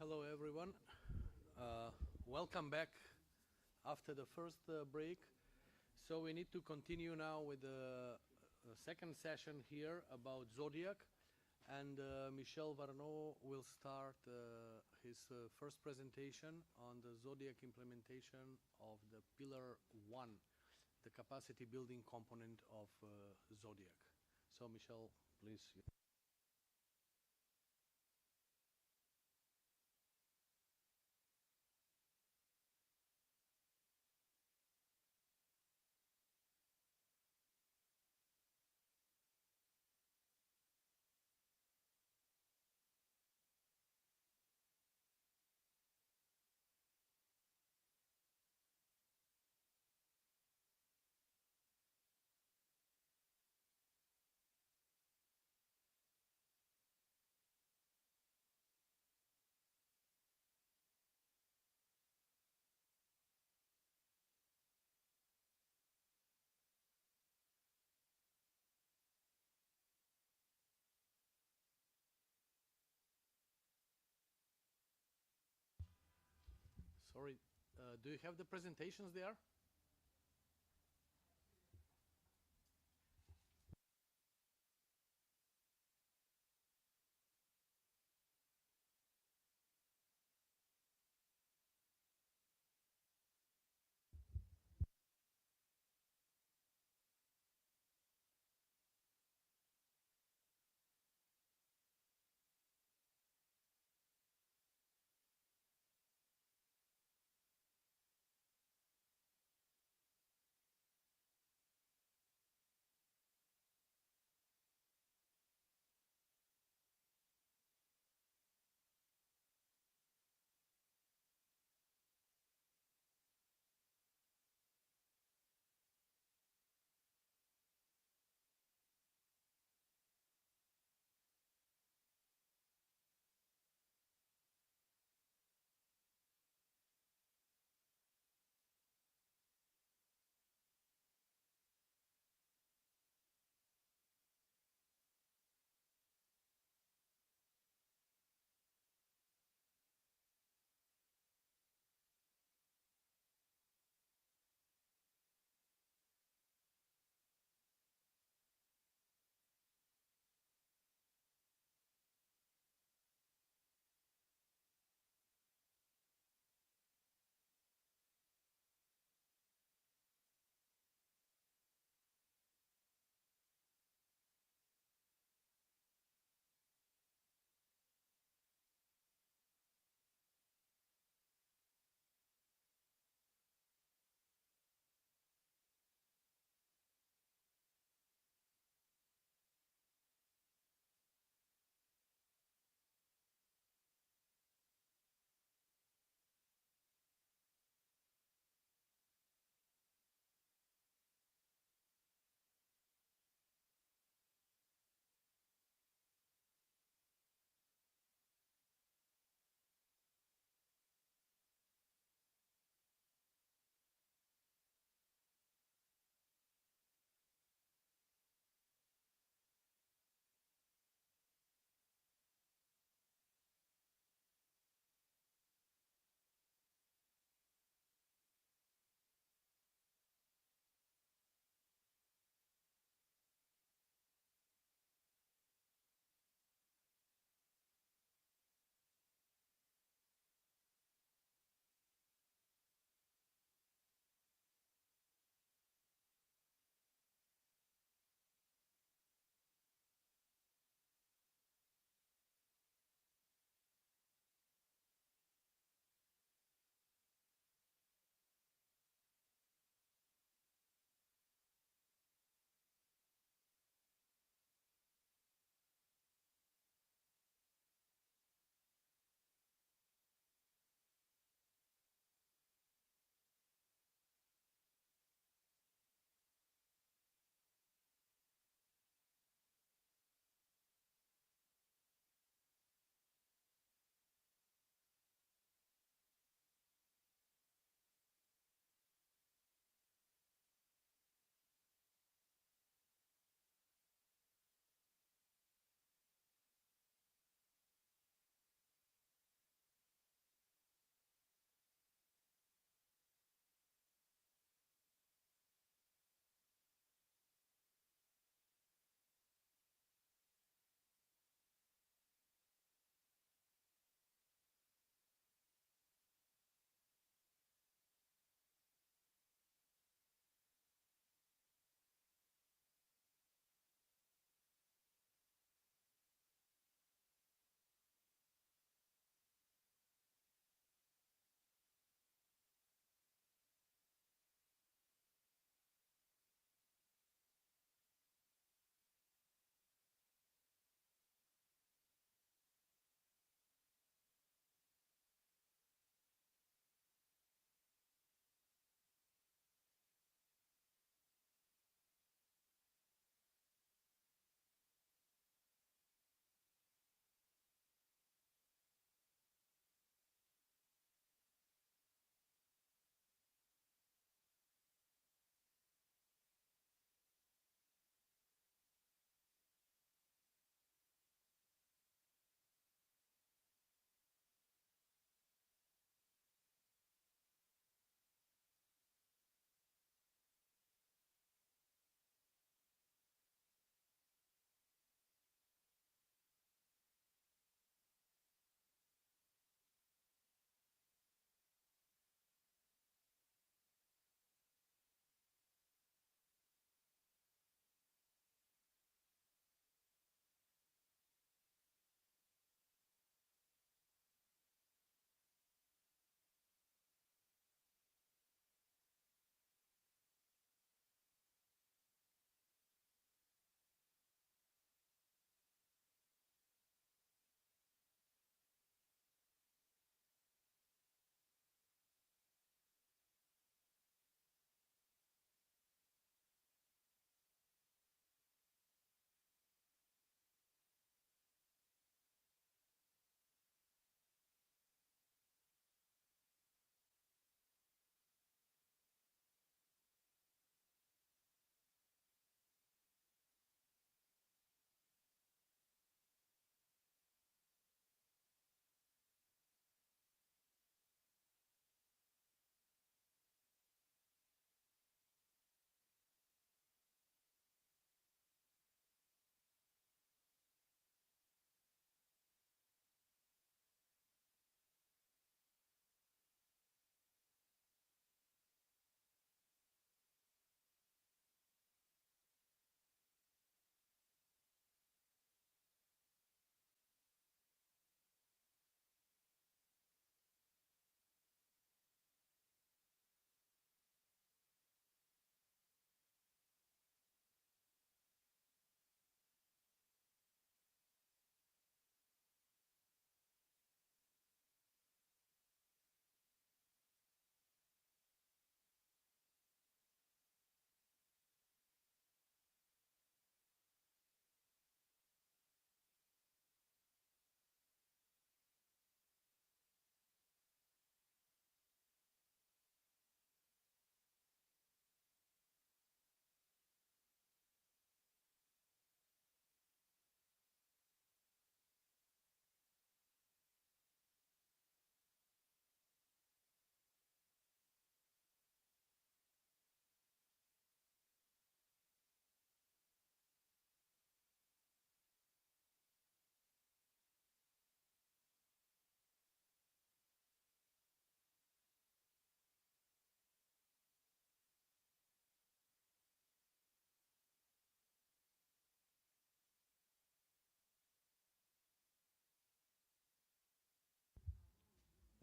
Hello, everyone. Welcome back after the first break. So we need to continue now with the second session here about ZODIAC. And Michel Varneau will start his first presentation on the ZODIAC implementation of the Pillar 1, the capacity building component of ZODIAC. So Michel, please. Sorry, do you have the presentations there?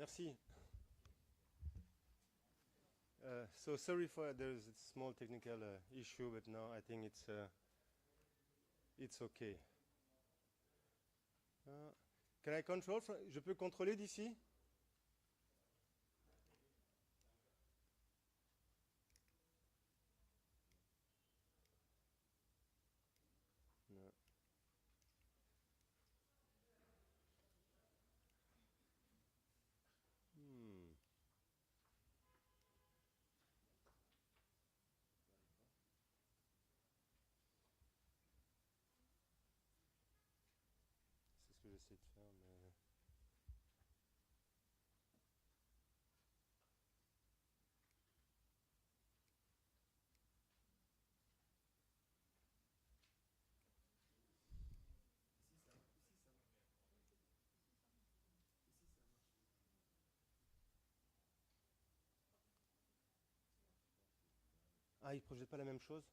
Merci. So sorry for there's a small technical issue, but now I think it's okay. Can I control? Je peux contrôler d'ici? No. Hmm. C'est ce que j'essaie de faire, mais... Ah, il ne projette pas la même chose?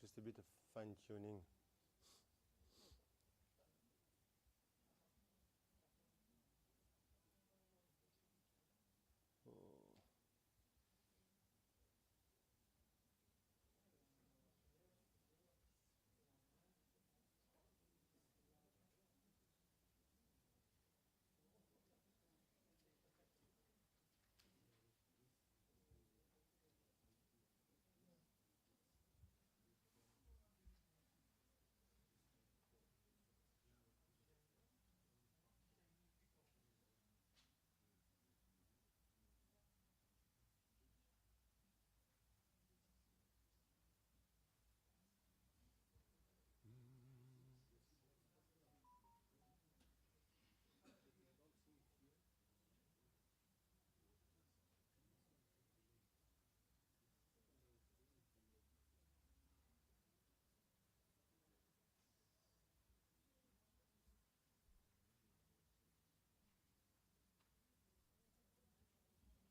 Just a bit of fine-tuning.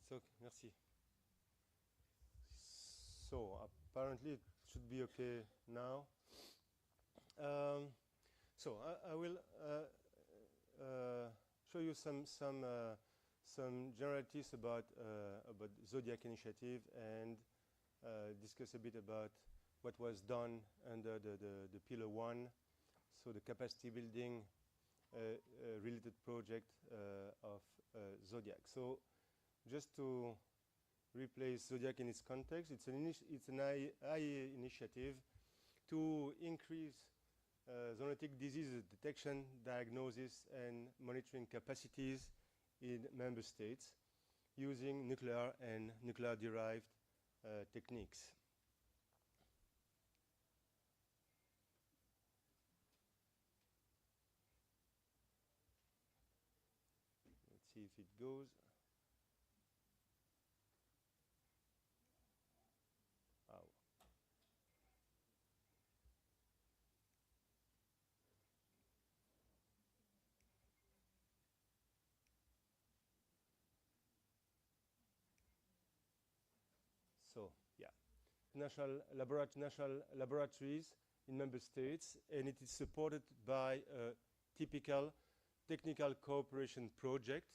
So, merci. So, apparently it should be okay now. So, I will show you some generalities about ZODIAC initiative and discuss a bit about what was done under the Pillar 1, so the capacity building related project of ZODIAC. So, just to replace ZODIAC in its context, it's an IEA initiative to increase zoonotic disease detection, diagnosis, and monitoring capacities in member states using nuclear and nuclear-derived techniques. Let's see if it goes. Oh. So, yeah, national laboratories in member states, and it is supported by a typical technical cooperation project,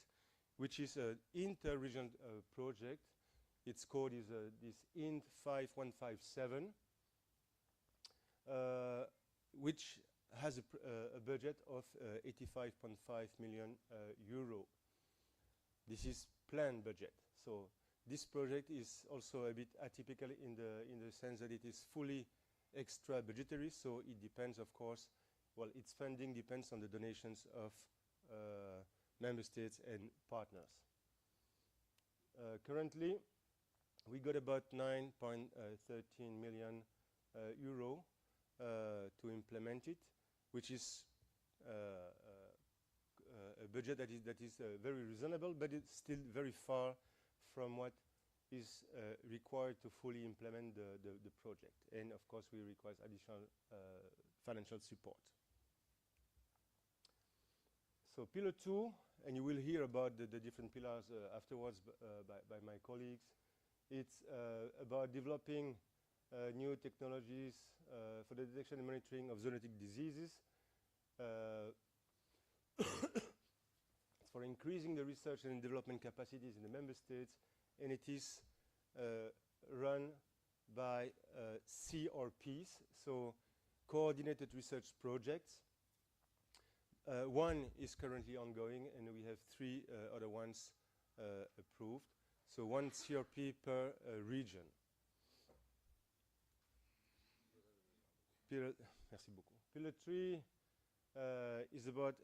which is an inter-regional project. Its code is this INT 5157, which has a budget of 85.5 million euro. This is planned budget. So this project is also a bit atypical in the sense that it is fully extra budgetary, so it depends, of course, well, its funding depends on the donations of member states and partners. Currently, we got about 9.13 million euro to implement it, which is a budget that is very reasonable, but it's still very far from what is required to fully implement the project. And of course, we require additional financial support. So pillar 2, and you will hear about the different pillars afterwards by my colleagues. It's about developing new technologies for the detection and monitoring of zoonotic diseases. It's for increasing the research and development capacities in the member states, and it is run by CRPs, so coordinated research projects. One is currently ongoing, and we have 3 other ones approved. So 1 CRP per region. Merci beaucoup. Pillar 3 is about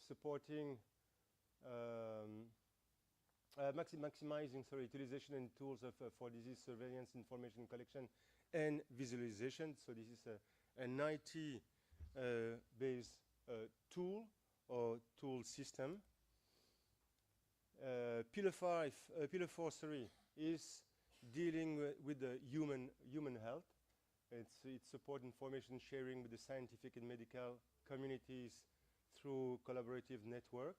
supporting, maximizing utilization and tools for disease surveillance, information collection, and visualization. So this is an IT-based tool or tool system. Pillar 4, is dealing with the human health. It's support information sharing with the scientific and medical communities through collaborative network,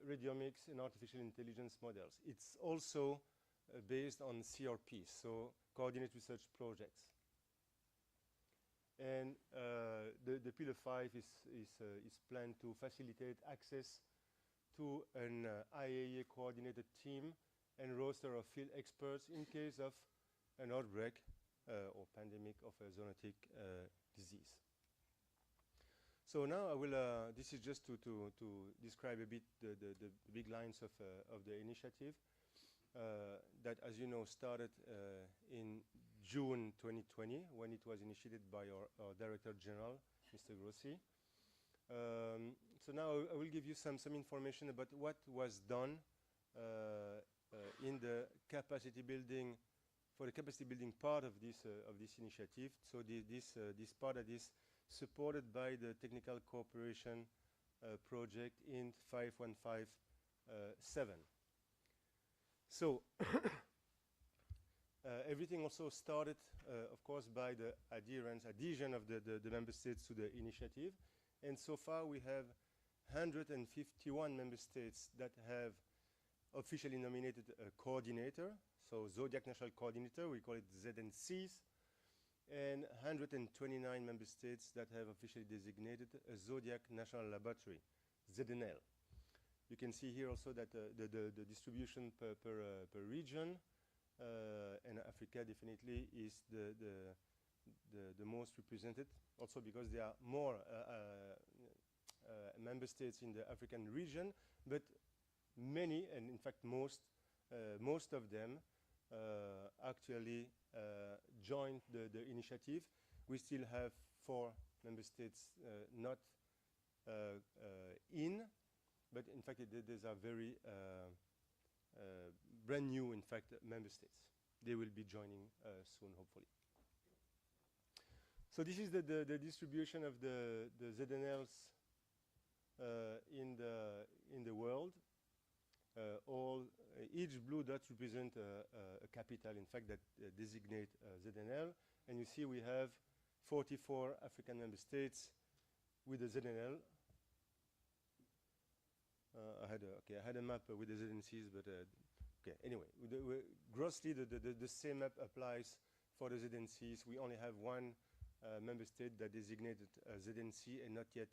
radiomics and artificial intelligence models. It's also based on CRP, so coordinated research projects. And the pillar 5 is planned to facilitate access to an IAEA coordinated team and roster of field experts in case of an outbreak or pandemic of a zoonotic disease. So now I will, this is just to describe a bit the big lines of the initiative that, as you know, started in June 2020 when it was initiated by our Director General, Mr. Grossi. So now I will give you some information about what was done in the capacity building, for the capacity building part of this initiative. So this part that is supported by the technical cooperation project in 5157. So everything also started, of course, by the adhesion of the member states to the initiative. And so far we have 151 member states that have officially nominated a coordinator, so ZODIAC National Coordinator, we call it ZNCs, and 129 member states that have officially designated a ZODIAC National Laboratory, ZNL. You can see here also that the distribution per region, and Africa definitely is the most represented, also because there are more member states in the African region, but many, and in fact most of them actually joined the initiative. We still have 4 member states not in, but in fact, these are very brand new, in fact, member states. They will be joining soon, hopefully. So this is the distribution of the ZNLs in the world. Each blue dot represents a capital, in fact, that designate ZNL. And you see we have 44 African member states with a ZNL. I had a map with the ZNCs, but okay. Anyway, grossly the same map applies for the ZNCs. We only have one member state that designated ZNC and not yet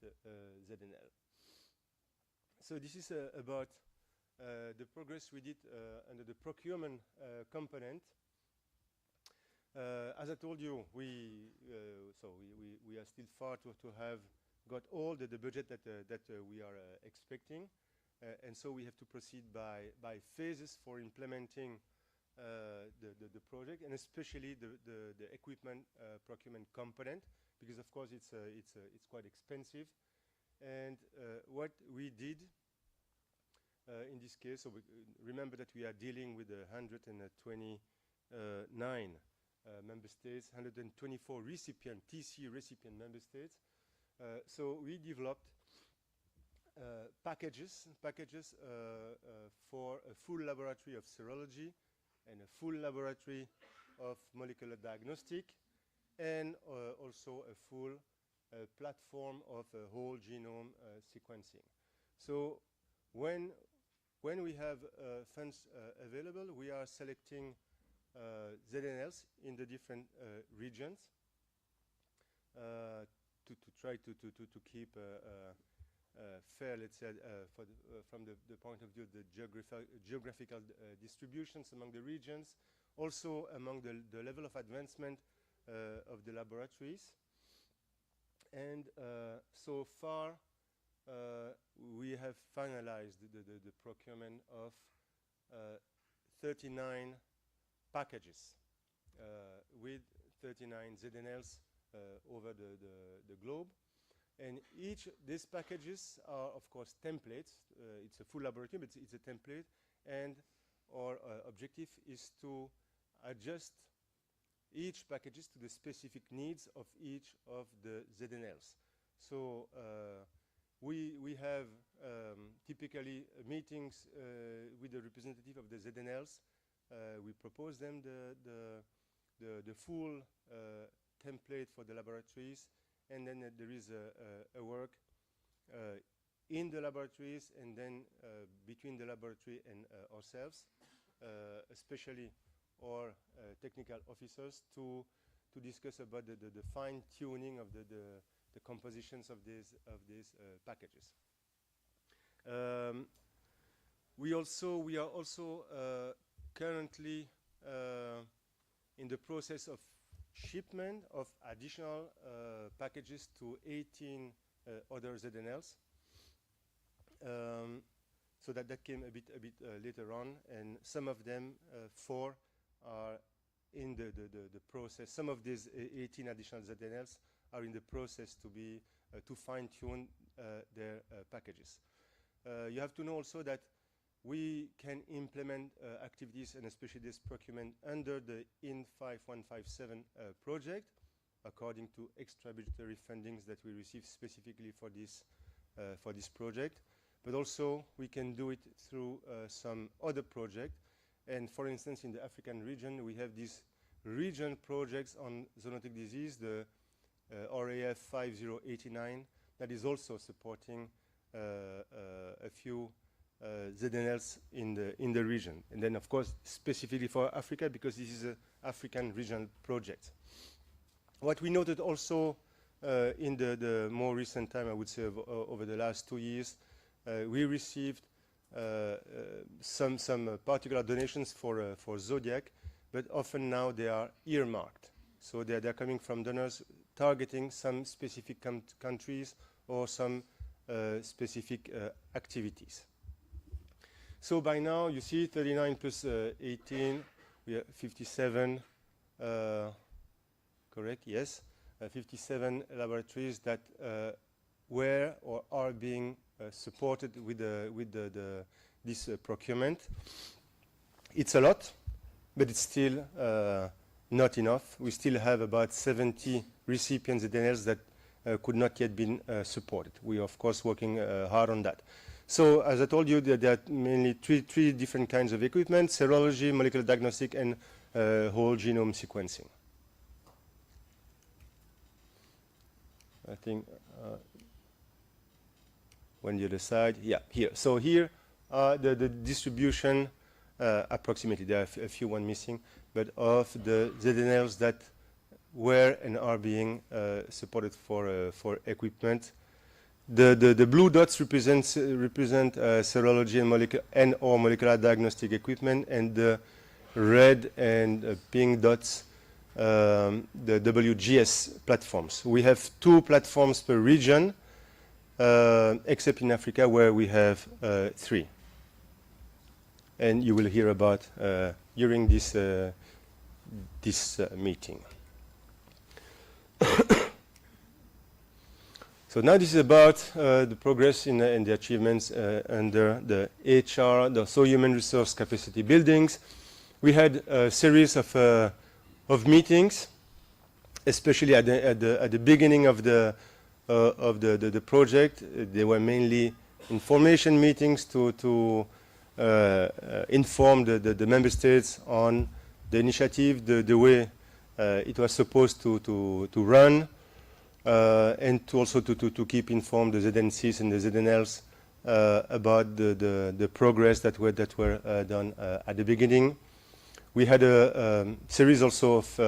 ZNL. So this is about the progress we did under the procurement component. As I told you, we are still far to have got all the budget that we are expecting. And so we have to proceed by phases for implementing the project, and especially the equipment procurement component, because of course it's quite expensive. And what we did in this case, so remember that we are dealing with 129 member states, 124 TC recipient member states. So we developed packages for a full laboratory of serology and a full laboratory of molecular diagnostic, and also a full platform of whole genome sequencing. So when we have funds available, we are selecting ZNLs in the different regions to try to keep fair, let's say, from the point of view of the geographical distributions among the regions, also among the level of advancement of the laboratories. And so far, we have finalized the procurement of 39 packages with 39 ZNLs over the globe. And each these packages are, of course, templates. It's a full laboratory, but it's a template. And our objective is to adjust each packages to the specific needs of each of the ZNLs. So we have typically meetings with the representative of the ZNLs. We propose them the full template for the laboratories, and then there is a work in the laboratories, and then between the laboratory and ourselves, especially our technical officers, to discuss about the fine-tuning of the compositions of these packages. We are also currently in the process of shipment of additional packages to 18 other ZNLs. So that came a bit later on, and some of them, 4, are in the process. Some of these 18 additional ZNLs are in the process to fine-tune their packages. You have to know also that we can implement activities, and especially this procurement, under the IN 5157 project, according to extra budgetary fundings that we receive specifically for this project. But also we can do it through some other project. And for instance, in the African region, we have these region projects on zoonotic disease, the RAF 5089, that is also supporting a few ZNLs in the region. And then, of course, specifically for Africa, because this is an African regional project. What we noted also in the more recent time, I would say over the last 2 years, we received some particular donations for ZODIAC, but often now they are earmarked. So they're coming from donors targeting some specific countries or some specific activities. So by now, you see 39 plus 18, we have 57, correct, yes, 57 laboratories that were or are being supported with this procurement. It's a lot, but it's still not enough. We still have about 70 recipients ZNLs that could not yet been supported. We are, of course, working hard on that. So, as I told you, there are mainly three different kinds of equipment: serology, molecular diagnostic, and whole genome sequencing. I think on the other side, yeah, here. So here the distribution approximately. There are a few one missing, but of the ZNLs that were and are being supported for equipment. The blue dots represent serology and or molecular diagnostic equipment, and the red and pink dots the WGS platforms. We have 2 platforms per region, except in Africa where we have 3. And you will hear about during this meeting. So now this is about the progress in the achievements under the HR, so human resource capacity buildings. We had a series of meetings, especially at the beginning of the project. They were mainly information meetings to inform the member states on the initiative, the way it was supposed to run, and to also to keep informed the ZNCs and the ZNLs about the progress that were done at the beginning. We had a series also of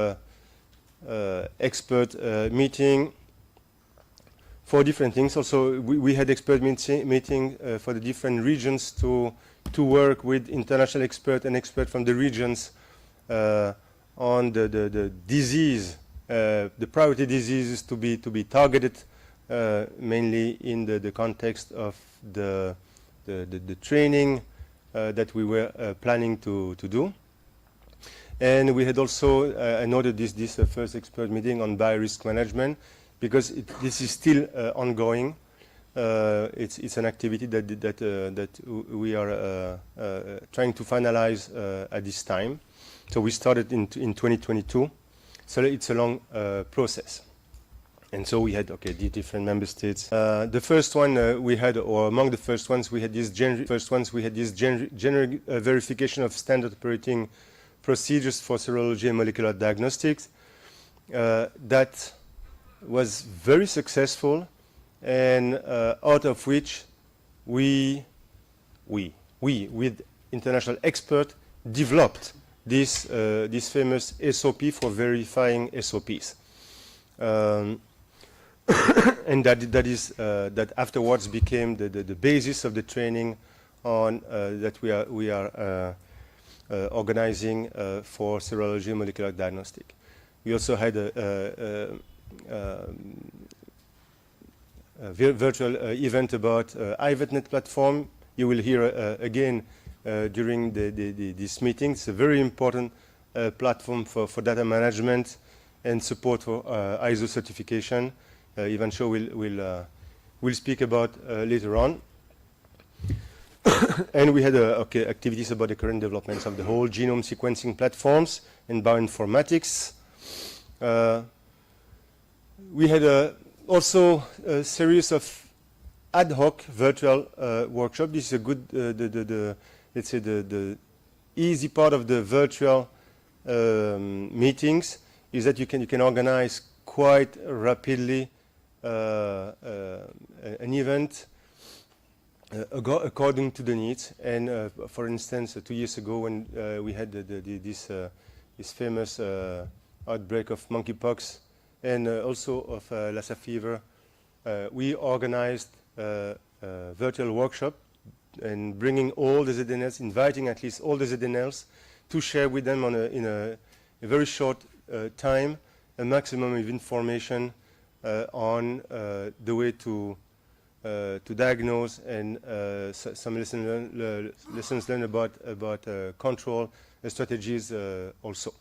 expert meeting for different things. Also, we had expert meeting for the different regions to work with international experts and experts from the regions on the disease, the priority diseases to be targeted, mainly in the context of the training that we were planning to do. And we had also, I noted this first expert meeting on biorisk management, because this is still ongoing. It's an activity that we are trying to finalize at this time. So we started in 2022. So it's a long process. And so we had, the different member states. The first one we had, or among the first ones, we had this generic verification of standard operating procedures for serology and molecular diagnostics. That was very successful, and out of which we with international experts developed this famous SOP for verifying SOPs, and that afterwards became the basis of the training on that we are organizing for serology and molecular diagnostic. We also had a virtual event about IVETNet platform. You will hear again during this meeting. It's a very important platform for data management and support for ISO certification. Ivan Shaw will speak about later on. And we had activities about the current developments of the whole genome sequencing platforms and bioinformatics. We had also a series of ad hoc virtual workshops. This is a good, let's say, the easy part of the virtual meetings is that you can organize quite rapidly an event according to the needs. And for instance, 2 years ago when we had this famous outbreak of monkeypox and also of Lassa fever, we organized a virtual workshop and bringing all the ZNLs, inviting at least all the ZNLs to share with them in a very short time a maximum of information on the way to diagnose and some lessons learned about control strategies also.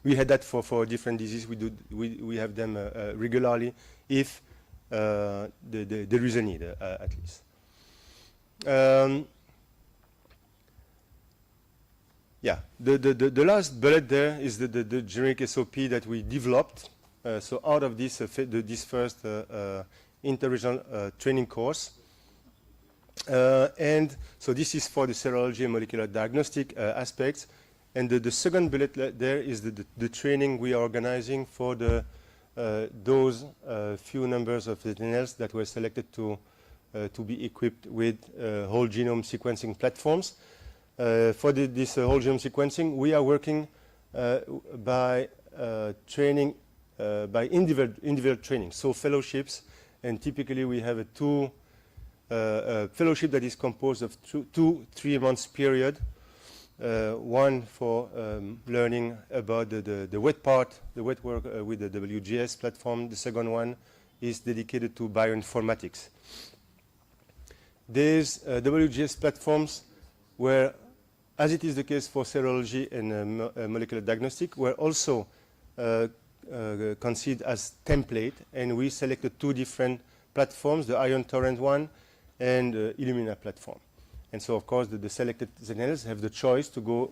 We had that for different diseases. We have them regularly if there is a need, at least. Yeah, the last bullet there is the generic SOP that we developed. So out of this, this first inter-regional training course. And so this is for the serology and molecular diagnostic aspects. And the second bullet there is the training we are organizing for those few numbers of veterinarians that were selected to be equipped with whole genome sequencing platforms. For this whole genome sequencing, we are working by training, by individual training, so fellowships, and typically we have a fellowship that is composed of 2-3 months period. One for learning about the wet part, the wet work with the WGS platform. The second one is dedicated to bioinformatics. These WGS platforms were, as it is the case for serology and molecular diagnostic, were also considered as template, and we selected 2 different platforms, the Ion Torrent one and Illumina platform. And so, of course, the selected veterinarians have the choice to go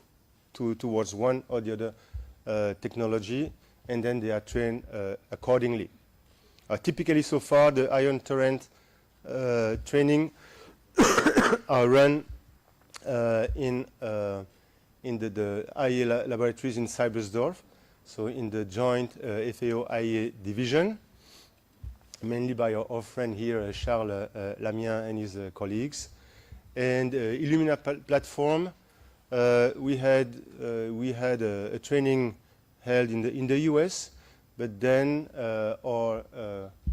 towards one or the other technology, and then they are trained accordingly. Typically, so far, the Ion Torrent training are run in the IEA laboratories in Cybersdorf, so in the joint FAO-IEA division, mainly by our friend here, Charles Lamien and his colleagues. And Illumina platform, we had a training held in the US, but then our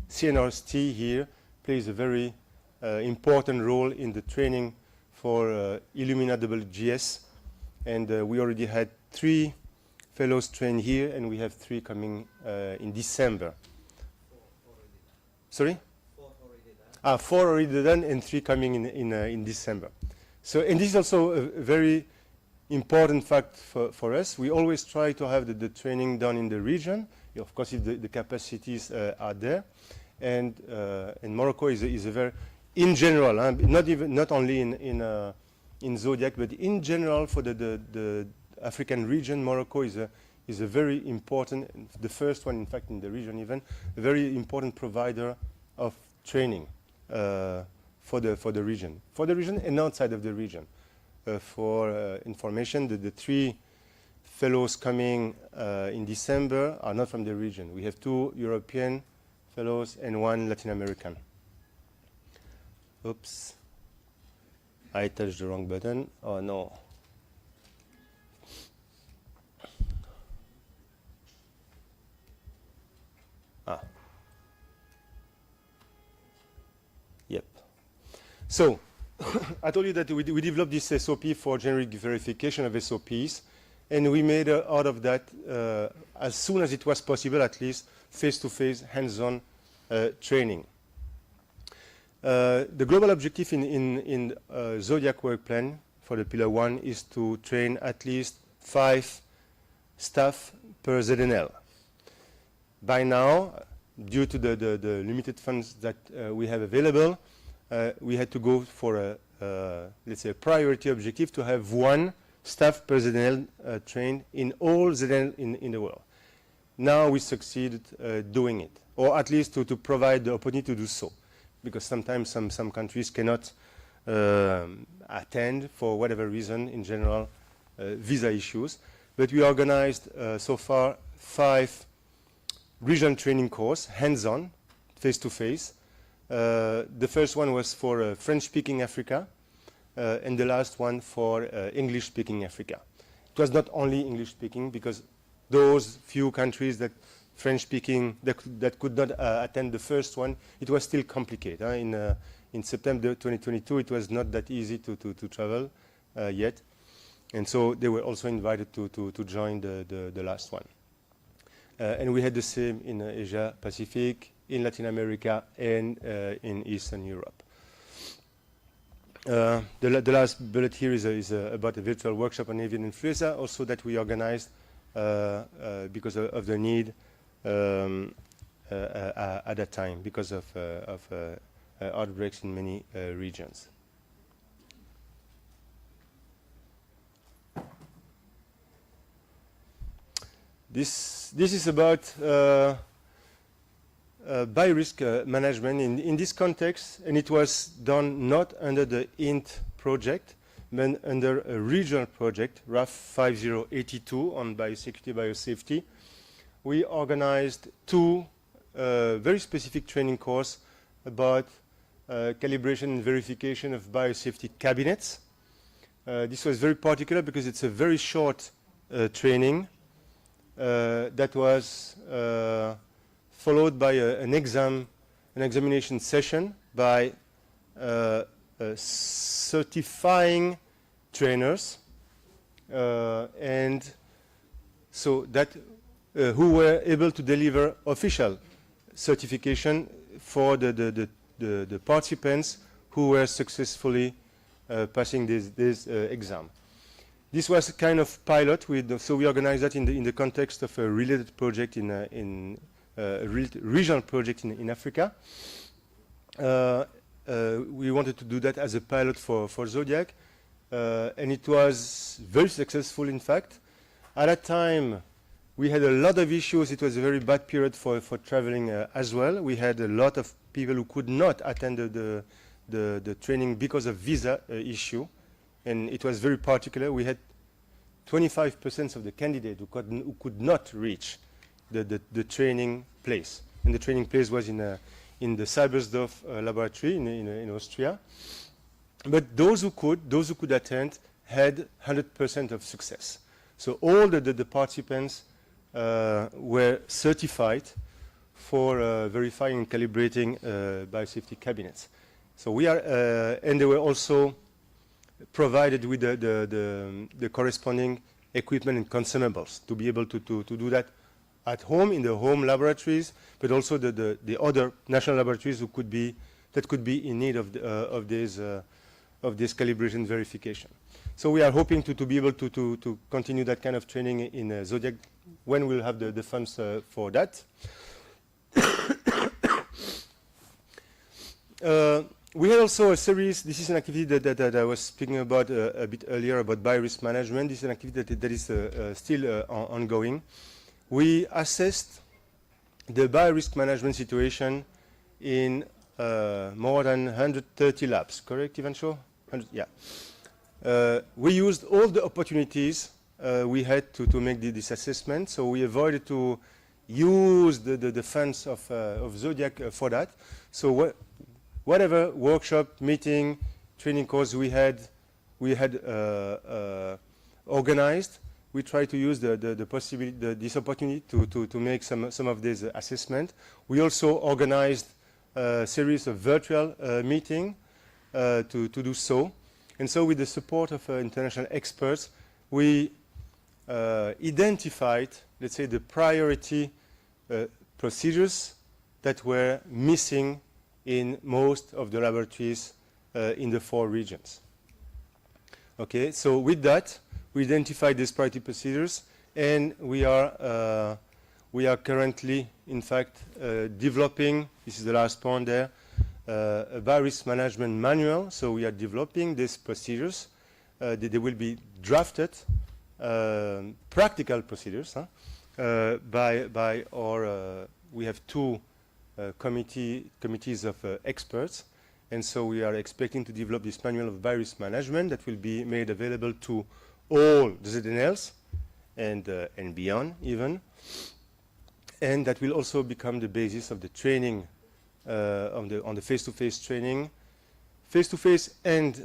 CNRST here plays a very important role in the training for Illumina WGS, and we already had 3 fellows trained here, and we have 3 coming in December. 4 already done. Sorry? 4 already done, and 3 coming in December. So, and this is also a very important fact for us. We always try to have the training done in the region, of course, if the capacities are there. And Morocco is a very, in general, not only in ZODIAC, but in general for the African region, Morocco is a very important, the first one, in fact, in the region even, a very important provider of training. For the region and outside of the region. For information, the 3 fellows coming in December are not from the region. We have 2 European fellows and 1 Latin American. Oops, I touched the wrong button. Oh no. So, I told you that we developed this SOP for generic verification of SOPs, and we made out of that, as soon as it was possible, at least, face-to-face, hands-on training. The global objective in ZODIAC work plan for the Pillar 1 is to train at least 5 staff per ZNL. By now, due to the limited funds that we have available, we had to go for let's say, a priority objective to have 1 staff per ZNL trained in all ZNL in the world. Now we succeeded doing it, or at least to provide the opportunity to do so, because sometimes some countries cannot attend for whatever reason, in general, visa issues. But we organized so far 5 regional training courses, hands-on, face-to-face. The first one was for French-speaking Africa, and the last one for English-speaking Africa. It was not only English-speaking, because those few countries that French-speaking that could not attend the first one, it was still complicated. In September 2022, it was not that easy to travel yet, and so they were also invited to join the last one. And we had the same in Asia Pacific, in Latin America, and in Eastern Europe. The last bullet here is about a virtual workshop on avian influenza, also that we organized because of the need at that time because of outbreaks in many regions. This is about biorisk management in this context, and it was done not under the INT project, but under a regional project, RAF 5082 on biosecurity, biosafety. We organized two very specific training courses about calibration and verification of biosafety cabinets. This was very particular because it's a very short training that was followed by an examination session by certifying trainers, and so that who were able to deliver official certification for the participants who were successfully passing this exam. This was a kind of pilot, so we organized that in the context of a related project in a regional project in Africa. We wanted to do that as a pilot for ZODIAC, and it was very successful, in fact. At that time, we had a lot of issues. It was a very bad period for traveling as well. We had a lot of people who could not attend the training because of visa issue, and it was very particular. We had 25% of the candidates who could not reach the training place, and the training place was in the Cybersdorf laboratory in Austria. But those who could attend had 100% of success. So all the participants were certified for verifying and calibrating biosafety cabinets. So we are, and they were also provided with the corresponding equipment and consumables to be able to do that at home in the home laboratories, but also the other national laboratories that could be in need of this calibration verification. So we are hoping to be able to continue that kind of training in ZODIAC when we'll have the funds for that. We had also a series. This is an activity that I was speaking about a bit earlier about biorisk management. This is an activity that is still ongoing. We assessed the biorisk management situation in more than 130 labs. Correct, Ivancho? Yeah. We used all the opportunities we had to make this assessment, so we avoided to use the funds of ZODIAC for that. So whatever workshop, meeting, training course we had organized, we tried to use this opportunity to make some of this assessment. We also organized a series of virtual meetings to do so. And so with the support of international experts, we identified, let's say, the priority procedures that were missing in most of the laboratories in the 4 regions. Okay, so with that, we identified these priority procedures, and we are currently, in fact, developing, this is the last point there, a biorisk management manual. So we are developing these procedures. They will be drafted, practical procedures, by our, we have 2 committees of experts, and so we are expecting to develop this manual of biorisk management that will be made available to all the ZNLs and beyond even, and that will also become the basis of the training on the face-to-face training, face-to-face and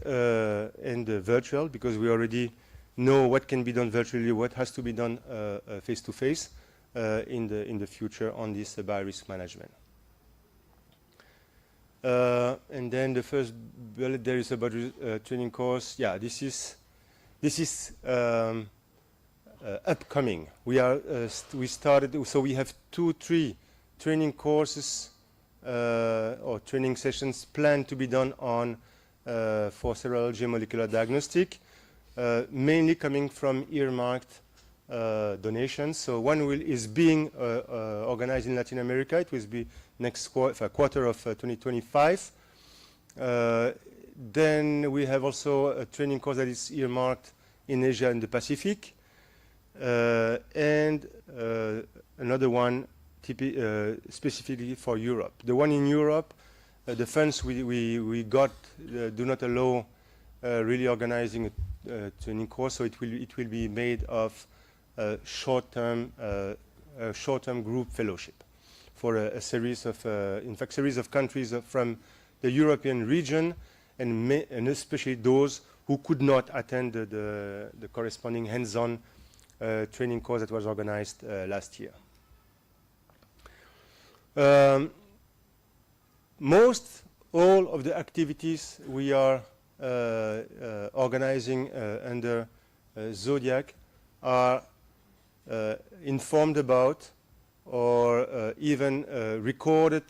virtual, because we already know what can be done virtually, what has to be done face-to-face in the future on this biorisk management. And then the first bullet there is about training course. Yeah, this is upcoming. We started, so we have 2-3 training courses or training sessions planned to be done on for serology and molecular diagnostic, mainly coming from earmarked donations. So one is being organized in Latin America. It will be next quarter of 2025. Then we have also a training course that is earmarked in Asia and the Pacific, and another one specifically for Europe. The one in Europe, the funds we got do not allow really organizing a training course, so it will be made of short-term group fellowship for a series of, in fact, series of countries from the European region, and especially those who could not attend the corresponding hands-on training course that was organized last year. Most all of the activities we are organizing under ZODIAC are informed about or even recorded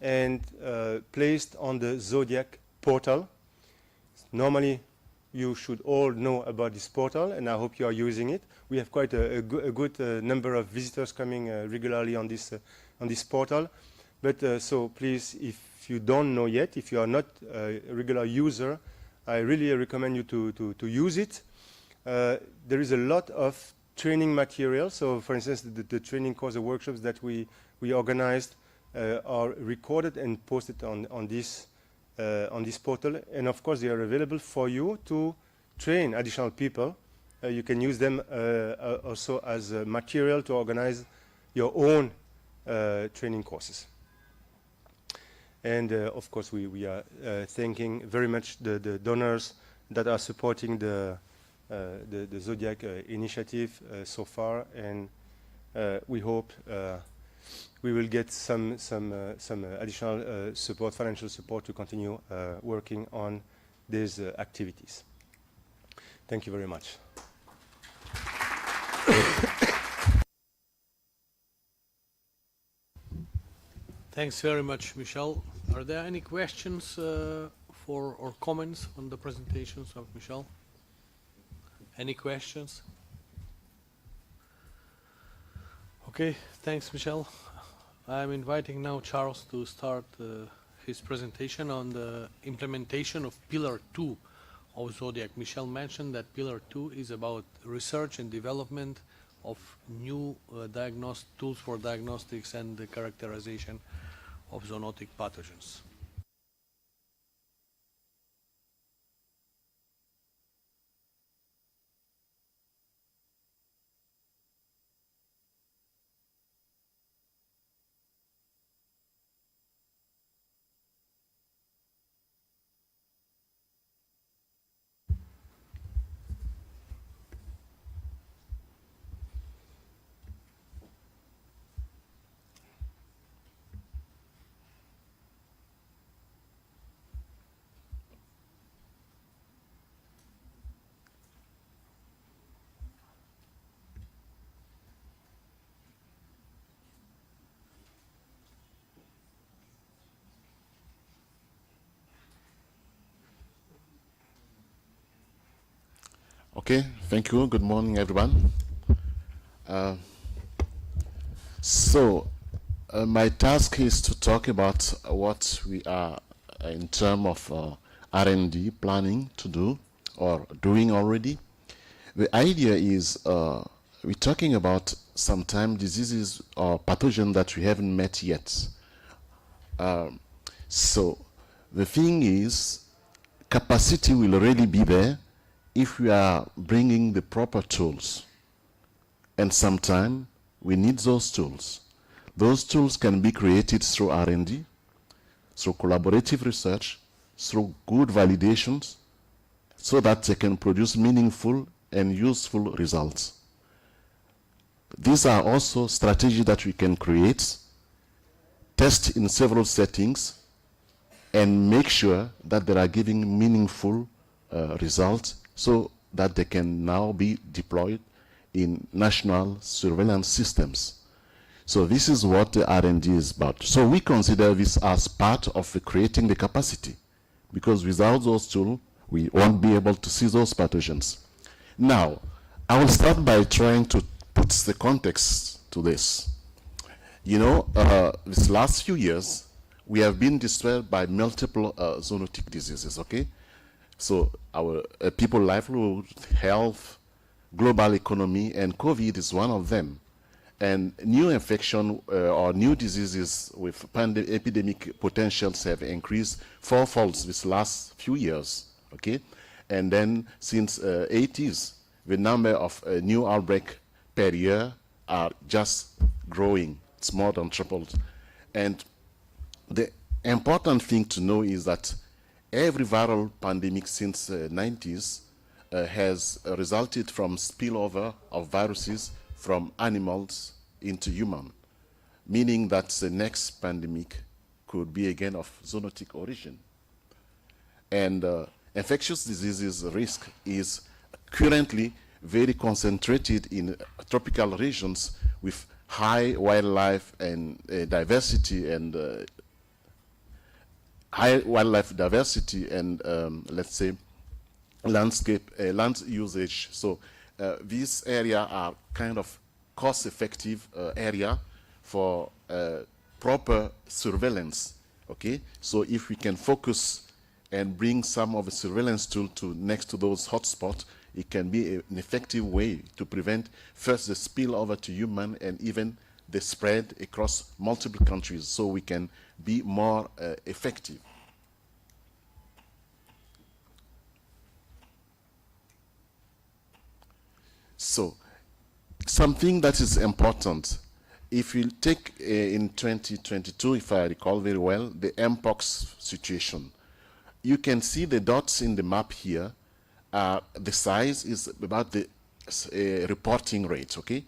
and placed on the ZODIAC portal. Normally, you should all know about this portal, and I hope you are using it. We have quite a good number of visitors coming regularly on this portal. But so please, if you don't know yet, if you are not a regular user, I really recommend you to use it. There is a lot of training material. So, for instance, the training course, the workshops that we organized are recorded and posted on this portal. And of course, they are available for you to train additional people. You can use them also as material to organize your own training courses. And of course, we are thanking very much the donors that are supporting the ZODIAC initiative so far, and we hope we will get some additional support, financial support, to continue working on these activities. Thank you very much. Thanks very much, Michel. Are there any questions for or comments on the presentations of Michel? Any questions? Okay, thanks, Michel. I'm inviting now Charles to start his presentation on the implementation of Pillar 2 of ZODIAC. Michel mentioned that Pillar 2 is about research and development of new tools for diagnostics and the characterization of zoonotic pathogens. Okay, thank you. Good morning, everyone. My task is to talk about what we are in terms of R&D planning to do or doing already. The idea is we're talking about sometimes diseases or pathogens that we haven't met yet. So the thing is, capacity will really be there if we are bringing the proper tools. And sometimes we need those tools. Those tools can be created through R&D, through collaborative research, through good validations, so that they can produce meaningful and useful results. These are also strategies that we can create, test in several settings, and make sure that they are giving meaningful results, so that they can now be deployed in national surveillance systems. So this is what the R&D is about. So we consider this as part of creating the capacity, because without those tools, we won't be able to see those pathogens. Now, I will start by trying to puts the context to this. You know, this last few years, we have been disturbed by multiple zoonotic diseases, okay? So our people livelihood, health, global economy, and COVID is one of them. And new infection or new diseases with epidemic potentials have increased fourfold this last few years, okay? And then since 80s, the number of new outbreaks per year are just growing. It's more than tripled. And the important thing to know is that every viral pandemic since the 90s has resulted from spillover of viruses from animals into human, meaning that the next pandemic could be again of zoonotic origin. And infectious diseases risk is currently very concentrated in tropical regions with high wildlife and diversity and let's say landscape land usage. So these areas are kind of cost-effective area for proper surveillance. Okay, so if we can focus and bring some of the surveillance tool to next to those hotspots, it can be an effective way to prevent first the spillover to human and even the spread across multiple countries, so we can be more effective. So, something that is important, if you take in 2022, if I recall very well, the Mpox situation, you can see the dots in the map here. The size is about the reporting rate, okay?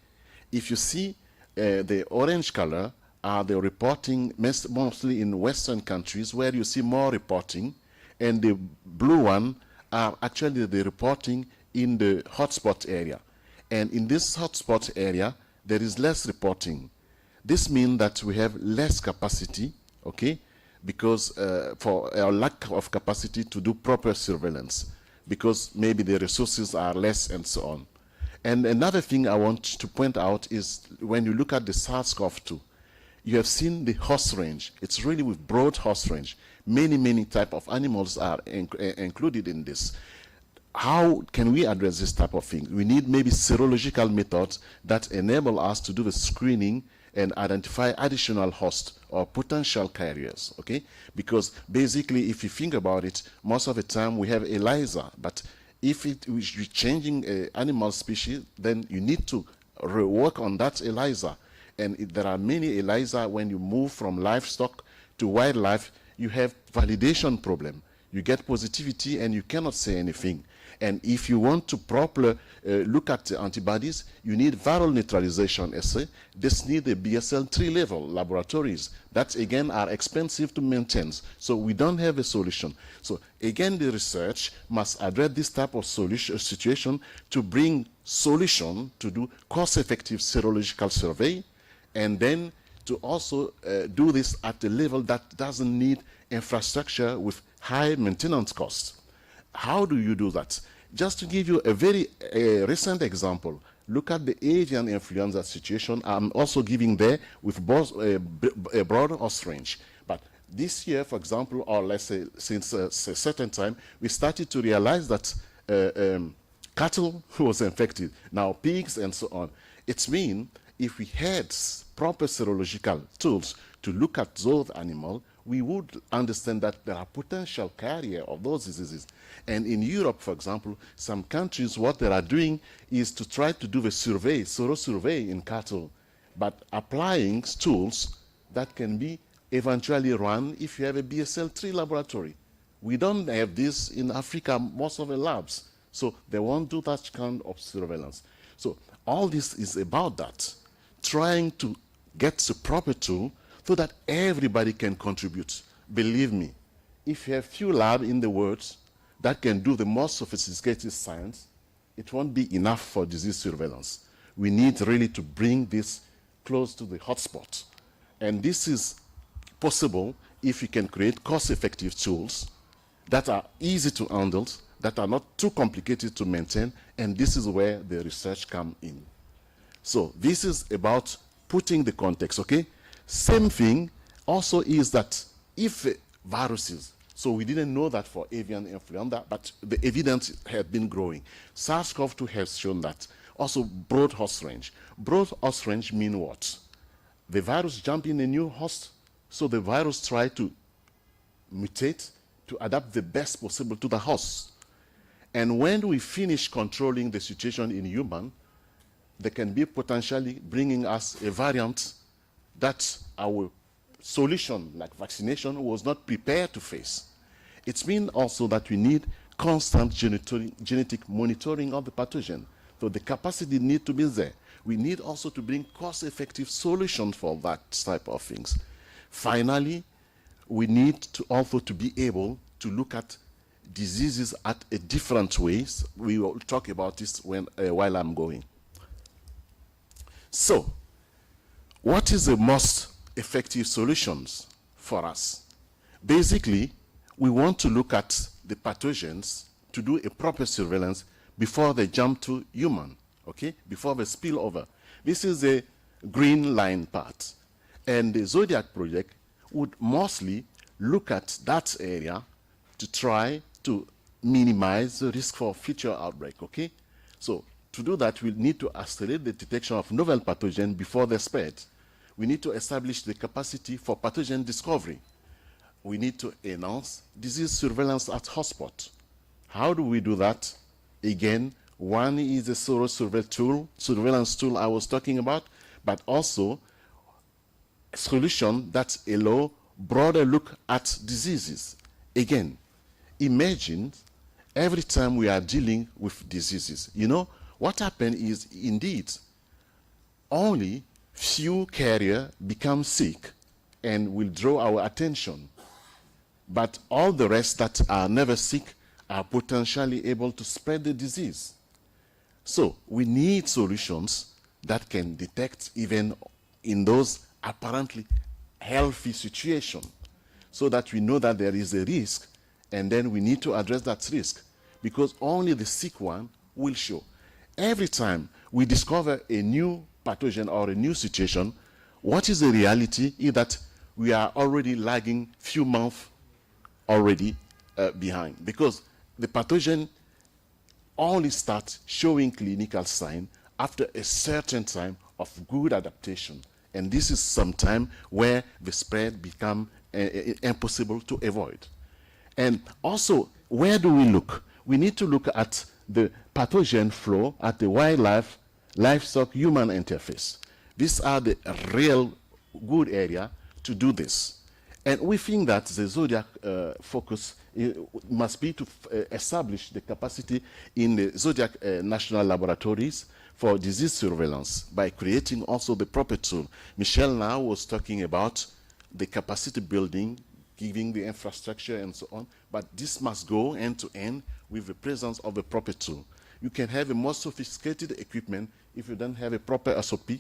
If you see the orange color are the reporting mostly in Western countries where you see more reporting, and the blue one are actually the reporting in the hotspot area. And in this hotspot area, there is less reporting. This means that we have less capacity, okay, because for our lack of capacity to do proper surveillance, because maybe the resources are less and so on. And another thing I want to point out is when you look at the SARS-CoV-2, you have seen the host range. It's really with broad host range. Many type of animals are included in this. How can we address this type of thing? We need maybe serological methods that enable us to do the screening and identify additional hosts or potential carriers, okay? Because basically, if you think about it, most of the time we have ELISA, but if we're changing animal species, then you need to rework on that ELISA. And there are many ELISA when you move from livestock to wildlife, you have validation problem. You get positivity and you cannot say anything. And if you want to properly look at the antibodies, you need viral neutralization assay. This need a BSL-3 level laboratories that again are expensive to maintain. So we don't have a solution. So again, the research must address this type of situation to bring solution to do cost-effective serological survey, and then to also do this at a level that doesn't need infrastructure with high maintenance costs. How do you do that? Just to give you a very recent example, look at the avian influenza situation. I'm also giving there with both a broader host range. But this year, for example, or let's say since a certain time, we started to realize that cattle was infected, now pigs and so on. It means if we had proper serological tools to look at those animals, we would understand that there are potential carriers of those diseases. And in Europe, for example, some countries, what they are doing is to try to do the survey, sero-survey in cattle, but applying tools that can be eventually run if you have a BSL-3 laboratory. We don't have this in Africa, most of the labs. So they won't do that kind of surveillance. So all this is about that, trying to get the proper tool so that everybody can contribute. Believe me, if you have few labs in the world that can do the most sophisticated science, it won't be enough for disease surveillance. We need really to bring this close to the hotspot. And this is possible if we can create cost-effective tools that are easy to handle, that are not too complicated to maintain, and this is where the research comes in. So this is about putting the context, okay? Same thing also is that if viruses, so we didn't know that for avian influenza, but the evidence had been growing. SARS-CoV-2 has shown that. Also broad host range. Broad host range mean what? The virus jump in a new host, so the virus try to mutate to adapt the best possible to the host. And when we finish controlling the situation in human, they can be potentially bringing us a variant that our solution, like vaccination, was not prepared to face. It means also that we need constant genetic monitoring of the pathogen. So the capacity need to be there. We need also to bring cost-effective solutions for that type of things. Finally, we need to also to be able to look at diseases at a different ways. We will talk about this while I'm going. So, what is the most effective solutions for us? Basically, we want to look at the pathogens to do a proper surveillance before they jump to human, okay? Before they spill over. This is the green line part. And the ZODIAC project would mostly look at that area to try to minimize the risk for future outbreak, okay? So to do that, we need to accelerate the detection of novel pathogens before they spread. We need to establish the capacity for pathogen discovery. We need to enhance disease surveillance at hotspot. How do we do that? Again, one is the surveillance tool I was talking about, but also a solution that allow broader look at diseases. Again, imagine every time we are dealing with diseases, you know, what happens is indeed only few carriers become sick and will draw our attention. But all the rest that are never sick are potentially able to spread the disease. So we need solutions that can detect even in those apparently healthy situations, so that we know that there is a risk, and then we need to address that risk, because only the sick one will show. Every time we discover a new pathogen or a new situation, what is the reality is that we are already lagging few months already behind, because the pathogen only starts showing clinical signs after a certain time of good adaptation. And this is some time where the spread becomes impossible to avoid. And also, where do we look? We need to look at the pathogen flow at the wildlife, livestock, human interface. These are the real good area to do this. And we think that the ZODIAC focus must be to establish the capacity in the ZODIAC national laboratories for disease surveillance by creating also the proper tool. Michel now was talking about the capacity building, giving the infrastructure and so on, but this must go end to end with the presence of the proper tool. You can have a more sophisticated equipment. If you don't have a proper SOP,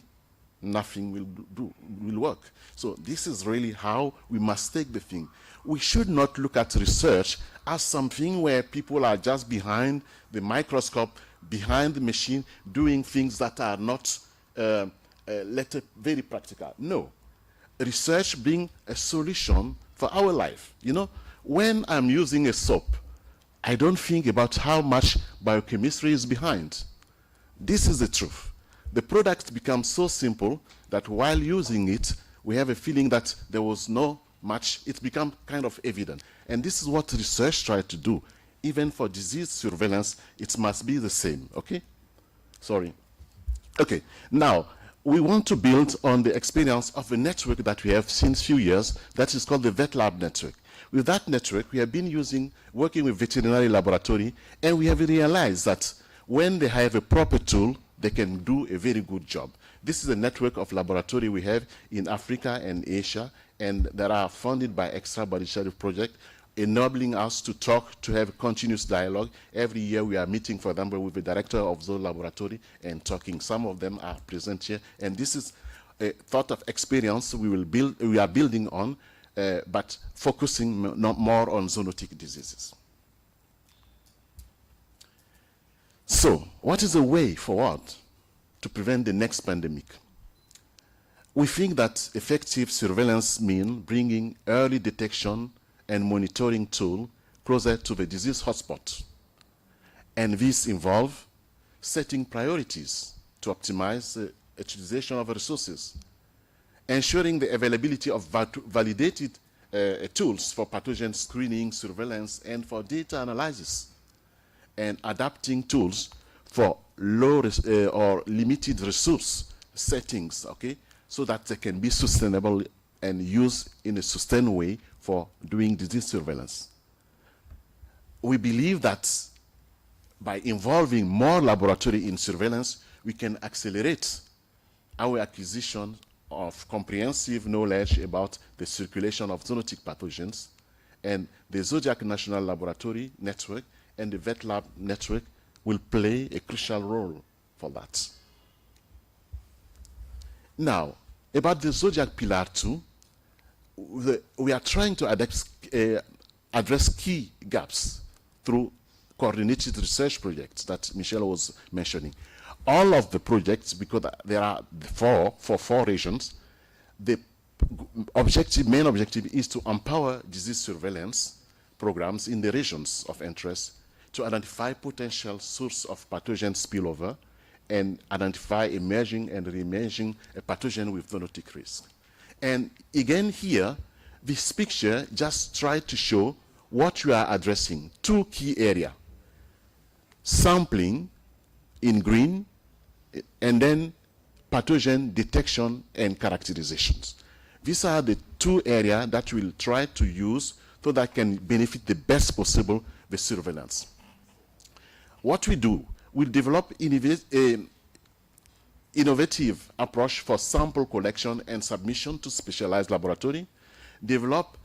nothing will work. So this is really how we must take the thing. We should not look at research as something where people are just behind the microscope, behind the machine, doing things that are not very practical. No. Research being a solution for our life. You know, when I'm using a soap, I don't think about how much biochemistry is behind. This is the truth. The product becomes so simple that while using it, we have a feeling that there was no much. It becomes kind of evident. And this is what research tries to do. Even for disease surveillance, it must be the same, okay? Sorry. Okay, now, we want to build on the experience of a network that we have since few years that is called the Vet Lab Network. With that network, we have been working with veterinary laboratory, and we have realized that when they have a proper tool, they can do a very good job. This is a network of laboratory we have in Africa and Asia, and that are funded by Extra Body Sheriff Project, enabling us to talk, to have continuous dialogue. Every year we are meeting, for example, with the director of the laboratory and talking. Some of them are present here, and this is a thought of experience we are building on, but focusing more on zoonotic diseases. So, what is the way forward? to prevent the next pandemic. We think that effective surveillance means bringing early detection and monitoring tool closer to the disease hotspot. And this involves setting priorities to optimize the utilization of resources, ensuring the availability of validated tools for pathogen screening, surveillance, and for data analysis, and adapting tools for low or limited resource settings, okay, so that they can be sustainable and used in a sustained way for doing disease surveillance. We believe that by involving more laboratory in surveillance, we can accelerate our acquisition of comprehensive knowledge about the circulation of zoonotic pathogens, and the ZODIAC National Laboratory Network and the Vet Lab Network will play a crucial role for that. Now, about the ZODIAC Pillar 2, we are trying to address key gaps through coordinated research projects that Michel was mentioning. All of the projects, because there are four regions, the main objective is to empower disease surveillance programs in the regions of interest to identify potential source of pathogen spillover and identify emerging and re-emerging a pathogen with zoonotic risk. And again here, this picture just tries to show what we are addressing, two key areas. Sampling in green, and then pathogen detection and characterizations. These are the two areas that we'll try to use so that can benefit the best possible the surveillance. What we do, we'll develop innovative approach for sample collection and submission to specialized laboratory, develop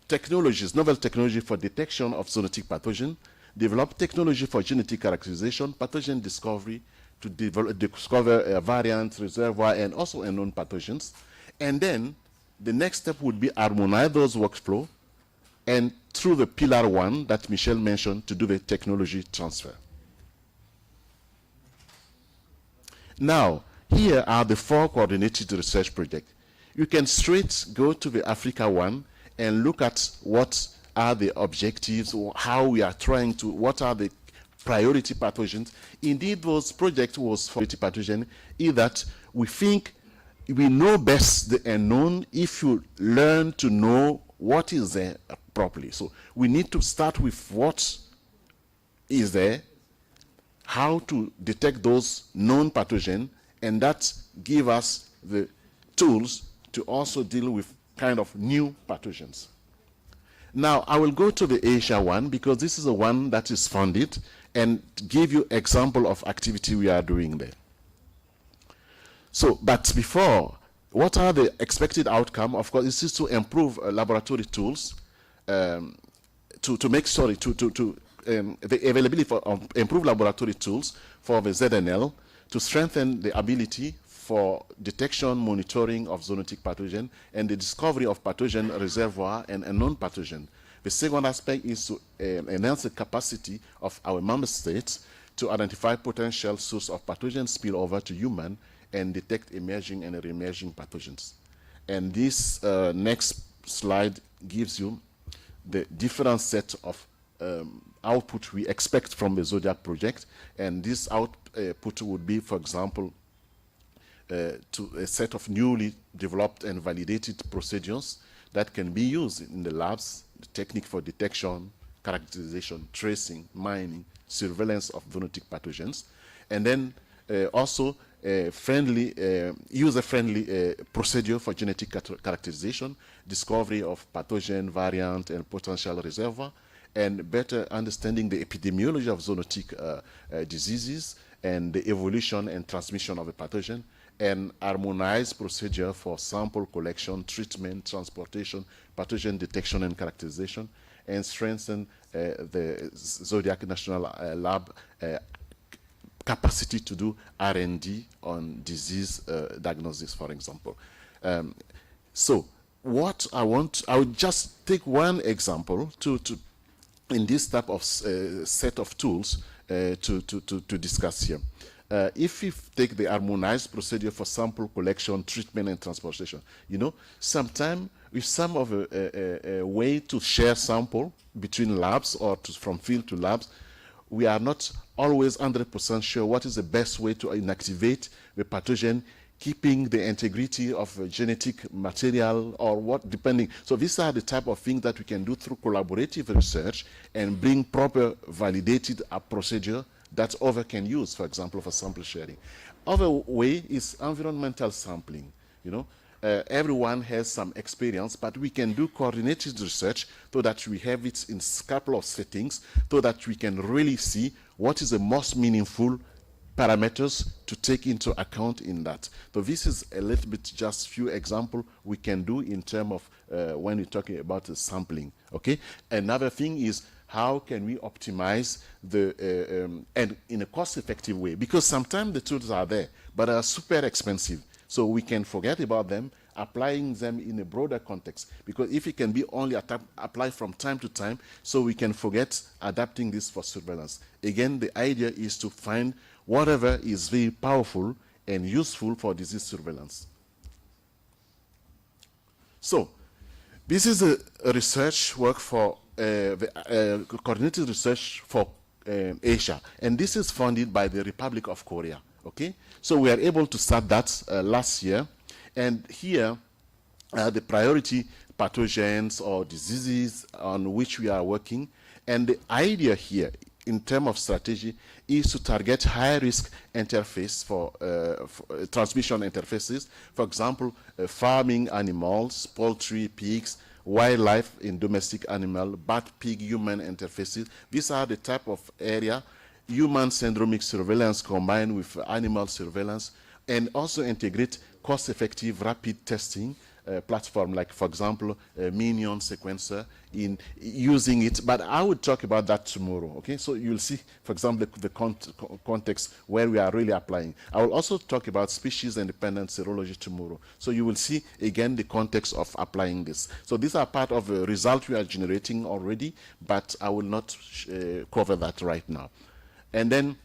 technologies, novel technology for detection of zoonotic pathogen, develop technology for genetic characterization, pathogen discovery, to discover a variant, reservoir, and also unknown pathogens. And then the next step would be harmonize those workflow, and through the pillar 1 that Michel mentioned, to do the technology transfer. Now, here are the 4 coordinated research projects. You can straight go to the Africa one and look at what are the objectives, or how we are trying to, what are the priority pathogens. Indeed, those projects was for priority pathogen, is that we think we know best the unknown if you learn to know what is there properly. So we need to start with what is there, how to detect those known pathogens, and that give us the tools to also deal with kind of new pathogens. Now, I will go to the Asia one, because this is the one that is funded, and give you example of activity we are doing there. So, but before, what are the expected outcome? Of course, this is to improve laboratory tools, to make, sorry, the availability for improved laboratory tools for the ZNL, to strengthen the ability for detection, monitoring of zoonotic pathogen, and the discovery of pathogen reservoir and unknown pathogen. The second aspect is to enhance the capacity of our member states to identify potential source of pathogen spillover to human and detect emerging and re-emerging pathogens. And this next slide gives you the different set of output we expect from the ZODIAC project. And this output would be, for example, to a set of newly developed and validated procedures that can be used in the labs, the technique for detection, characterization, tracing, mining, surveillance of zoonotic pathogens, and then also user-friendly procedure for genetic characterization, discovery of pathogen, variant, and potential reservoir, and better understanding the epidemiology of zoonotic diseases and the evolution and transmission of a pathogen, and harmonized procedure for sample collection, treatment, transportation, pathogen detection and characterization, and strengthen the ZODIAC National Lab capacity to do R&D on disease diagnosis, for example. So what I would just take one example in this type of set of tools to discuss here. if we take the harmonized procedure for sample collection, treatment, and transportation, you know, sometimes with some of a way to share sample between labs or from field to labs, we are not always 100% sure what is the best way to inactivate the pathogen, keeping the integrity of genetic material or what, depending. So these are the type of things that we can do through collaborative research and bring proper validated procedure that others can use, for example, for sample sharing. Other way is environmental sampling. You know, everyone has some experience, but we can do coordinated research so that we have it in a couple of settings so that we can really see what is the most meaningful parameters to take into account in that. So this is a little bit just few examples we can do in terms of when we're talking about the sampling. Okay. Another thing is how can we optimize the and in a cost-effective way, because sometimes the tools are there but are super expensive. So we can forget about them, applying them in a broader context, because if it can be only applied from time to time, so we can forget adapting this for surveillance. Again, the idea is to find whatever is very powerful and useful for disease surveillance. So this is a research work for the coordinated research for Asia, and this is funded by the Republic of Korea. Okay, so we are able to start that last year, and here the priority pathogens or diseases on which we are working, and the idea here in terms of strategy is to target high-risk interface for transmission interfaces. For example, farming animals, poultry, pigs, wildlife in domestic animal, bat, pig, human interfaces. These are the type of area human syndromic surveillance combined with animal surveillance, and also integrate cost-effective rapid testing platform, like, for example, a Minion sequencer in using it. But I will talk about that tomorrow, okay? So you'll see, for example, the context where we are really applying. I will also talk about species-independent serology tomorrow. So you will see, again, the context of applying this. So these are part of the result we are generating already, but I will not cover that right now. And then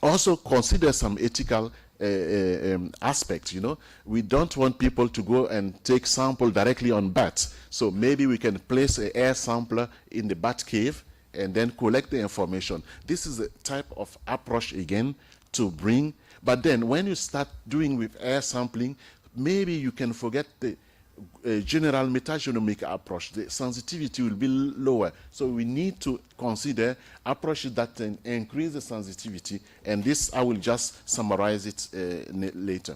also consider some ethical aspects. You know, we don't want people to go and take sample directly on bats. So maybe we can place an air sampler in the bat cave and then collect the information. This is a type of approach again to bring. But then when you start doing with air sampling, maybe you can forget the general metagenomic approach. The sensitivity will be lower. So we need to consider approaches that can increase the sensitivity, and this I will just summarize it later.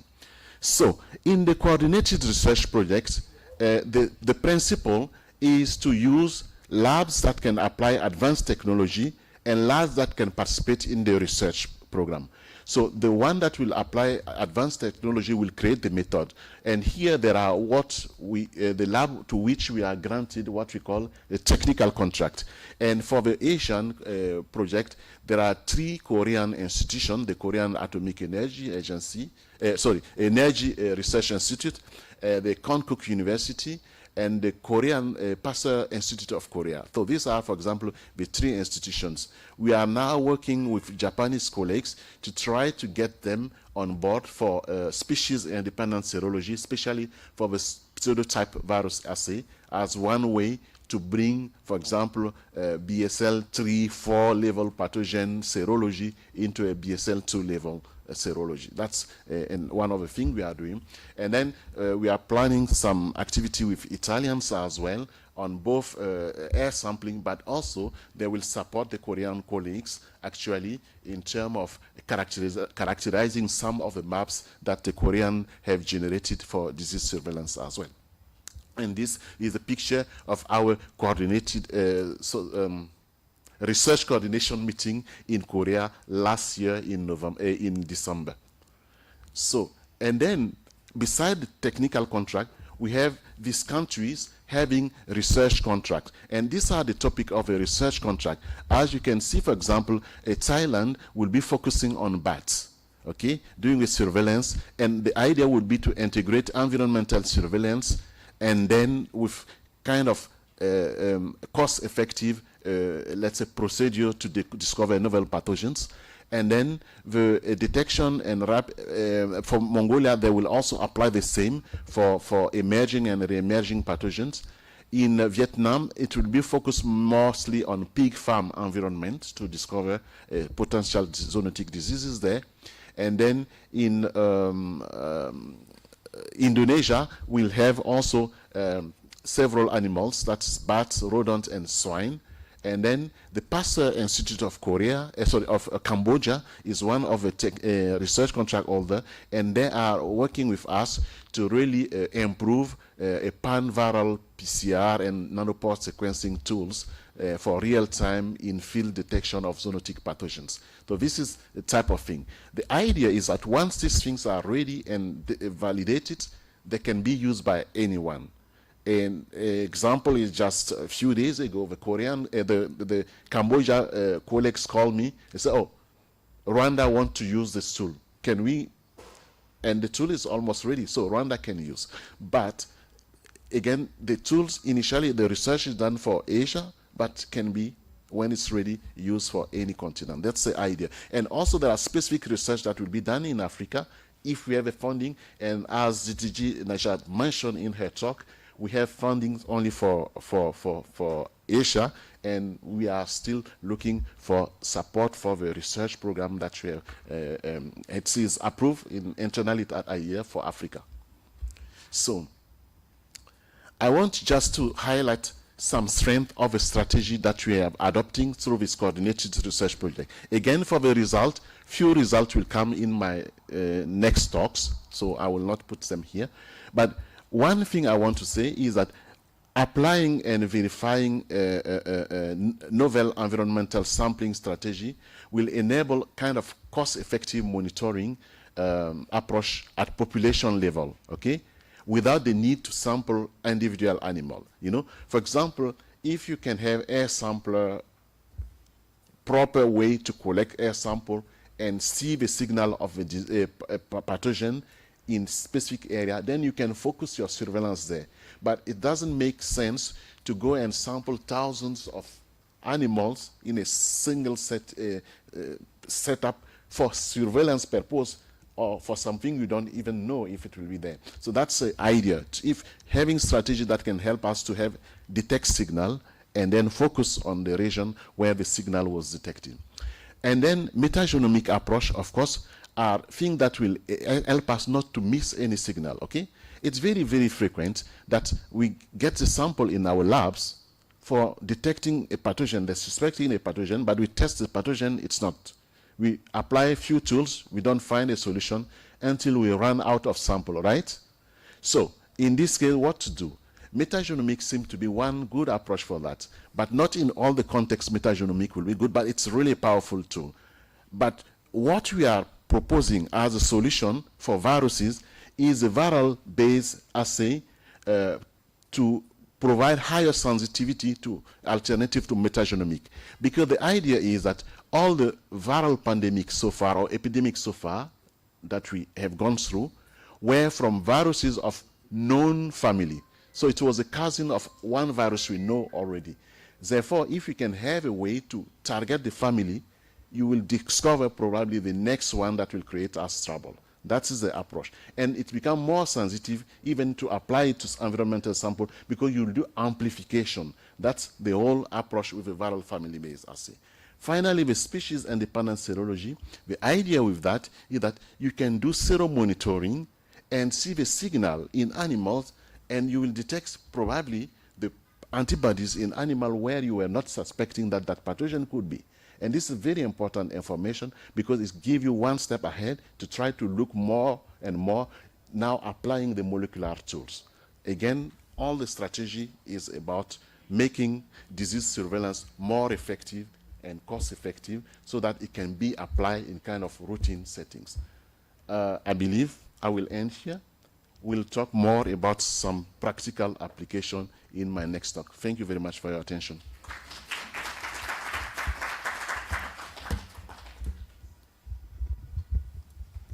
So in the coordinated research project, the principle is to use labs that can apply advanced technology and labs that can participate in the research program. So the one that will apply advanced technology will create the method. And here there are what we, the lab to which we are granted what we call a technical contract. And for the Asian project, there are 3 Korean institutions: the Korean Atomic Energy Agency, Energy Research Institute, the Konkuk University, and the Korean Pasteur Institute of Korea. So these are, for example, the 3 institutions. We are now working with Japanese colleagues to try to get them on board for species-independent serology, especially for the pseudotype virus assay, as one way to bring, for example, BSL 3-4 level pathogen serology into a BSL 2 level serology. That's one of the things we are doing. And then we are planning some activity with Italians as well on both air sampling, but also they will support the Korean colleagues actually in terms of characterizing some of the maps that the Koreans have generated for disease surveillance as well. And this is a picture of our coordinated research coordination meeting in Korea last year in December. So, and then beside the technical contract, we have these countries having research contracts. And these are the topic of a research contract. As you can see, for example, Thailand will be focusing on bats, okay, doing the surveillance. And the idea would be to integrate environmental surveillance and then with kind of cost-effective let's say procedure to discover novel pathogens. And then the detection and for Mongolia, they will also apply the same for emerging and re-emerging pathogens. In Vietnam, it will be focused mostly on pig farm environment to discover potential zoonotic diseases there. And then in Indonesia, we'll have also several animals, that's bats, rodents, and swine. And then the Pasteur Institute of Cambodia is one of the research contract holder, and they are working with us to really improve a pan-viral PCR and nanopore sequencing tools for real-time in-field detection of zoonotic pathogens. So this is the type of thing. The idea is that once these things are ready and validated, they can be used by anyone. An example is just a few days ago, the Cambodia colleagues called me and said, oh, Rwanda want to use this tool. Can we? And the tool is almost ready, so Rwanda can use. But again, the tools, initially the research is done for Asia, but can be, when it's ready, used for any continent. That's the idea. And also there are specific research that will be done in Africa if we have the funding. And as DTG Najat mentioned in her talk, we have funding only for Asia, and we are still looking for support for the research program that we have. It is approved internally at IEF for Africa. So I want just to highlight some strength of a strategy that we are adopting through this coordinated research project. Again, for the result, few results will come in my next talks, so I will not put them here. But one thing I want to say is that applying and verifying novel environmental sampling strategy will enable kind of cost-effective monitoring approach at population level, okay? Without the need to sample individual animal. You know, for example, if you can have air sampler, proper way to collect air sample and see the signal of a pathogen in specific area, then you can focus your surveillance there. But it doesn't make sense to go and sample thousands of animals in a single setup for surveillance purpose, or for something you don't even know if it will be there. So that's the idea. If having strategy that can help us to have detect signal and then focus on the region where the signal was detected. And then metagenomic approach, of course, are things that will help us not to miss any signal, okay? It's very, very frequent that we get a sample in our labs for detecting a pathogen, they're suspecting a pathogen, but we test the pathogen, it's not. We apply a few tools, we don't find a solution until we run out of sample, right? So, in this case, what to do? Metagenomics seems to be one good approach for that, but not in all the contexts metagenomic will be good, but it's really a powerful tool. But what we are proposing as a solution for viruses is a viral-based assay to provide higher sensitivity to alternative to metagenomic. Because the idea is that all the viral pandemics so far, or epidemics so far, that we have gone through, were from viruses of known family. So it was a cousin of one virus we know already. Therefore, if we can have a way to target the family, you will discover probably the next one that will create us trouble. That is the approach. And it becomes more sensitive even to apply it to environmental sample because you will do amplification. That's the whole approach with the viral family-based assay. Finally, the species-independent serology, the idea with that is that you can do seromonitoring and see the signal in animals, and you will detect probably the antibodies in animal where you were not suspecting that that pathogen could be. And this is very important information because it gives you one step ahead to try to look more and more now applying the molecular tools. Again, all the strategy is about making disease surveillance more effective and cost-effective so that it can be applied in kind of routine settings. I believe I will end here. We'll talk more about some practical application in my next talk. Thank you very much for your attention.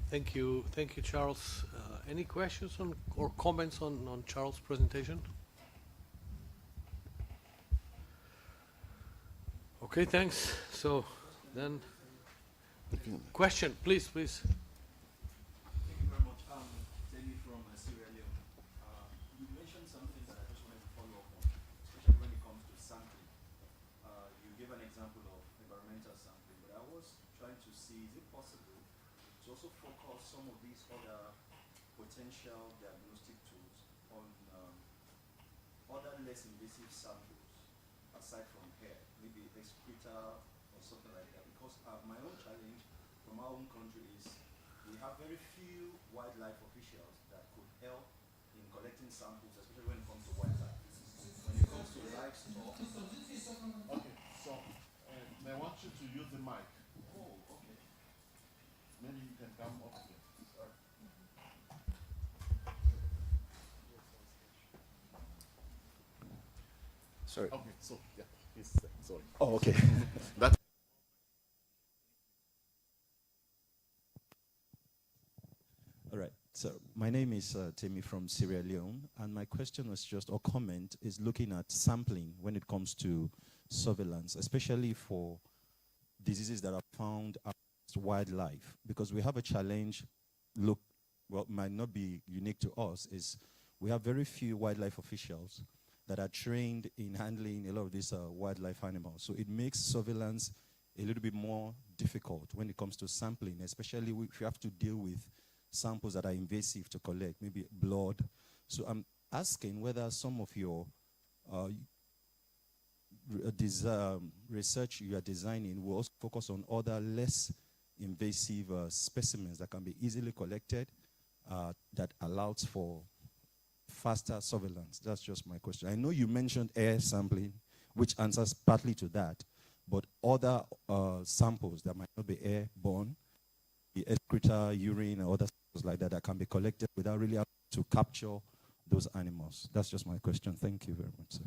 Thank you, Charles. Any questions or comments on Charles' presentation? Okay, thanks. So then Question, please, please. Thank you very much. Jamie from Sierra Leone. You mentioned something that I just wanted to follow up on, especially when it comes to sampling. You gave an example of environmental sampling, but I was trying to see, is it possible to also focus some of these other potential diagnostic tools on other less invasive samples aside from hair, maybe excreta or something like that? Because my own challenge from our own country is we have very few wildlife officials that could help in collecting samples, especially when it comes to wildlife. When it comes to livestock. Okay, so I want you to use the mic. Oh, okay. Maybe you can come up here. Sorry. Sorry. Okay, so yeah, sorry. Oh, okay. That All right. So my name is Temi from Sierra Leone, and my question was just, or comment, is looking at sampling when it comes to surveillance, especially for diseases that are found amongst wildlife, because we have a challenge. Look, what might not be unique to us is we have very few wildlife officials that are trained in handling a lot of these wildlife animals. So it makes surveillance a little bit more difficult when it comes to sampling, especially if you have to deal with samples that are invasive to collect, maybe blood. So I'm asking whether some of your research you are designing will also focus on other less invasive specimens that can be easily collected, that allows for faster surveillance. That's just my question. I know you mentioned air sampling, which answers partly to that, but other samples that might not be airborne, the excreta, urine, or other samples like that can be collected without really having to capture those animals. That's just my question. Thank you very much, sir.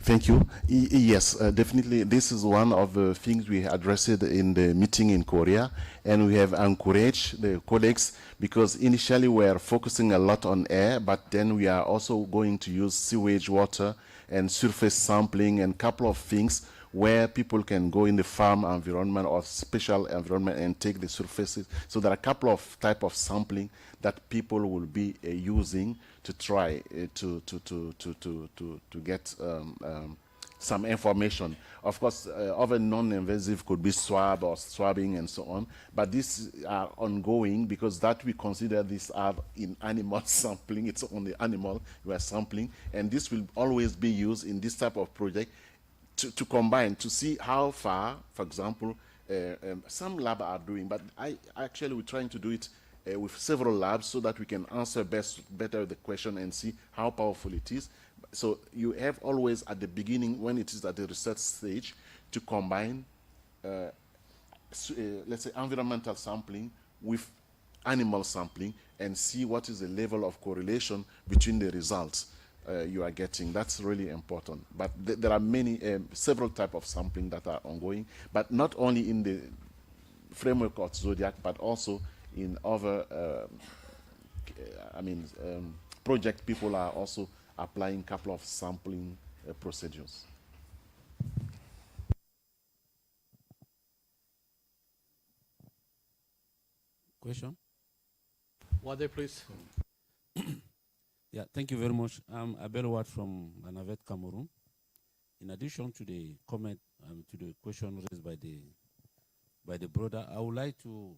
Thank you. Yes, definitely. This is one of the things we addressed in the meeting in Korea, and we have encouraged the colleagues, because initially we are focusing a lot on air, but then we are also going to use sewage water and surface sampling and a couple of things where people can go in the farm environment or special environment and take the surfaces. So there are a couple of type of sampling that people will be using to try to get some information. Of course, other non-invasive could be swab or swabbing and so on, but these are ongoing because that we consider these are in animal sampling. It's only animal you are sampling, and this will always be used in this type of project to combine, to see how far, for example, some labs are doing, but we're trying to do it with several labs so that we can answer better the question and see how powerful it is. So you have always at the beginning, when it is at the research stage, to combine, let's say, environmental sampling with animal sampling and see what is the level of correlation between the results you are getting. That's really important. But there are several types of sampling that are ongoing, but not only in the framework of ZODIAC, but also in other, project. People are also applying a couple of sampling procedures. Question? Wade, please. Yeah, thank you very much. I'm Abel Watt from Anavet, Cameroon. In addition to the comment, to the question raised by the brother, I would like to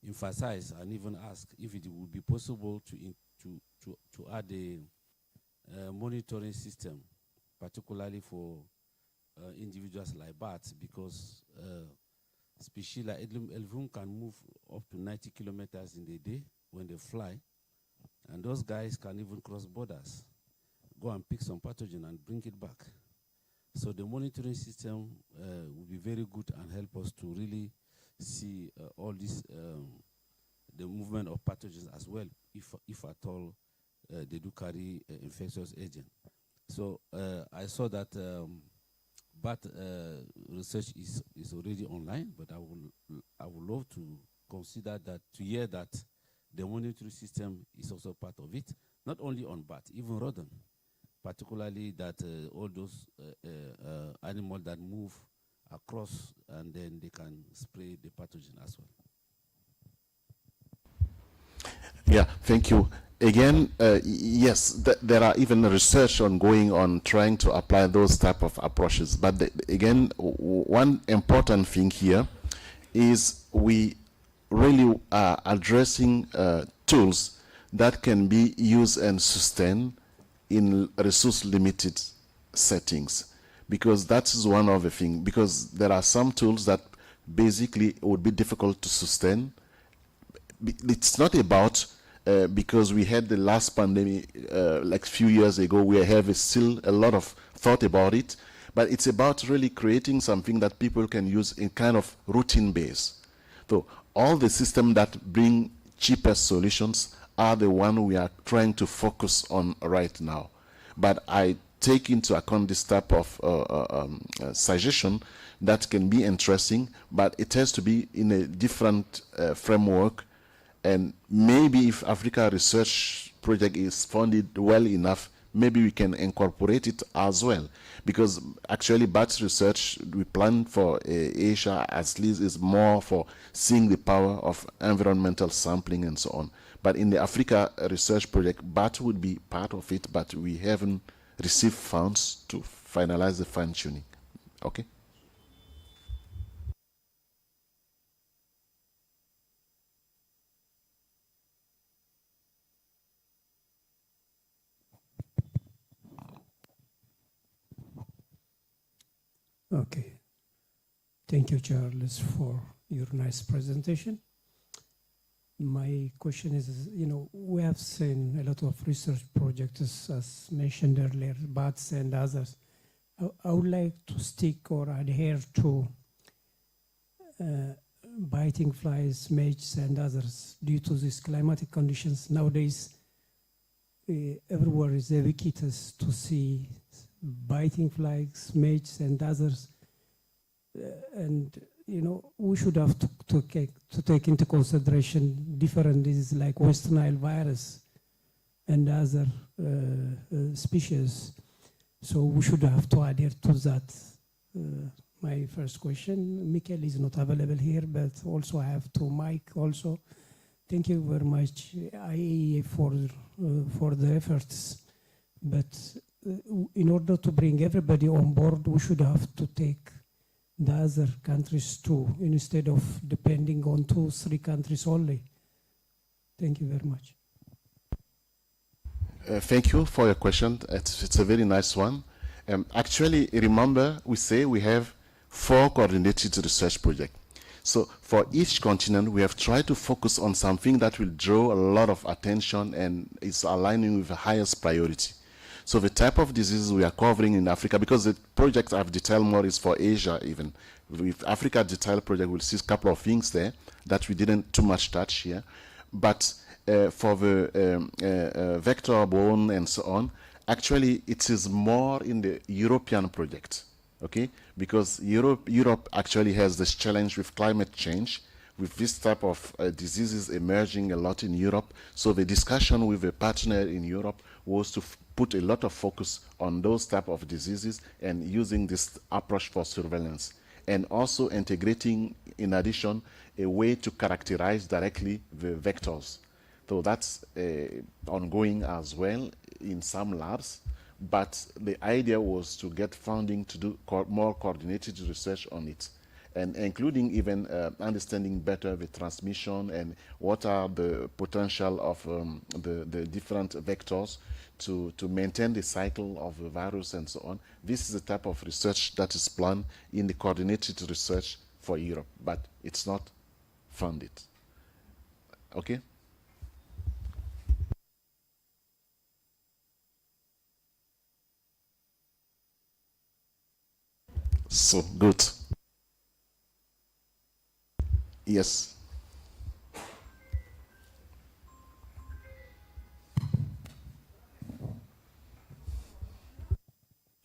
emphasize and even ask if it would be possible to add a monitoring system, particularly for individuals like bats, because species like Elvum can move up to 90 kilometers in a day when they fly. And those guys can even cross borders, go and pick some pathogen and bring it back. So the monitoring system will be very good and help us to really see all this, the movement of pathogens as well, if at all they do carry infectious agent. So I saw that bat research is already online, but I would love to consider that, to hear that the monitoring system is also part of it, not only on bat, even rodent, particularly that all those animals that move across, and then they can spray the pathogen as well. Yeah, thank you. Again, yes, there are even research ongoing on trying to apply those type of approaches. But again, one important thing here is we really are addressing tools that can be used and sustained in resource-limited settings, because that is one of the things. Because there are some tools that basically would be difficult to sustain. It's not about because we had the last pandemic like a few years ago, we have still a lot of thought about it, but it's about really creating something that people can use in kind of routine base. So all the systems that bring cheaper solutions are the one we are trying to focus on right now. But I take into account this type of suggestion that can be interesting, but it has to be in a different framework. And maybe if Africa Research Project is funded well enough, maybe we can incorporate it as well. Because actually bat research we plan for Asia at least is more for seeing the power of environmental sampling and so on. But in the Africa Research Project, bat would be part of it, but we haven't received funds to finalize the fine tuning. Okay? Okay. Thank you, Charles, for your nice presentation. My question is, we have seen a lot of research projects, as mentioned earlier, bats and others. I would like to stick or adhere to biting flies, midges, and others due to these climatic conditions. Nowadays, everywhere is ubiquitous to see biting flies, midges, and others. And we should have to take into consideration different diseases like West Nile virus and other species. So we should have to adhere to that. My first question, Michael is not available here, but also I have to Mike also. Thank you very much, IAEA, for the efforts. But in order to bring everybody on board, we should have to take the other countries too, instead of depending on 2-3 countries only. Thank you very much. Thank you for your question. It's a very nice one. Actually, remember, we say we have 4 coordinated research projects. So for each continent, we have tried to focus on something that will draw a lot of attention and is aligning with the highest priority. So the type of diseases we are covering in Africa, because the project I've detailed more is for Asia even. With Africa Detailed Project, we'll see a couple of things there that we didn't too much touch here. But for the vector-borne and so on, actually it is more in the European project, okay? Because Europe actually has this challenge with climate change, with this type of diseases emerging a lot in Europe. So the discussion with a partner in Europe was to put a lot of focus on those type of diseases and using this approach for surveillance. And also integrating, in addition, a way to characterize directly the vectors. So that's ongoing as well in some labs. But the idea was to get funding to do more coordinated research on it, and including even understanding better the transmission and what are the potential of the different vectors to maintain the cycle of the virus and so on. This is the type of research that is planned in the coordinated research for Europe, but it's not funded. Okay? So, good. Yes.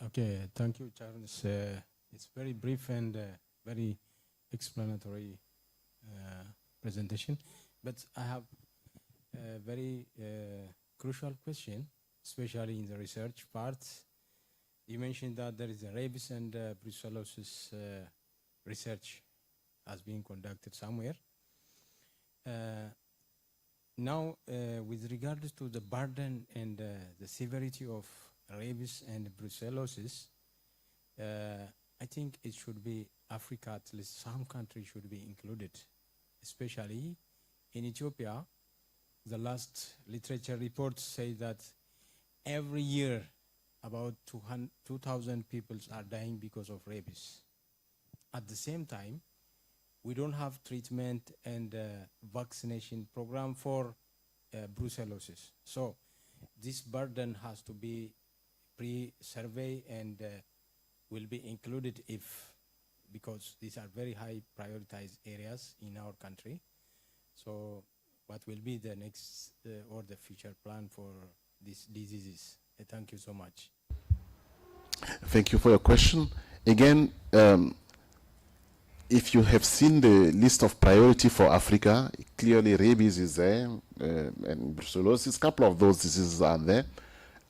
Okay, thank you, Charles. It's very brief and very explanatory presentation. But I have a very crucial question, especially in the research part. You mentioned that there is a rabies and brucellosis research has been conducted somewhere. Now, with regards to the burden and the severity of rabies and brucellosis, I think it should be Africa, at least some countries should be included, especially in Ethiopia. The last literature reports say that every year about 2,000 people are dying because of rabies. At the same time, we don't have treatment and vaccination program for brucellosis. So this burden has to be pre-survey and will be included because these are very high prioritized areas in our country. So what will be the next or the future plan for these diseases? Thank you so much. Thank you for your question. Again, if you have seen the list of priority for Africa, clearly rabies is there, and brucellosis, a couple of those diseases are there.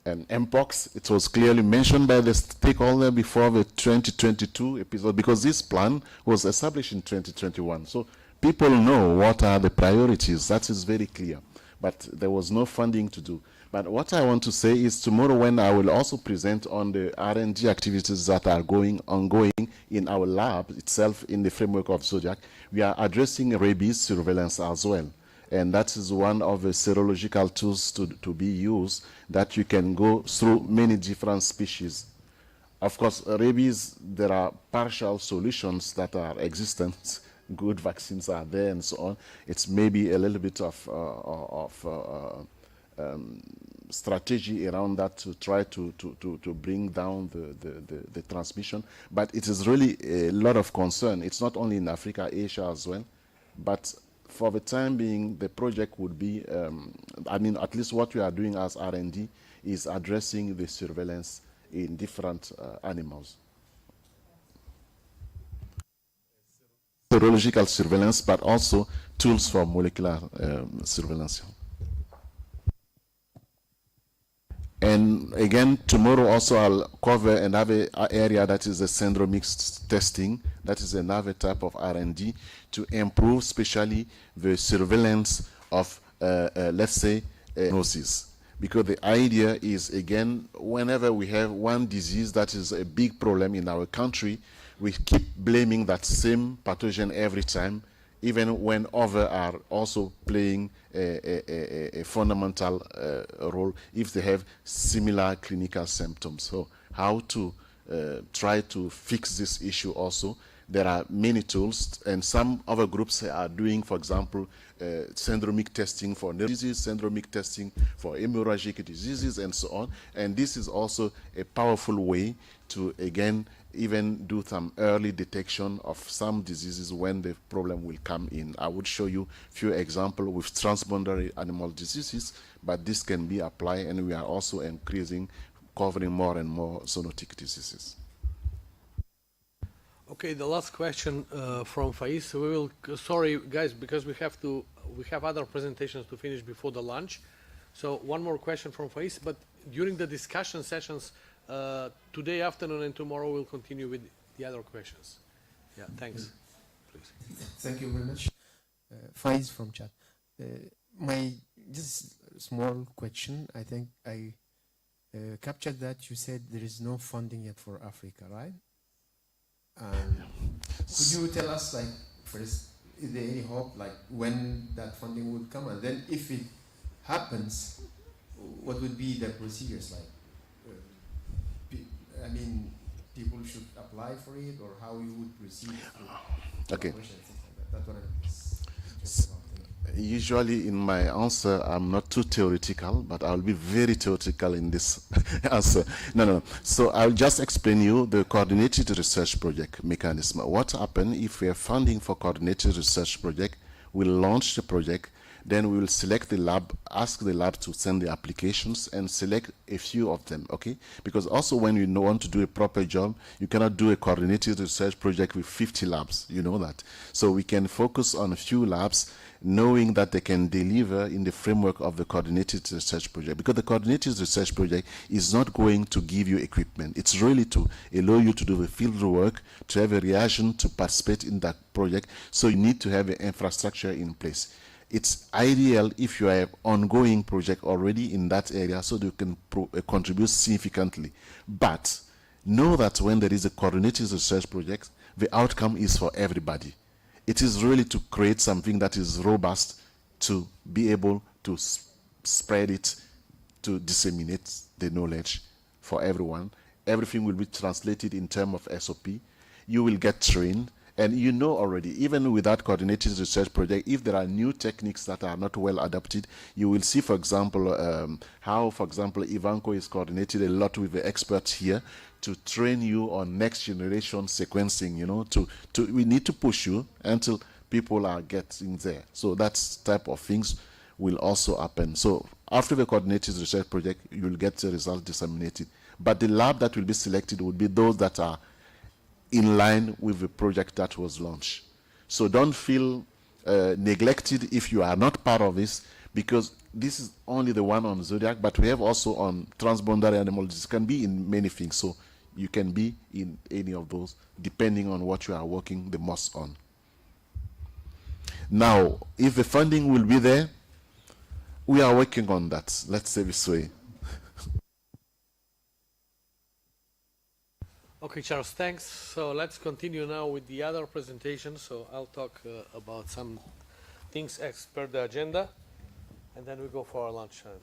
And Mpox, it was clearly mentioned by the stakeholder before the 2022 episode, because this plan was established in 2021. So people know what are the priorities, that is very clear. But there was no funding to do. But what I want to say is tomorrow when I will also present on the R&D activities that are ongoing in our lab itself in the framework of ZODIAC, we are addressing rabies surveillance as well. And that is one of the serological tools to be used, that you can go through many different species. Of course, rabies, there are partial solutions that are existent. Good vaccines are there and so on. It's maybe a little bit of strategy around that to try to bring down the transmission. But it is really a lot of concern. It's not only in Africa, Asia as well. But for the time being, the project would be, I mean, at least what we are doing as R&D is addressing the surveillance in different animals. Serological surveillance, but also tools for molecular surveillance. And again, tomorrow also I'll cover another area that is the syndromic testing. That is another type of R&D to improve especially the surveillance of, let's say, diagnosis. Because the idea is, again, whenever we have one disease that is a big problem in our country, we keep blaming that same pathogen every time, even when others are also playing a fundamental role if they have similar clinical symptoms. So how to try to fix this issue also. There are many tools, and some other groups are doing, for example, syndromic testing for nerve disease, syndromic testing for hemorrhagic diseases, and so on. And this is also a powerful way to, again, even do some early detection of some diseases when the problem will come in. I would show you a few examples with transboundary animal diseases, but this can be applied, and we are also increasing, covering more and more zoonotic diseases. Okay, the last question from Faiz. We will, sorry guys, because we have other presentations to finish before the lunch. So one more question from Faiz, but during the discussion sessions today afternoon and tomorrow we'll continue with the other questions. Yeah, thanks. Please. Thank you very much. Faiz from chat. My just small question. I think I captured that you said there is no funding yet for Africa, right? Could you tell us, like, first, is there any hope, like, when that funding would come? And then if it happens, what would be the procedures like? I mean, people should apply for it, or how you would proceed? Okay. That's what I'm interested about. Usually in my answer, I'm not too theoretical, but I'll be very theoretical in this answer. No. So I'll just explain you the coordinated research project mechanism. What happens if we have funding for coordinated research project? We'll launch the project. Then we will select the lab, ask the lab to send the applications and select a few of them, okay? Because also when you want to do a proper job, you cannot do a coordinated research project with 50 labs, you know that. So we can focus on a few labs, knowing that they can deliver in the framework of the coordinated research project. Because the coordinated research project is not going to give you equipment. It's really to allow you to do the field work, to have a reaction, to participate in that project. So you need to have an infrastructure in place. It's ideal if you have ongoing project already in that area so that you can contribute significantly. But know that when there is a coordinated research project, the outcome is for everybody. It is really to create something that is robust, to be able to spread it, to disseminate the knowledge for everyone. Everything will be translated in terms of SOP. You will get trained. And you know already, even without coordinated research project, if there are new techniques that are not well adapted, you will see, for example, how, for example, Ivanko is coordinated a lot with the experts here to train you on next generation sequencing, you know, we need to push you until people are getting there. So that type of things will also happen. So after the coordinated research project, you will get the results disseminated. But the lab that will be selected will be those that are in line with the project that was launched. So don't feel neglected if you are not part of this, because this is only the one on ZODIAC, but we have also on transboundary animals. This can be in many things, so you can be in any of those depending on what you are working the most on. Now, if the funding will be there, we are working on that, let's say this way. Okay, Charles, thanks. So let's continue now with the other presentation. So I'll talk about some things as per the agenda, and then we go for our lunch time.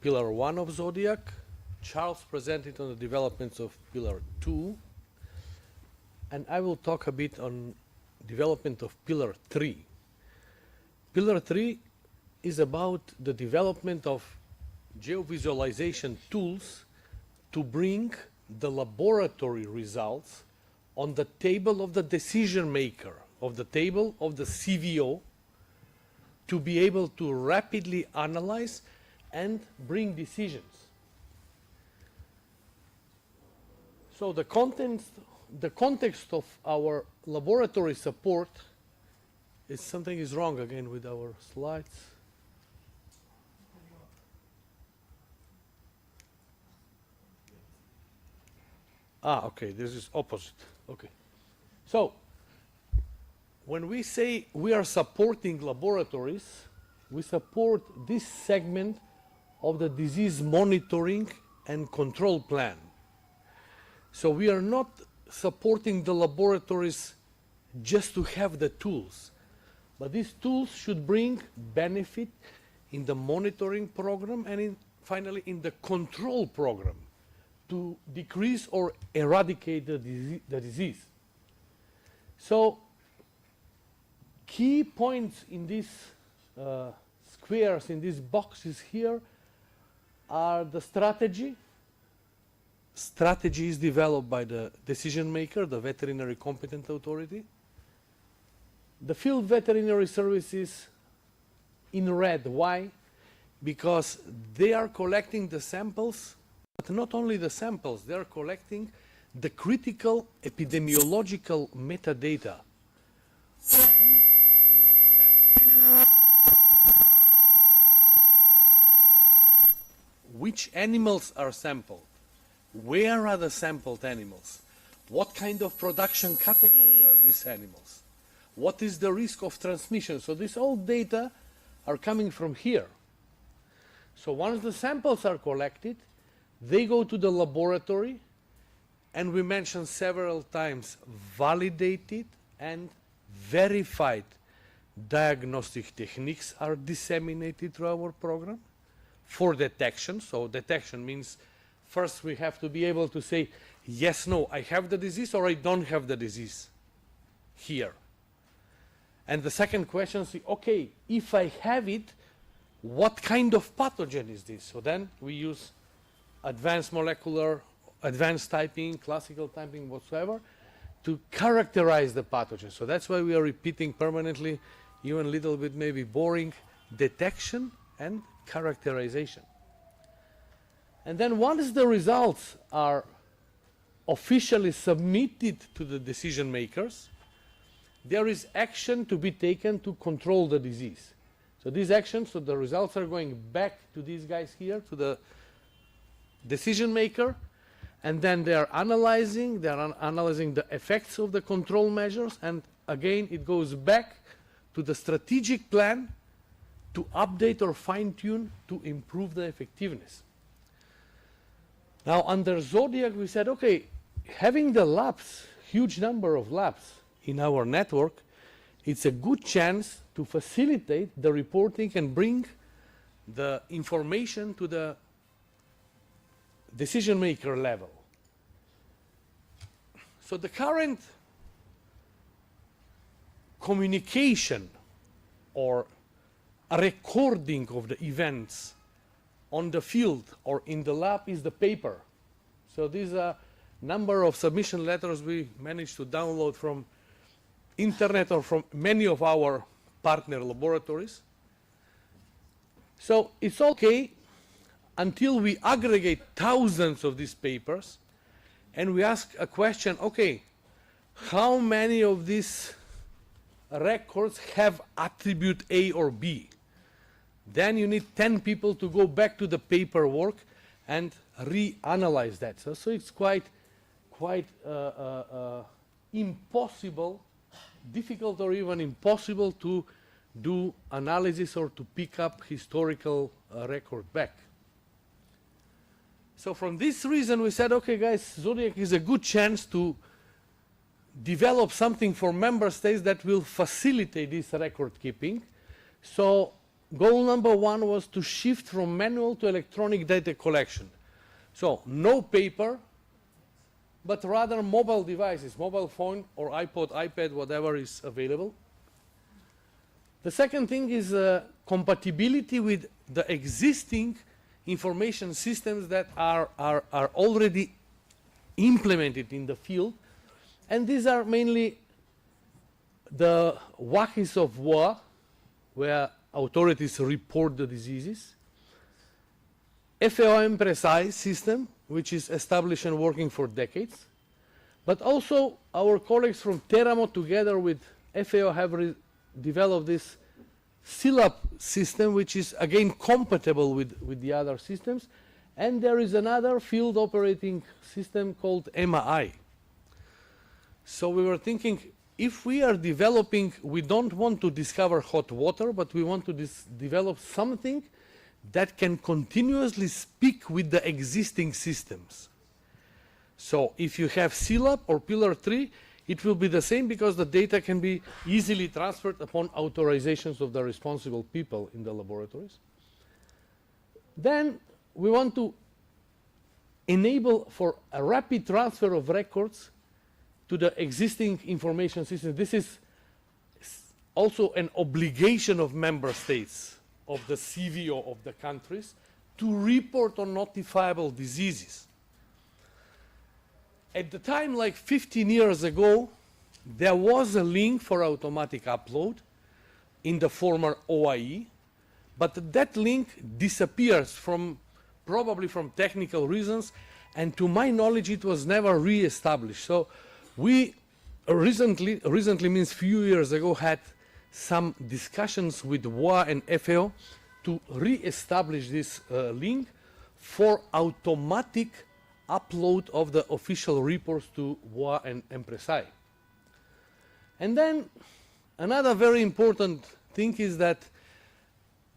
Pillar 1 of ZODIAC. Charles presented on the developments of Pillar 2. And I will talk a bit on development of Pillar 3. Pillar 3 is about the development of geovisualization tools to bring the laboratory results on the table of the decision maker, of the table of the CVO, to be able to rapidly analyze and bring decisions. So the context of our laboratory support is something is wrong again with our slides. Okay, this is opposite. Okay. So when we say we are supporting laboratories, we support this segment of the disease monitoring and control plan. So we are not supporting the laboratories just to have the tools, but these tools should bring benefit in the monitoring program and finally in the control program to decrease or eradicate the disease. So key points in these squares, in these boxes here, are the strategy. Strategy is developed by the decision maker, the veterinary competent authority. The field veterinary services in red. Why? Because they are collecting the samples, but not only the samples, they are collecting the critical epidemiological metadata. Which animals are sampled? Where are the sampled animals? What kind of production category are these animals? What is the risk of transmission? So this all data are coming from here. So once the samples are collected, they go to the laboratory, and we mentioned several times validated and verified diagnostic techniques are disseminated through our program for detection. So detection means first we have to be able to say, yes, no, I have the disease or I don't have the disease here. And the second question is, okay, if I have it, what kind of pathogen is this? So then we use advanced molecular, advanced typing, classical typing, whatsoever, to characterize the pathogen. So that's why we are repeating permanently, even a little bit maybe boring, detection and characterization. And then once the results are officially submitted to the decision makers, there is action to be taken to control the disease. So these actions, so the results are going back to these guys here, to the decision maker, and then they are analyzing the effects of the control measures, and again it goes back to the strategic plan to update or fine-tune to improve the effectiveness. Now under ZODIAC we said, okay, having the labs, huge number of labs in our network, it's a good chance to facilitate the reporting and bring the information to the decision maker level. So the current communication or a recording of the events on the field or in the lab is the paper. So these are number of submission letters we managed to download from internet or from many of our partner laboratories. So it's okay until we aggregate thousands of these papers and we ask a question, okay, how many of these records have attribute A or B? Then you need 10 people to go back to the paperwork and reanalyze that. So it's quite impossible, difficult or even impossible to do analysis or to pick up historical record back. So from this reason we said, okay guys, ZODIAC is a good chance to develop something for member states that will facilitate this record keeping. So goal number one was to shift from manual to electronic data collection. So no paper, but rather mobile devices, mobile phone or iPod, iPad, whatever is available. The second thing is compatibility with the existing information systems that are already implemented in the field. And these are mainly the WAHIs of WA, where authorities report the diseases. FAO Precise system, which is established and working for decades. But also our colleagues from Teramo together with FAO have developed this SILAB system, which is again compatible with the other systems. And there is another field operating system called MI. So we were thinking, if we are developing, we don't want to discover hot water, but we want to develop something that can continuously speak with the existing systems. So if you have SILAB or Pillar 3, it will be the same because the data can be easily transferred upon authorizations of the responsible people in the laboratories. Then we want to enable for a rapid transfer of records to the existing information system. This is also an obligation of member states, of the CVO of the countries, to report on notifiable diseases. At the time, like 15 years ago, there was a link for automatic upload in the former OIE, but that link disappears probably from technical reasons, and to my knowledge it was never re-established. So we recently means few years ago, had some discussions with WA and FAO to re-establish this link for automatic upload of the official reports to WA and Precise. And then another very important thing is that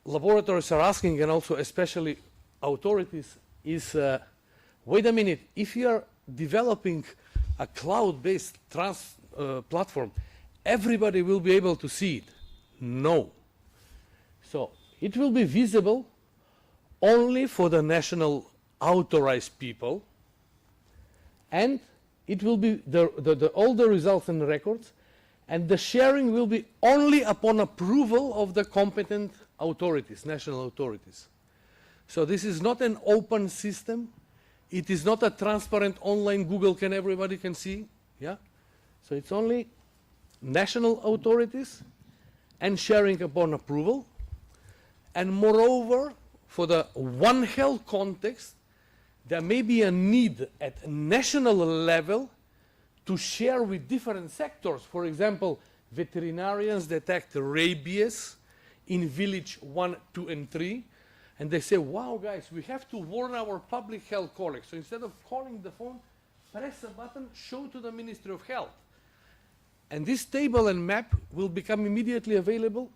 laboratories are asking, and also especially authorities, is wait a minute, if you are developing a cloud-based platform, everybody will be able to see it. No. So it will be visible only for the national authorized people, and it will be all the results and records, and the sharing will be only upon approval of the competent authorities, national authorities. So this is not an open system. It is not a transparent online Google everybody can see. Yeah? So it's only national authorities and sharing upon approval. And moreover, for the One Health context, there may be a need at national level to share with different sectors. For example, veterinarians detect rabies in village 1, 2, and 3. And they say, wow, guys, we have to warn our public health colleagues. So instead of calling the phone, press a button, show to the Ministry of Health. And this table and map will become immediately available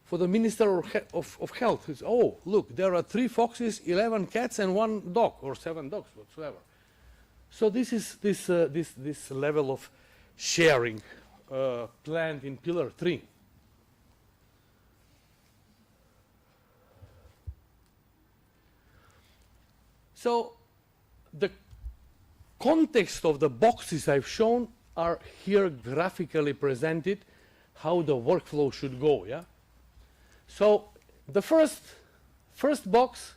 for the Minister of Health. It's, oh, look, there are 3 foxes, 11 cats, and 1 dog, or 7 dogs, whatsoever. So this is this level of sharing planned in Pillar 3. So the context of the boxes I've shown are here graphically presented, how the workflow should go. Yeah. So the first box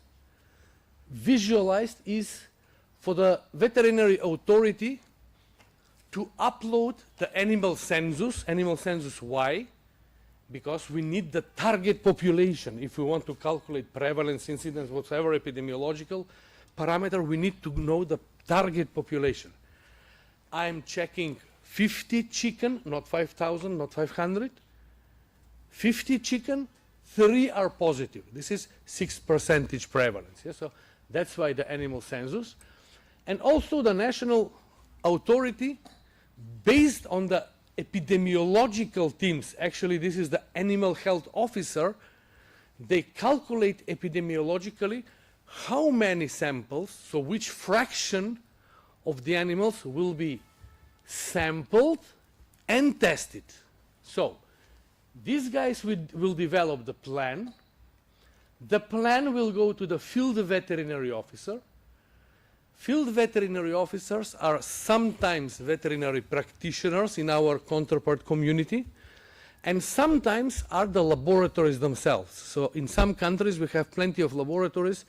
visualized is for the veterinary authority to upload the animal census Y, because we need the target population. If we want to calculate prevalence, incidence, whatever epidemiological parameter, we need to know the target population. I'm checking 50 chicken, not 5,000, not 500. 50 chicken, 3 are positive. This is 6% prevalence. Yeah? So that's why the animal census. And also the national authority, based on the epidemiological teams, actually this is the animal health officer, they calculate epidemiologically how many samples, so which fraction of the animals will be sampled and tested. So these guys will develop the plan. The plan will go to the field veterinary officer. Field veterinary officers are sometimes veterinary practitioners in our counterpart community, and sometimes are the laboratories themselves. So in some countries we have plenty of laboratories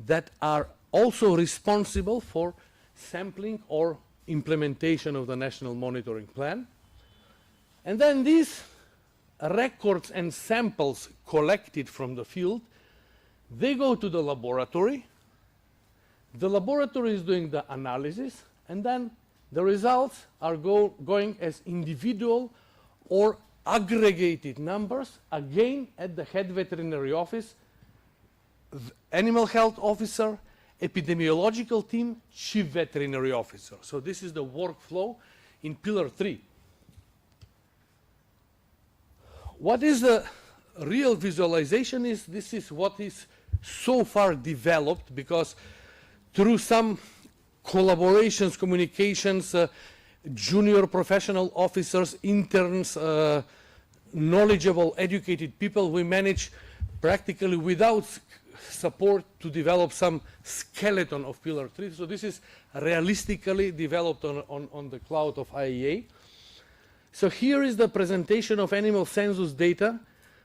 that are also responsible for sampling or implementation of the national monitoring plan. And then these records and samples collected from the field, they go to the laboratory. The laboratory is doing the analysis, and then the results are going as individual or aggregated numbers, again at the head veterinary office, animal health officer, epidemiological team, chief veterinary officer. So this is the workflow in Pillar 3. What is the real visualization is, this is what is so far developed, because through some collaborations, communications, junior professional officers, interns, knowledgeable, educated people, we manage practically without support to develop some skeleton of Pillar 3. So this is realistically developed on the cloud of IEA. So here is the presentation of animal census data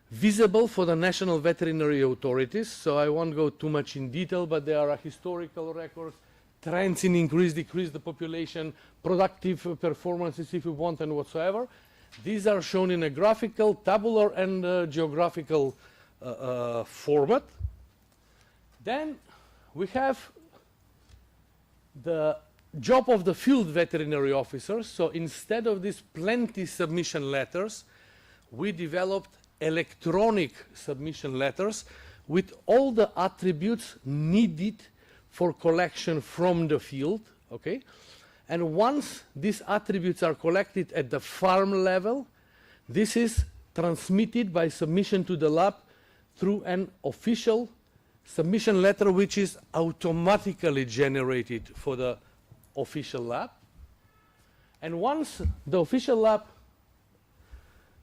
visible for the national veterinary authorities. So I won't go too much in detail, but there are historical records, trends in increase, decrease the population, productive performances if you want, and whatsoever. These are shown in a graphical, tabular, and geographical format. Then we have the job of the field veterinary officers. So instead of these plenty submission letters, we developed electronic submission letters with all the attributes needed for collection from the field, okay? And once these attributes are collected at the farm level, this is transmitted by submission to the lab through an official submission letter which is automatically generated for the official lab. And once the official lab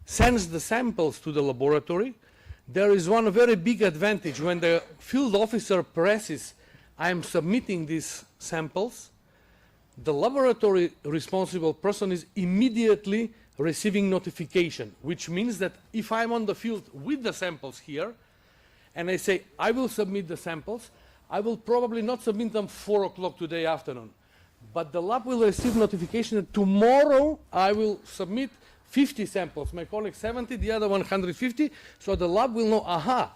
sends the samples to the laboratory, there is one very big advantage. When the field officer presses, I am submitting these samples, the laboratory responsible person is immediately receiving notification, which means that if I'm on the field with the samples here, and I say, I will submit the samples, I will probably not submit them 4 o'clock today afternoon. But the lab will receive notification that tomorrow I will submit 50 samples, my colleague 70, the other 150, so the lab will know, aha,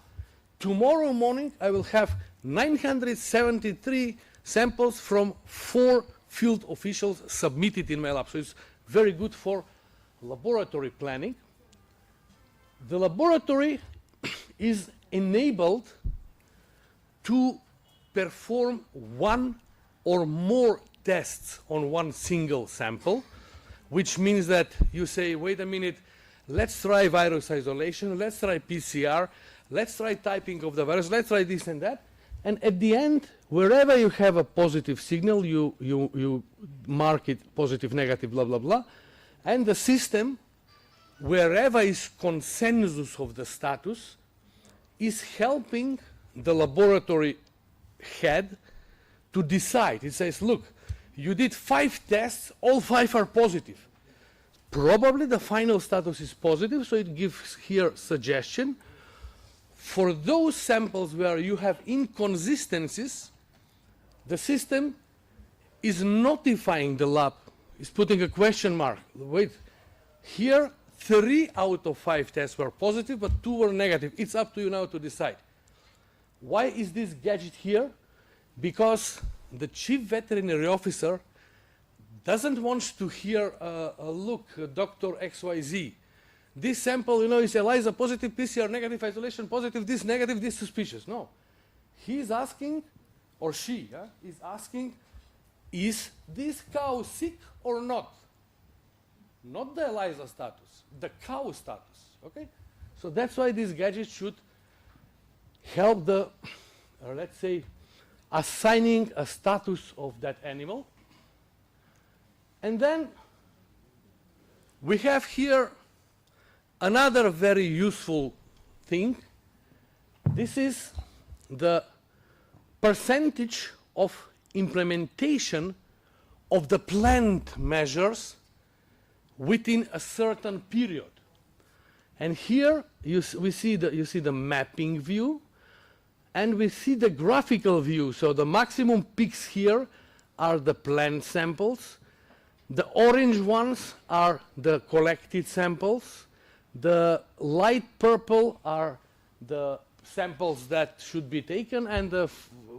tomorrow morning I will have 973 samples from 4 field officials submitted in my lab. So it's very good for laboratory planning. The laboratory is enabled to perform 1 or more tests on one single sample, which means that you say, wait a minute, let's try virus isolation, let's try PCR, let's try typing of the virus, let's try this and that. And at the end, wherever you have a positive signal, you mark it positive, negative, blah, blah, blah. And the system, wherever is consensus of the status, is helping the laboratory head to decide. It says, look, you did 5 tests, all 5 are positive. Probably the final status is positive, so it gives here suggestion. For those samples where you have inconsistencies, the system is notifying the lab, is putting a question mark. Wait, here 3 out of 5 tests were positive, but 2 were negative. It's up to you now to decide. Why is this gadget here? Because the chief veterinary officer doesn't want to hear, look, Dr. XYZ. This sample, is ELISA positive, PCR negative, isolation positive, this negative, this suspicious. No. He's asking, or she is asking, is this cow sick or not? Not the ELISA status, the cow status. Okay? So that's why this gadget should help the, let's say, assigning a status of that animal. And then we have here another very useful thing. This is the percentage of implementation of the planned measures within a certain period. And here you see the mapping view, and we see the graphical view. So the maximum peaks here are the planned samples. The orange ones are the collected samples. The light purple are the samples that should be taken, and the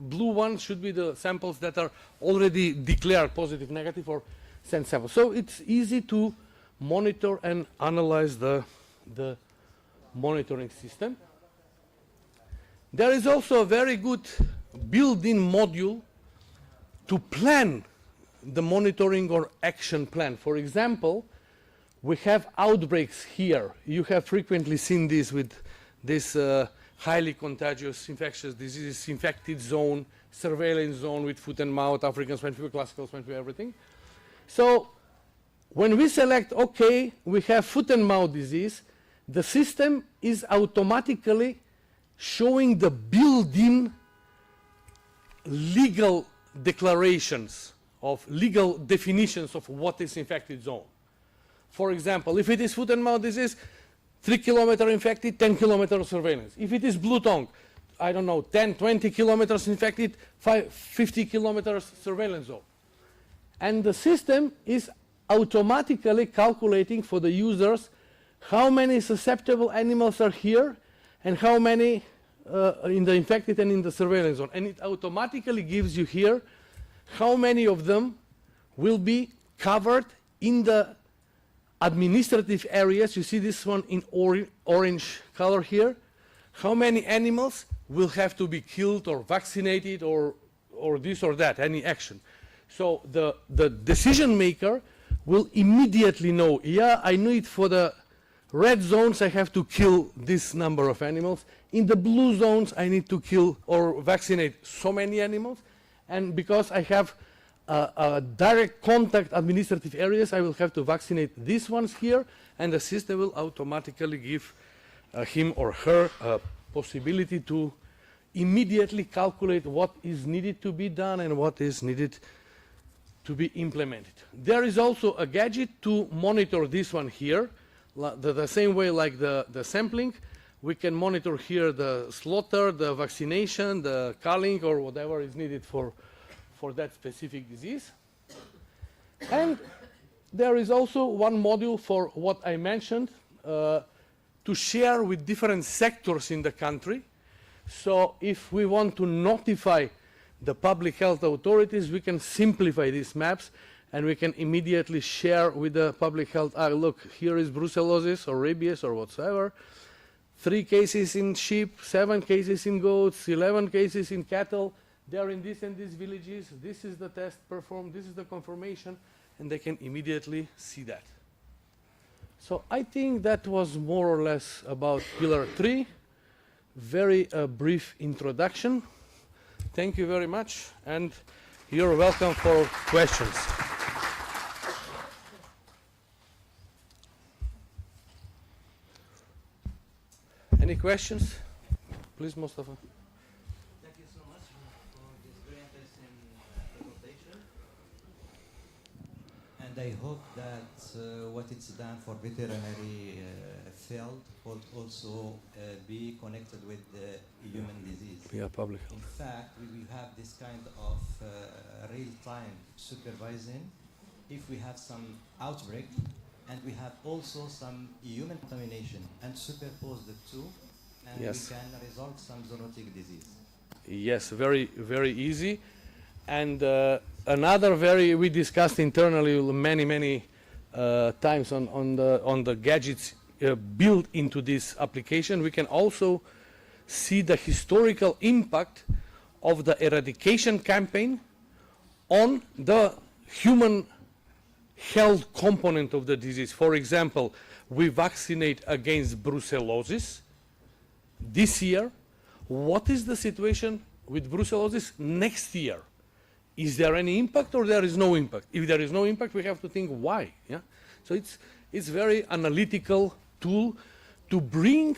blue ones should be the samples that are already declared positive, negative, or sent samples. So it's easy to monitor and analyze the monitoring system. There is also a very good built-in module to plan the monitoring or action plan. For example, we have outbreaks here. You have frequently seen this with this highly contagious infectious diseases, infected zone, surveillance zone with foot and mouth, African swine fever, classical swine fever, everything. So when we select, okay, we have foot and mouth disease, the system is automatically showing the built-in legal declarations of legal definitions of what is infected zone. For example, if it is foot and mouth disease, 3 kilometers infected, 10 kilometers surveillance. If it is blue tongue, I don't know, 10, 20 kilometers infected, 50 kilometers surveillance zone. And the system is automatically calculating for the users how many susceptible animals are here and how many in the infected and in the surveillance zone. And it automatically gives you here how many of them will be covered in the administrative areas. You see this one in orange color here. How many animals will have to be killed or vaccinated or this or that, any action. So the decision maker will immediately know, yeah, I need for the red zones, I have to kill this number of animals. In the blue zones, I need to kill or vaccinate so many animals. And because I have direct contact administrative areas, I will have to vaccinate these ones here, and the system will automatically give him or her a possibility to immediately calculate what is needed to be done and what is needed to be implemented. There is also a gadget to monitor this one here, the same way like the sampling. We can monitor here the slaughter, the vaccination, the culling, or whatever is needed for that specific disease. And there is also one module for what I mentioned, to share with different sectors in the country. So if we want to notify the public health authorities, we can simplify these maps and we can immediately share with the public health, look, here is brucellosis or rabies or whatsoever. 3 cases in sheep, 7 cases in goats, 11 cases in cattle. They are in this and these villages. This is the test performed. This is the confirmation. And they can immediately see that. So I think that was more or less about Pillar 3. Very brief introduction. Thank you very much. And you're welcome for questions. Any questions? Please, Mustafa. Thank you so much for this very interesting presentation. And I hope that what it's done for veterinary field will also be connected with the human disease. Yeah, public In health. fact, we will have this kind of real-time supervising if we have some outbreak, and we have also some human contamination, and superpose the two, and Yes. we can resolve some zoonotic disease. Yes, very, very easy. And another we discussed internally many times on the gadgets built into this application. We can also see the historical impact of the eradication campaign on the human health component of the disease. For example, we vaccinate against brucellosis this year. What is the situation with brucellosis next year? Is there any impact or there is no impact? If there is no impact, we have to think why. Yeah? So it's very analytical tool to bring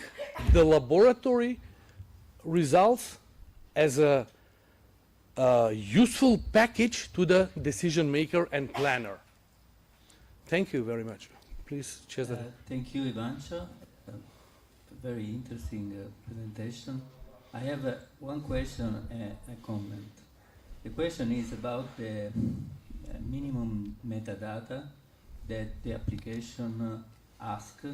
the laboratory results as a useful package to the decision maker and planner. Thank you very much. Please, Cesar. Thank you, Ivancha. Very interesting presentation. I have one question, a comment. The question is about the minimum metadata that the application asks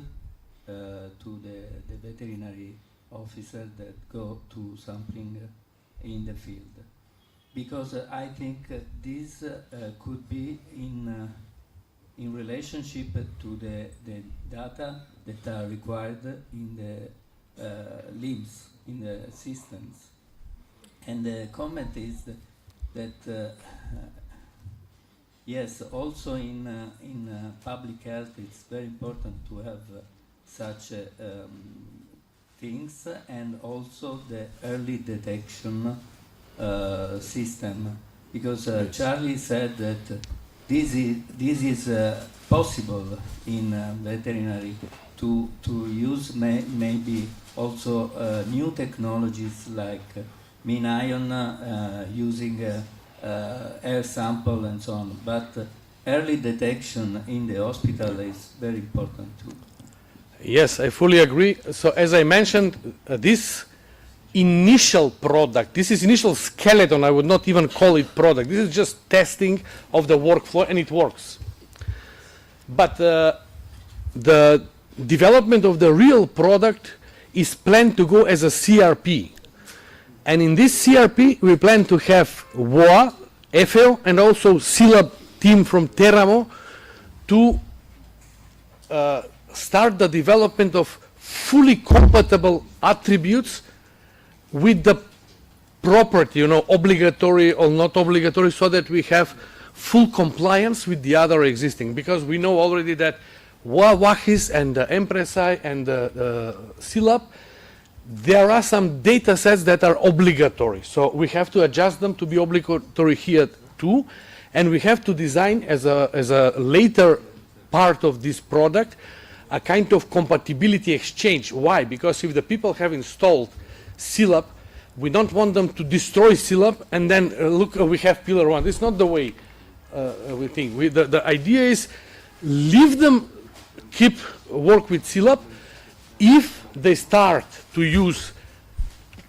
to the veterinary officer that go to sampling in the field. Because I think this could be in relationship to the data that are required in the LIMS, in the systems. And the comment is that yes, also in public health, it's very important to have such things, and also the early detection system, because Charlie said that this is possible in veterinary to use maybe also new technologies like mean ion using air sample and so on. But early detection in the hospital is very important too. Yes, I fully agree. So as I mentioned, this initial product, this is initial skeleton, I would not even call it product. This is just testing of the workflow, and it works. But the development of the real product is planned to go as a CRP. And in this CRP, we plan to have WOA, FAO, and also CLAB team from Teramo to start the development of fully compatible attributes with the property, obligatory or not obligatory, so that we have full compliance with the other existing. Because we know already that WAHIS and the Empress-I and the CLAP, there are some data sets that are obligatory. So we have to adjust them to be obligatory here too. And we have to design as a later part of this product a kind of compatibility exchange. Why? Because if the people have installed CLAP, we don't want them to destroy CLAP and then look, we have pillar one. It's not the way we think. The idea is leave them keep work with CLAP. If they start to use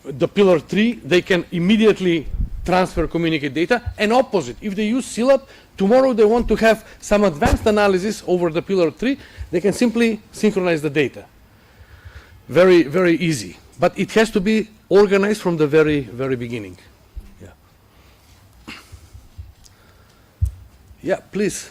the pillar 3, they can immediately transfer communicate data, and opposite. If they use CLAP, tomorrow they want to have some advanced analysis over the pillar 3, they can simply synchronize the data. Very, very easy. But it has to be organized from the very, very beginning. Yeah. Yeah, please.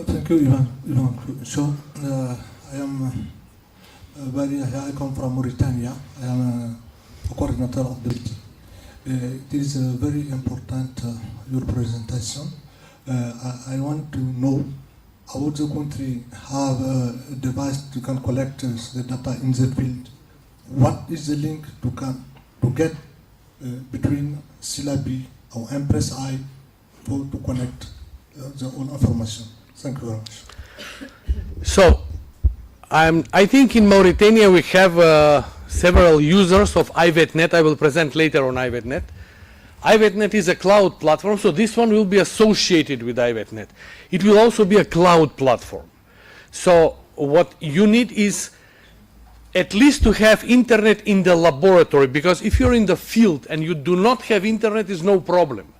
Thank you, Ivan. So, I am I come from Mauritania. I am a coordinator of the it is very important, your presentation. I want to know how the country have a device to can collect the data in the field. What is the link to get between CLAB or Empress-I to connect the own information? Thank you very much. So, I think in Mauritania we have several users of IVETNet. I will present later on IVETNet. IVETNet is a cloud platform, so this one will be associated with IVETNet. It will also be a cloud platform. So what you need is at least to have internet in the laboratory, because if you're in the field and you do not have internet, is no problem.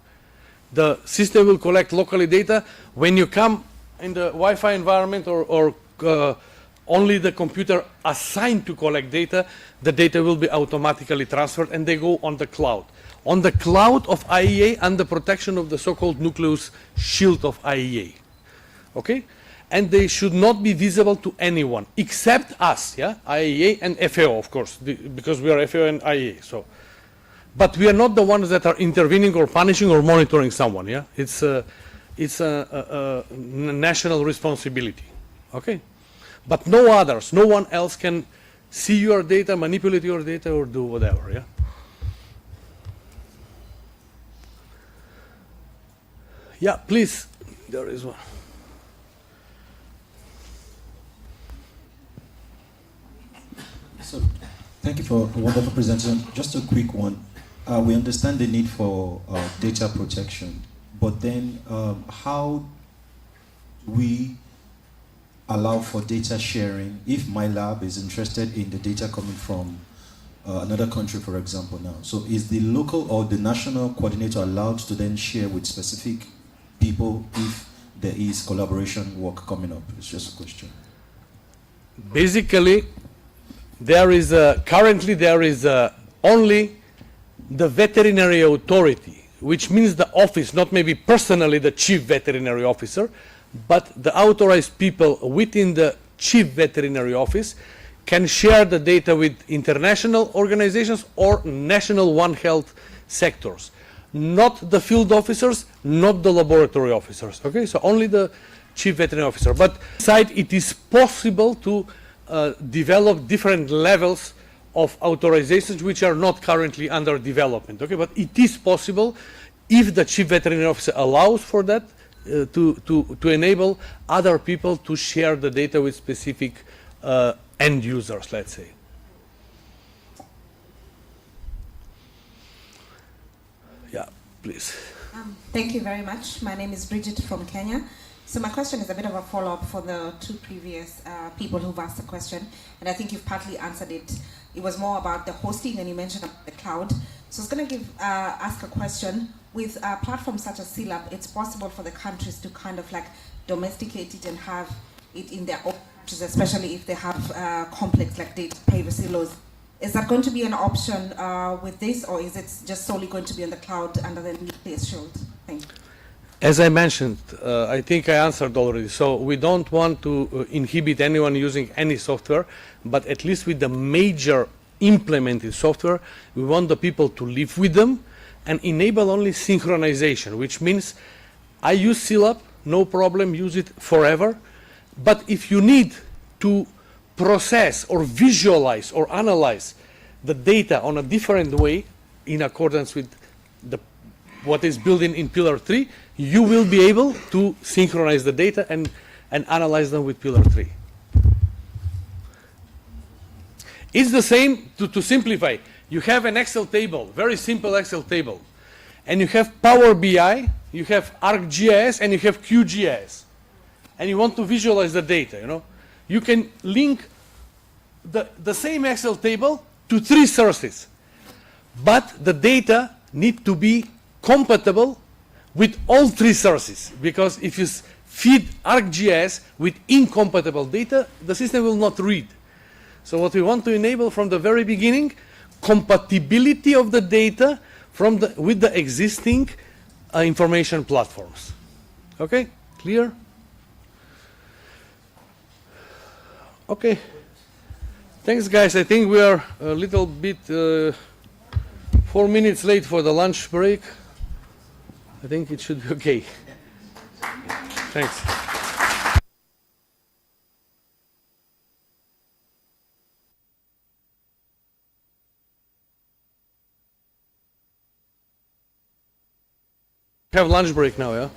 The system will collect locally data. When you come in the Wi-Fi environment or only the computer assigned to collect data, the data will be automatically transferred and they go on the cloud. On the cloud of IEA under protection of the so-called nucleus shield of IEA. Okay? And they should not be visible to anyone except us, yeah? IEA and FAO, of course, because we are FAO and IEA. So, but we are not the ones that are intervening or punishing or monitoring someone, yeah? It's a national responsibility, okay? But no others, no one else can see your data, manipulate your data, or do whatever, yeah? Yeah, please, there is one. So, thank you for a wonderful presentation. Just a quick one. We understand the need for data protection, but then how do we allow for data sharing if my lab is interested in the data coming from another country, for example, now? So is the local or the national coordinator allowed to then share with specific people if there is collaboration work coming up? It's just a question. Basically, there is currently there is only the veterinary authority, which means the office, not maybe personally the chief veterinary officer, but the authorized people within the chief veterinary office can share the data with international organizations or national One Health sectors. Not the field officers, not the laboratory officers, okay? So only the chief veterinary officer. But besides, it is possible to develop different levels of authorizations which are not currently under development, okay? But it is possible if the chief veterinary officer allows for that, to enable other people to share the data with specific end users, let's say. Yeah, please. Thank you very much. My name is Bridget from Kenya. So my question is a bit of a follow-up for the two previous people who've asked the question, and I think you've partly answered it. It was more about the hosting, and you mentioned about the cloud. So I was going to ask a question. With platforms such as CLAB, it's possible for the countries to kind of like domesticate it and have it in their own countries, especially if they have complex like data privacy laws. Is that going to be an option with this, or is it just solely going to be on the cloud under the nucleus shield? Thank you. As I mentioned, I think I answered already. So we don't want to inhibit anyone using any software, but at least with the major implemented software, we want the people to live with them, and enable only synchronization, which means I use CLAP, no problem, use it forever. But if you need to process or visualize or analyze the data on a different way in accordance with what is built in Pillar 3, you will be able to synchronize the data and analyze them with Pillar 3. It's the same, to simplify. You have an Excel table, very simple Excel table. And you have Power BI, you have ArcGIS, and you have QGIS. And you want to visualize the data, you know. You can link the same Excel table to 3 sources. But the data need to be compatible with all 3 sources. Because if you feed ArcGIS with incompatible data, the system will not read. So what we want to enable from the very beginning, compatibility of the data with the existing information platforms. Okay, clear? Okay, thanks guys. I think we are a little bit 4 minutes late for the lunch break. I think it should be okay. Thanks. Have lunch break now, yeah?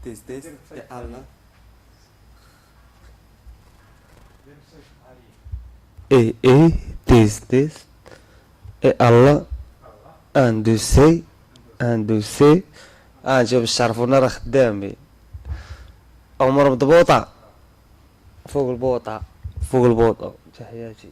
Test, test. Allah. Test, test. Allah. اندوسي اندوسي جاب الشرفونا راه خدامي عمر مضبوطة فوق البوطة فوق البوطة تحياتي.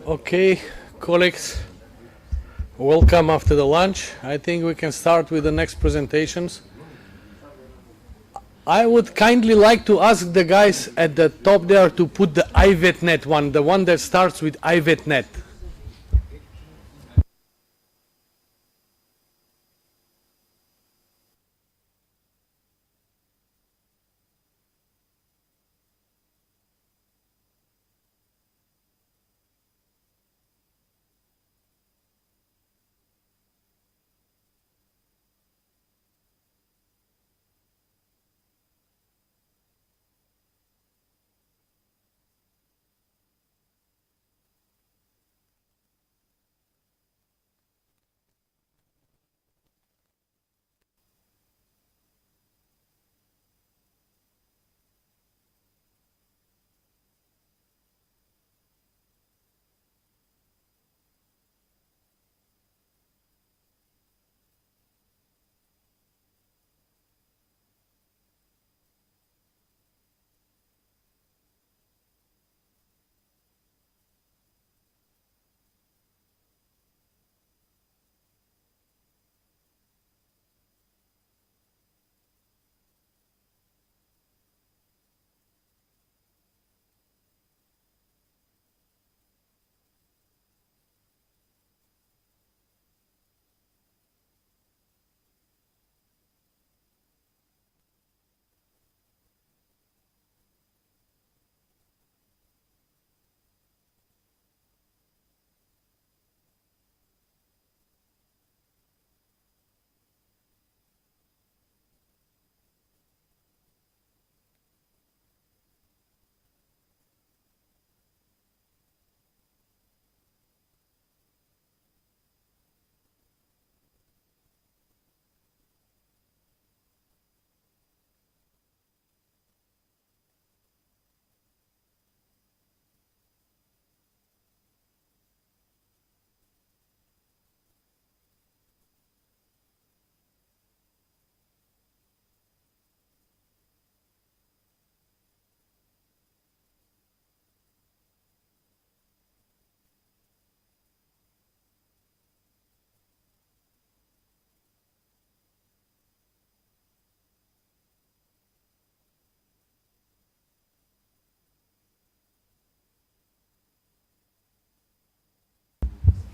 Okay, colleagues, welcome after the lunch. I think we can start with the next presentations. I would kindly like to ask the guys at the top there to put the IVETNet one, the one that starts with IVETNet.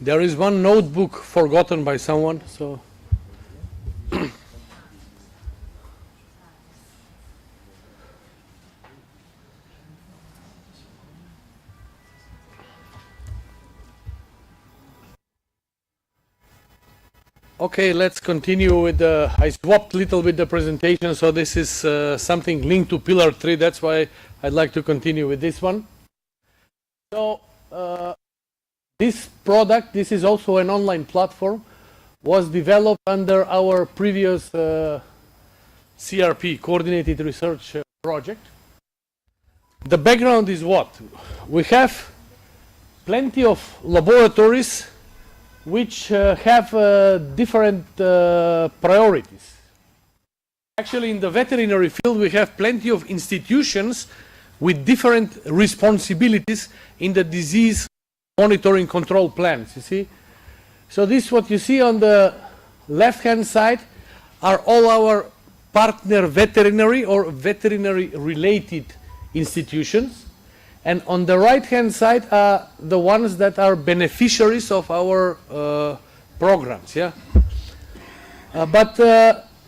There is one notebook forgotten by someone, so. Okay, let's continue with the, I swapped a little with the presentation, so this is something linked to Pillar 3, that's why I'd like to continue with this one. So, this product, this is also an online platform, was developed under our previous CRP, Coordinated Research Project. The background is what? We have plenty of laboratories which have different priorities. Actually, in the veterinary field, we have plenty of institutions with different responsibilities in the disease monitoring control plans, you see. So this, what you see on the left-hand side, are all our partner veterinary or veterinary-related institutions. And on the right-hand side are the ones that are beneficiaries of our programs, yeah. But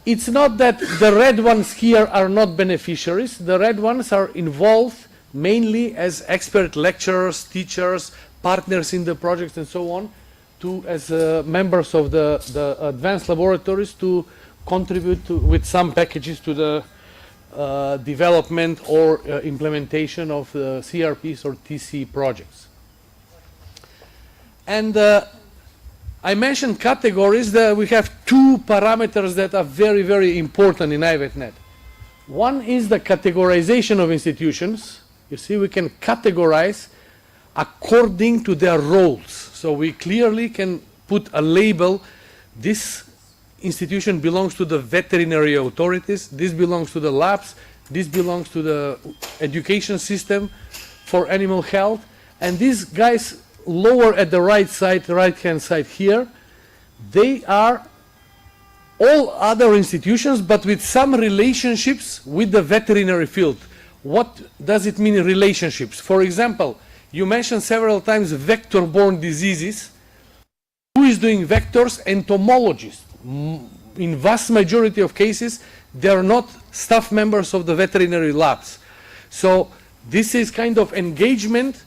it's not that the red ones here are not beneficiaries. The red ones are involved mainly as expert lecturers, teachers, partners in the projects and so on, to as members of the advanced laboratories to contribute to, with some packages to the development or implementation of the CRPs or TC projects. And I mentioned categories. That we have two parameters that are very, very important in IVETNet. One is the categorization of institutions. You see, we can categorize according to their roles. So we clearly can put a label. This institution belongs to the veterinary authorities, this belongs to the labs, this belongs to the education system for animal health, and these guys lower at the right-hand side here, they are all other institutions, but with some relationships with the veterinary field. What does it mean, relationships? For example, you mentioned several times vector-borne diseases. Who is doing vectors? Entomologists. In vast majority of cases, they are not staff members of the veterinary labs. So this is kind of engagement,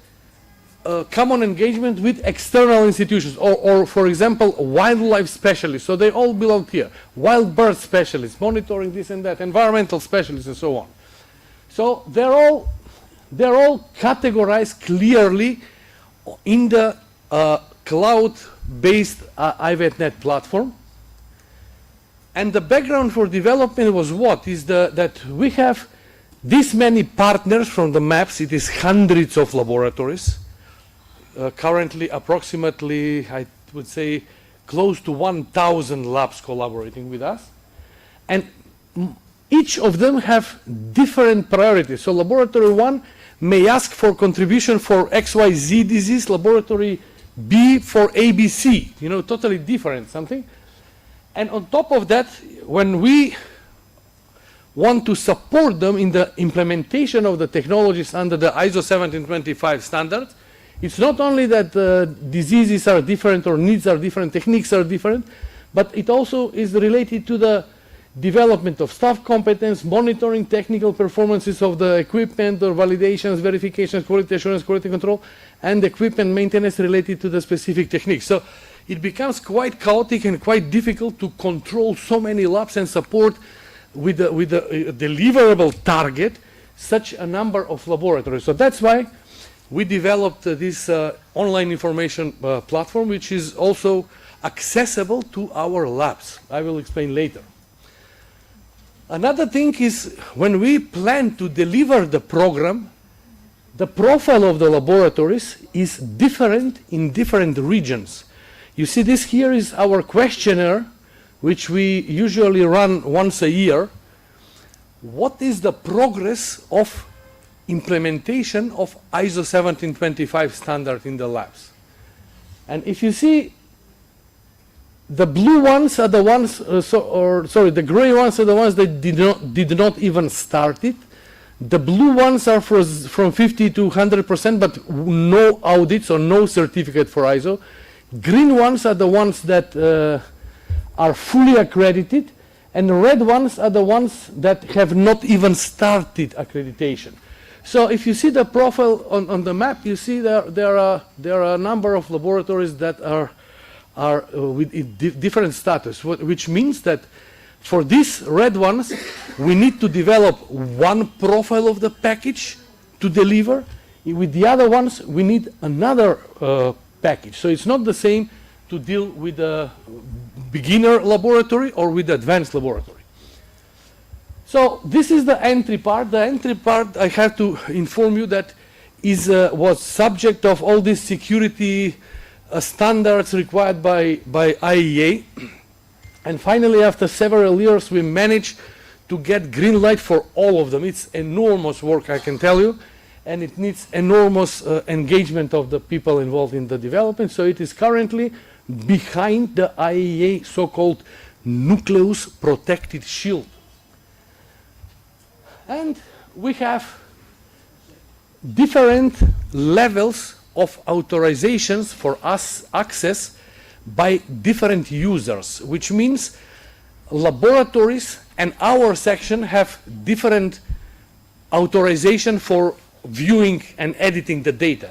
common engagement with external institutions, or for example, wildlife specialists. So they all belong here. Wild bird specialists, monitoring this and that, environmental specialists, and so on. So they're all categorized clearly in the cloud-based IVETNet platform. And the background for development was what? Is that we have this many partners from the maps. It is hundreds of laboratories. Currently, approximately, I would say, close to 1,000 labs collaborating with us. And each of them have different priorities. So laboratory 1 may ask for contribution for XYZ disease, laboratory B for ABC, totally different something. And on top of that, when we want to support them in the implementation of the technologies under the ISO 17025 standards, it's not only that diseases are different or needs are different, techniques are different, but it also is related to the development of staff competence, monitoring technical performances of the equipment, or validations, verifications, quality assurance, quality control, and equipment maintenance related to the specific techniques. So it becomes quite chaotic and quite difficult to control so many labs and support with the deliverable target such a number of laboratories. So that's why we developed this online information platform, which is also accessible to our labs. I will explain later. Another thing is, when we plan to deliver the program, the profile of the laboratories is different in different regions. You see, this here is our questionnaire, which we usually run once a year. What is the progress of implementation of ISO 17025 standard in the labs? And if you see, the blue ones are the ones, the gray ones are the ones that did not even start it. The blue ones are from 50 to 100%, but no audits or no certificate for ISO. Green ones are the ones that are fully accredited, and the red ones are the ones that have not even started accreditation. So if you see the profile on the map, you see there are a number of laboratories that are with different status, which means that for these red ones, we need to develop one profile of the package to deliver. With the other ones, we need another package. So it's not the same to deal with a beginner laboratory or with advanced laboratory. So this is the entry part. The entry part, I have to inform you, that was subject of all these security standards required by IEA. And finally, after several years, we managed to get green light for all of them. It's enormous work, I can tell you, and it needs enormous engagement of the people involved in the development. So it is currently behind the IEA so-called nucleus protected shield. And we have different levels of authorizations for us access by different users, which means laboratories and our section have different authorization for viewing and editing the data.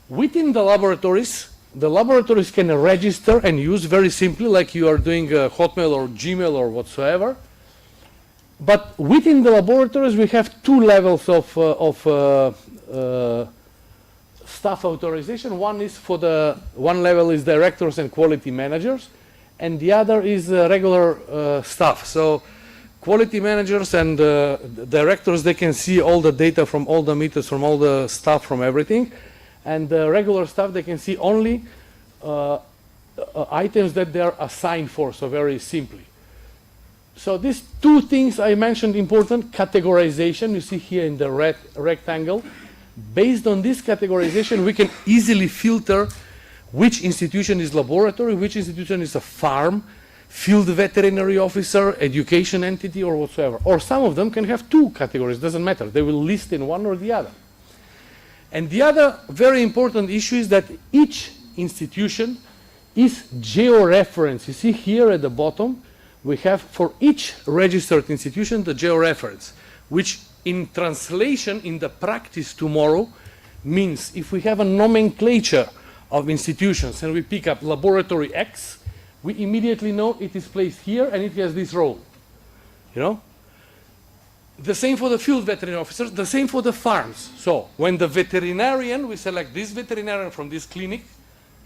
Within the laboratories can register and use very simply, like you are doing Hotmail or Gmail or whatsoever. But within the laboratories, we have two levels of staff authorization. One level is directors and quality managers, and the other is regular staff. So quality managers and directors, they can see all the data from all the meters, from all the staff, from everything. And the regular staff, they can see only items that they are assigned for, so very simply. So these two things I mentioned important: categorization, you see here in the red rectangle, Based on this categorization, we can easily filter which institution is laboratory, which institution is a farm, field veterinary officer, education entity, or whatsoever. Or some of them can have two categories, doesn't matter. They will list in one or the other. And the other very important issue is that each institution is georeferenced. You see here at the bottom, we have for each registered institution the georeference, which in translation in the practice tomorrow means if we have a nomenclature of institutions and we pick up laboratory X, we immediately know it is placed here and it has this role. You know? The same for the field veterinary officers, the same for the farms. So when the veterinarian, we select this veterinarian from this clinic,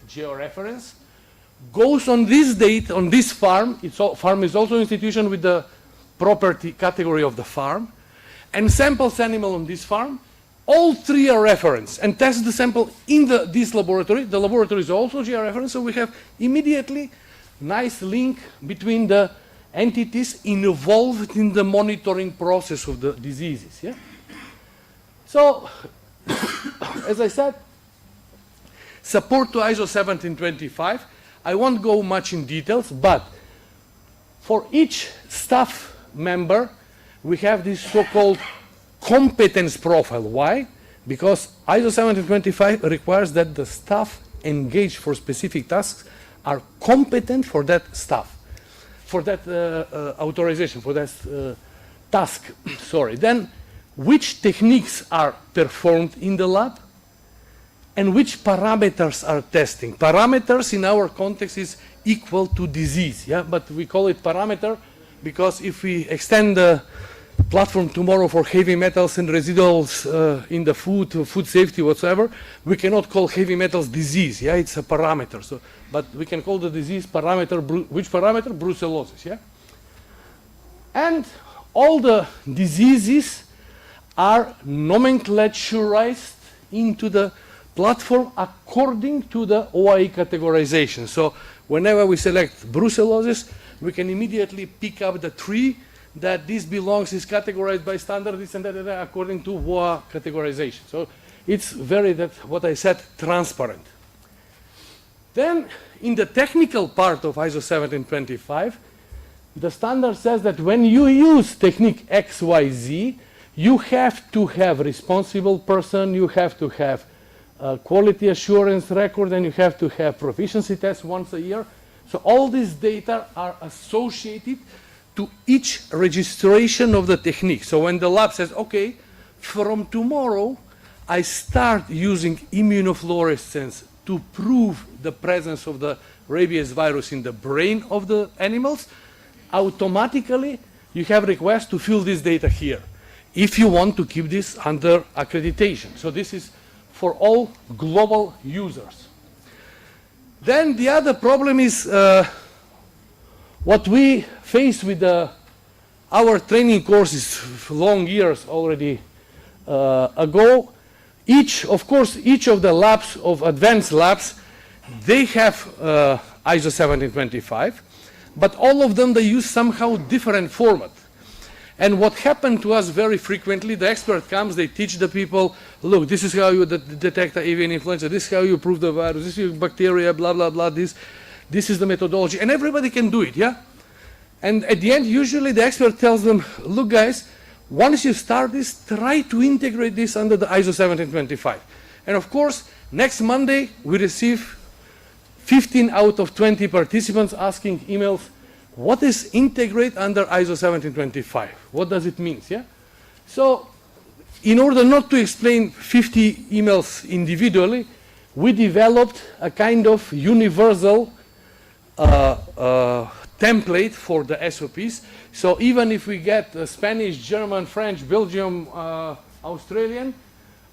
georeference, goes on this date, on this farm, farm is also an institution with the property category of the farm, and samples animal on this farm, all three are referenced, and test the sample in this laboratory. The laboratory is also georeferenced, so we have immediately nice link between the entities involved in the monitoring process of the diseases. Yeah? So, as I said, support to ISO 17025. I won't go much in details, but for each staff member, we have this so-called competence profile. Why? Because ISO 17025 requires that the staff engaged for specific tasks are competent for that staff, for that authorization, for that task. Sorry. Then, which techniques are performed in the lab? And which parameters are testing? Parameters in our context is equal to disease, yeah? But we call it parameter because if we extend the platform tomorrow for heavy metals and residuals in the food safety, whatsoever, we cannot call heavy metals disease, yeah? It's a parameter. So, but we can call the disease parameter, which parameter? Brucellosis, yeah? And all the diseases are nomenclaturized into the platform according to the OIE categorization. So whenever we select brucellosis, we can immediately pick up the tree that this belongs, is categorized by standard, this and that, according to WOA categorization. So it's very, what I said, transparent. Then in the technical part of ISO 17025, the standard says that when you use technique XYZ, you have to have responsible person, you have to have quality assurance record, and you have to have proficiency tests once a year. So all these data are associated to each registration of the technique. So when the lab says, okay, from tomorrow, I start using immunofluorescence to prove the presence of the rabies virus in the brain of the animals, automatically you have request to fill this data here if you want to keep this under accreditation. So this is for all global users. Then the other problem is what we face with our training courses long years already ago. Of course, each of the labs, of advanced labs, they have ISO 17025, but all of them, they use somehow different format. And what happened to us very frequently, the expert comes, they teach the people, look, this is how you detect avian influenza, this is how you prove the virus, this is bacteria, blah, blah, blah, this is the methodology, and everybody can do it, yeah? And at the end, usually the expert tells them, look guys, once you start this, try to integrate this under the ISO 17025. And of course, next Monday, we receive 15 out of 20 participants asking emails, what is integrate under ISO 17025? What does it mean? Yeah? So, in order not to explain 50 emails individually, we developed a kind of universal template for the SOPs. So even if we get Spanish, German, French, Belgium, Australian,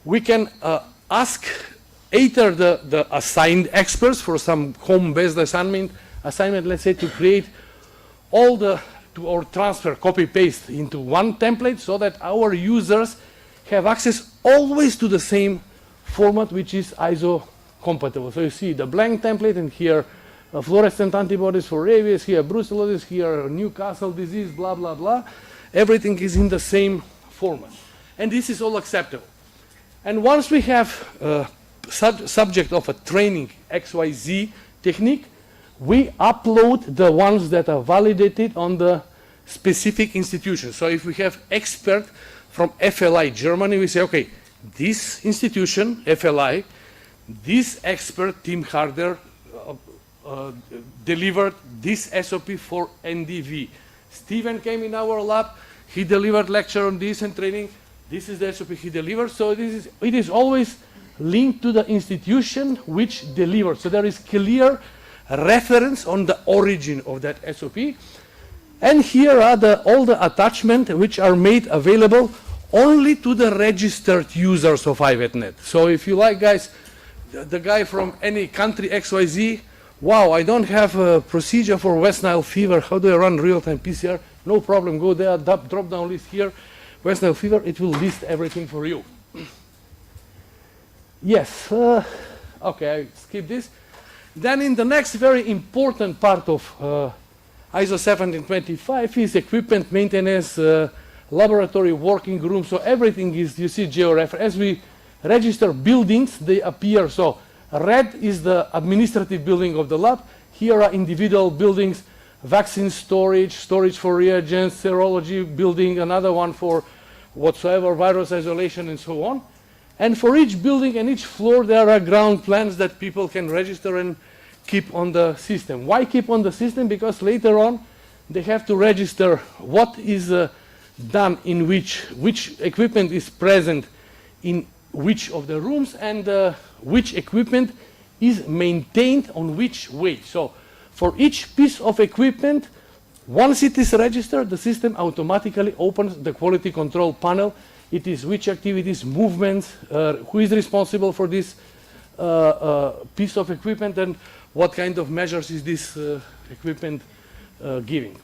we can ask either the assigned experts for some home-based assignment, let's say, to create all or transfer, copy-paste into one template so that our users have access always to the same format, which is ISO compatible. So you see the blank template, and here fluorescent antibodies for rabies, here brucellosis, here Newcastle disease, blah, blah, blah. Everything is in the same format. And this is all acceptable. And once we have subject of a training XYZ technique, we upload the ones that are validated on the specific institution. So if we have expert from FLI Germany, we say, okay, this institution, FLI, this expert, Tim Harder, delivered this SOP for NDV. Steven came in our lab, he delivered lecture on this and training. This is the SOP he delivered. So it is always linked to the institution which delivered. So there is clear reference on the origin of that SOP. And here are all the attachments which are made available only to the registered users of IVETNet. So if you like, guys, the guy from any country XYZ, wow, I don't have a procedure for West Nile fever. How do I run real-time PCR? No problem. Go there, drop down list here. West Nile fever, it will list everything for you. Yes. Okay, I skip this. Then in the next very important part of ISO 1725 is equipment maintenance, laboratory working room. So everything is, you see, georeference. As we register buildings, they appear. So red is the administrative building of the lab. Here are individual buildings, vaccine storage, storage for reagents, serology building, another one for whatsoever, virus isolation, and so on. And for each building and each floor, there are ground plans that people can register and keep on the system. Why keep on the system? Because later on, they have to register what is done in which equipment is present in which of the rooms, and which equipment is maintained on which way. So for each piece of equipment, once it is registered, the system automatically opens the quality control panel. It is which activities, movements, who is responsible for this piece of equipment, and what kind of measures is this equipment giving.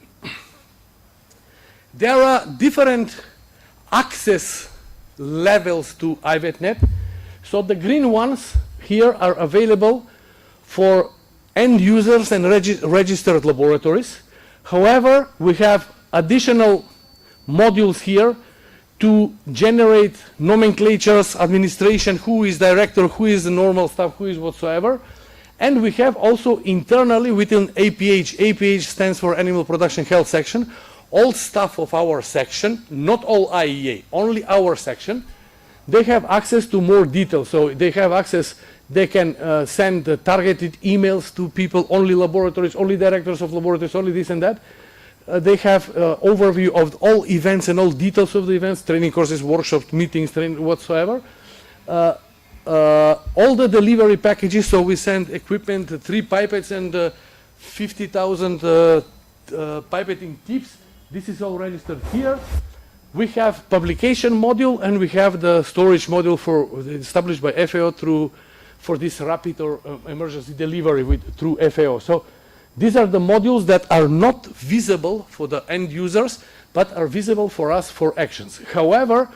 There are different access levels to IVETNet. So the green ones here are available for end users and registered laboratories. However, we have additional modules here to generate nomenclatures, administration, who is director, who is the normal staff, who is whatsoever. And we have also internally within APH, APH stands for Animal Production Health Section, all staff of our section, not all IEA, only our section, they have access to more details. So they have access, they can send targeted emails to people, only laboratories, only directors of laboratories, only this and that. They have overview of all events and all details of the events, training courses, workshops, meetings, training, whatsoever. All the delivery packages, so we send equipment, 3 pipettes and 50,000 pipetting tips. This is all registered here. We have publication module, and we have the storage module established by FAO for this rapid or emergency delivery through FAO. So these are the modules that are not visible for the end users, but are visible for us for actions. However,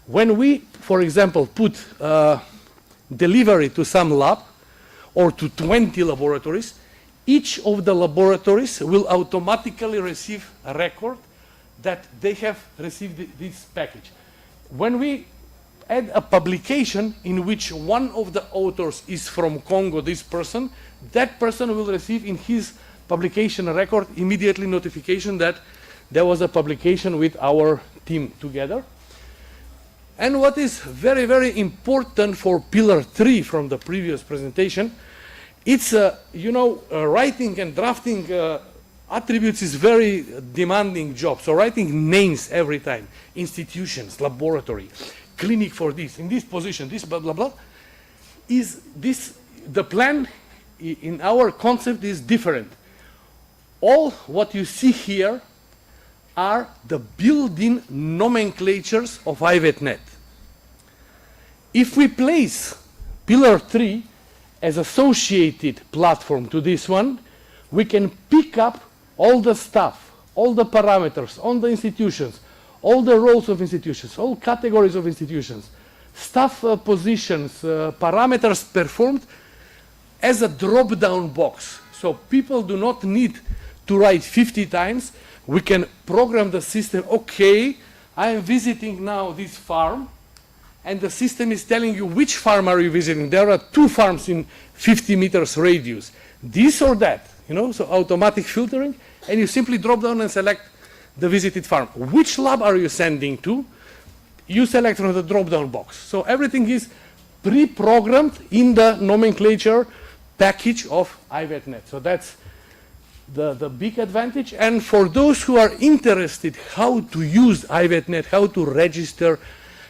when we, for example, put delivery to some lab or to 20 laboratories, each of the laboratories will automatically receive a record that they have received this package. When we add a publication in which one of the authors is from Congo, this person, that person will receive in his publication record immediately notification that there was a publication with our team together. And what is very, very important for pillar 3 from the previous presentation, it's, writing and drafting attributes is very demanding job. So writing names every time, institutions, laboratory, clinic for this, in this position, this blah, blah, blah, the plan in our concept is different. All what you see here are the built-in nomenclatures of IVETNet. If we place pillar 3 as associated platform to this one, we can pick up all the stuff, all the parameters, all the institutions, all the roles of institutions, all categories of institutions, staff positions, parameters performed as a drop-down box. So people do not need to write 50 times. We can program the system, okay, I am visiting now this farm, and the system is telling you which farm are you visiting. There are 2 farms in 50 meters radius. This or that, you know, so automatic filtering, and you simply drop down and select the visited farm. Which lab are you sending to? You select from the drop-down box. So everything is pre-programmed in the nomenclature package of IVETNet. So that's the big advantage. And for those who are interested how to use IVETNet, how to register,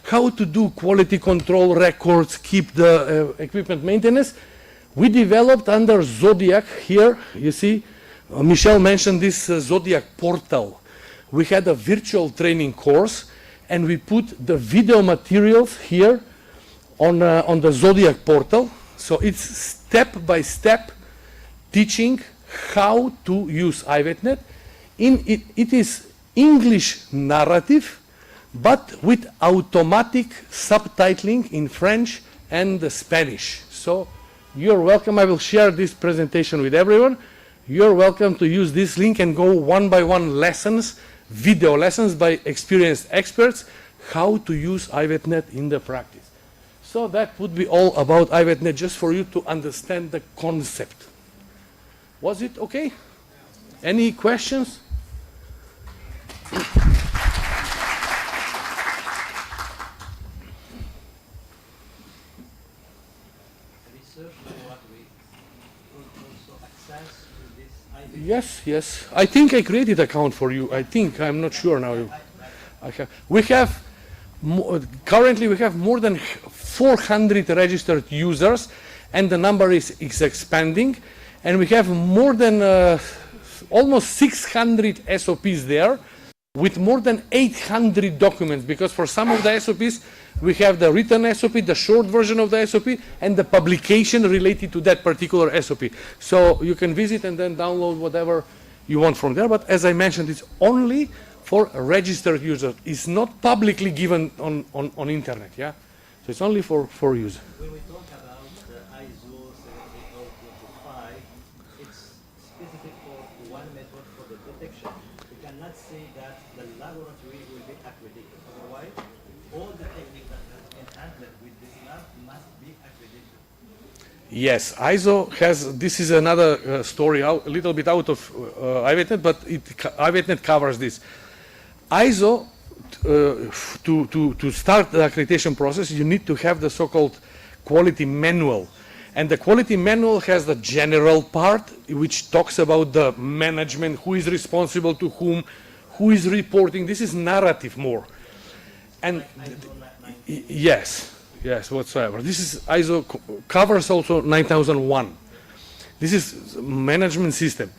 how to do quality control records, keep the equipment maintenance, we developed under ZODIAC here, you see, Michel mentioned this ZODIAC portal. We had a virtual training course, and we put the video materials here on the ZODIAC portal. So it's step-by-step teaching how to use IVETNet. It is English narrative, but with automatic subtitling in French and Spanish. So you're welcome. I will share this presentation with everyone. You're welcome to use this link and go one-by-one lessons, video lessons by experienced experts, how to use IVETNet in the practice. So that would be all about IVETNet, just for you to understand the concept. Was it okay? Any questions? Yes, yes. I think I created an account for you. I think. I'm not sure now. We have, currently we have more than 400 registered users, and the number is expanding. And we have more than almost 600 SOPs there, with more than 800 documents, because for some of the SOPs, we have the written SOP, the short version of the SOP, and the publication related to that particular SOP. So you can visit and then download whatever you want from there. But as I mentioned, it's only for registered users. It's not publicly given on internet, yeah? So it's only for users. When we talk about the ISO 78025, it's specific for one method for the detection. We cannot say that the laboratory will be accredited. Otherwise, all the techniques that have been handled with this lab must be accredited. Yes, ISO has, this is another story, a little bit out of IVETNet, but IVETNet covers this. ISO, to start the accreditation process, you need to have the so-called quality manual. And the quality manual has the general part, which talks about the management, who is responsible to whom, who is reporting. This is narrative more. And yes, yes, whatsoever. This is ISO covers also 9001. This is management system.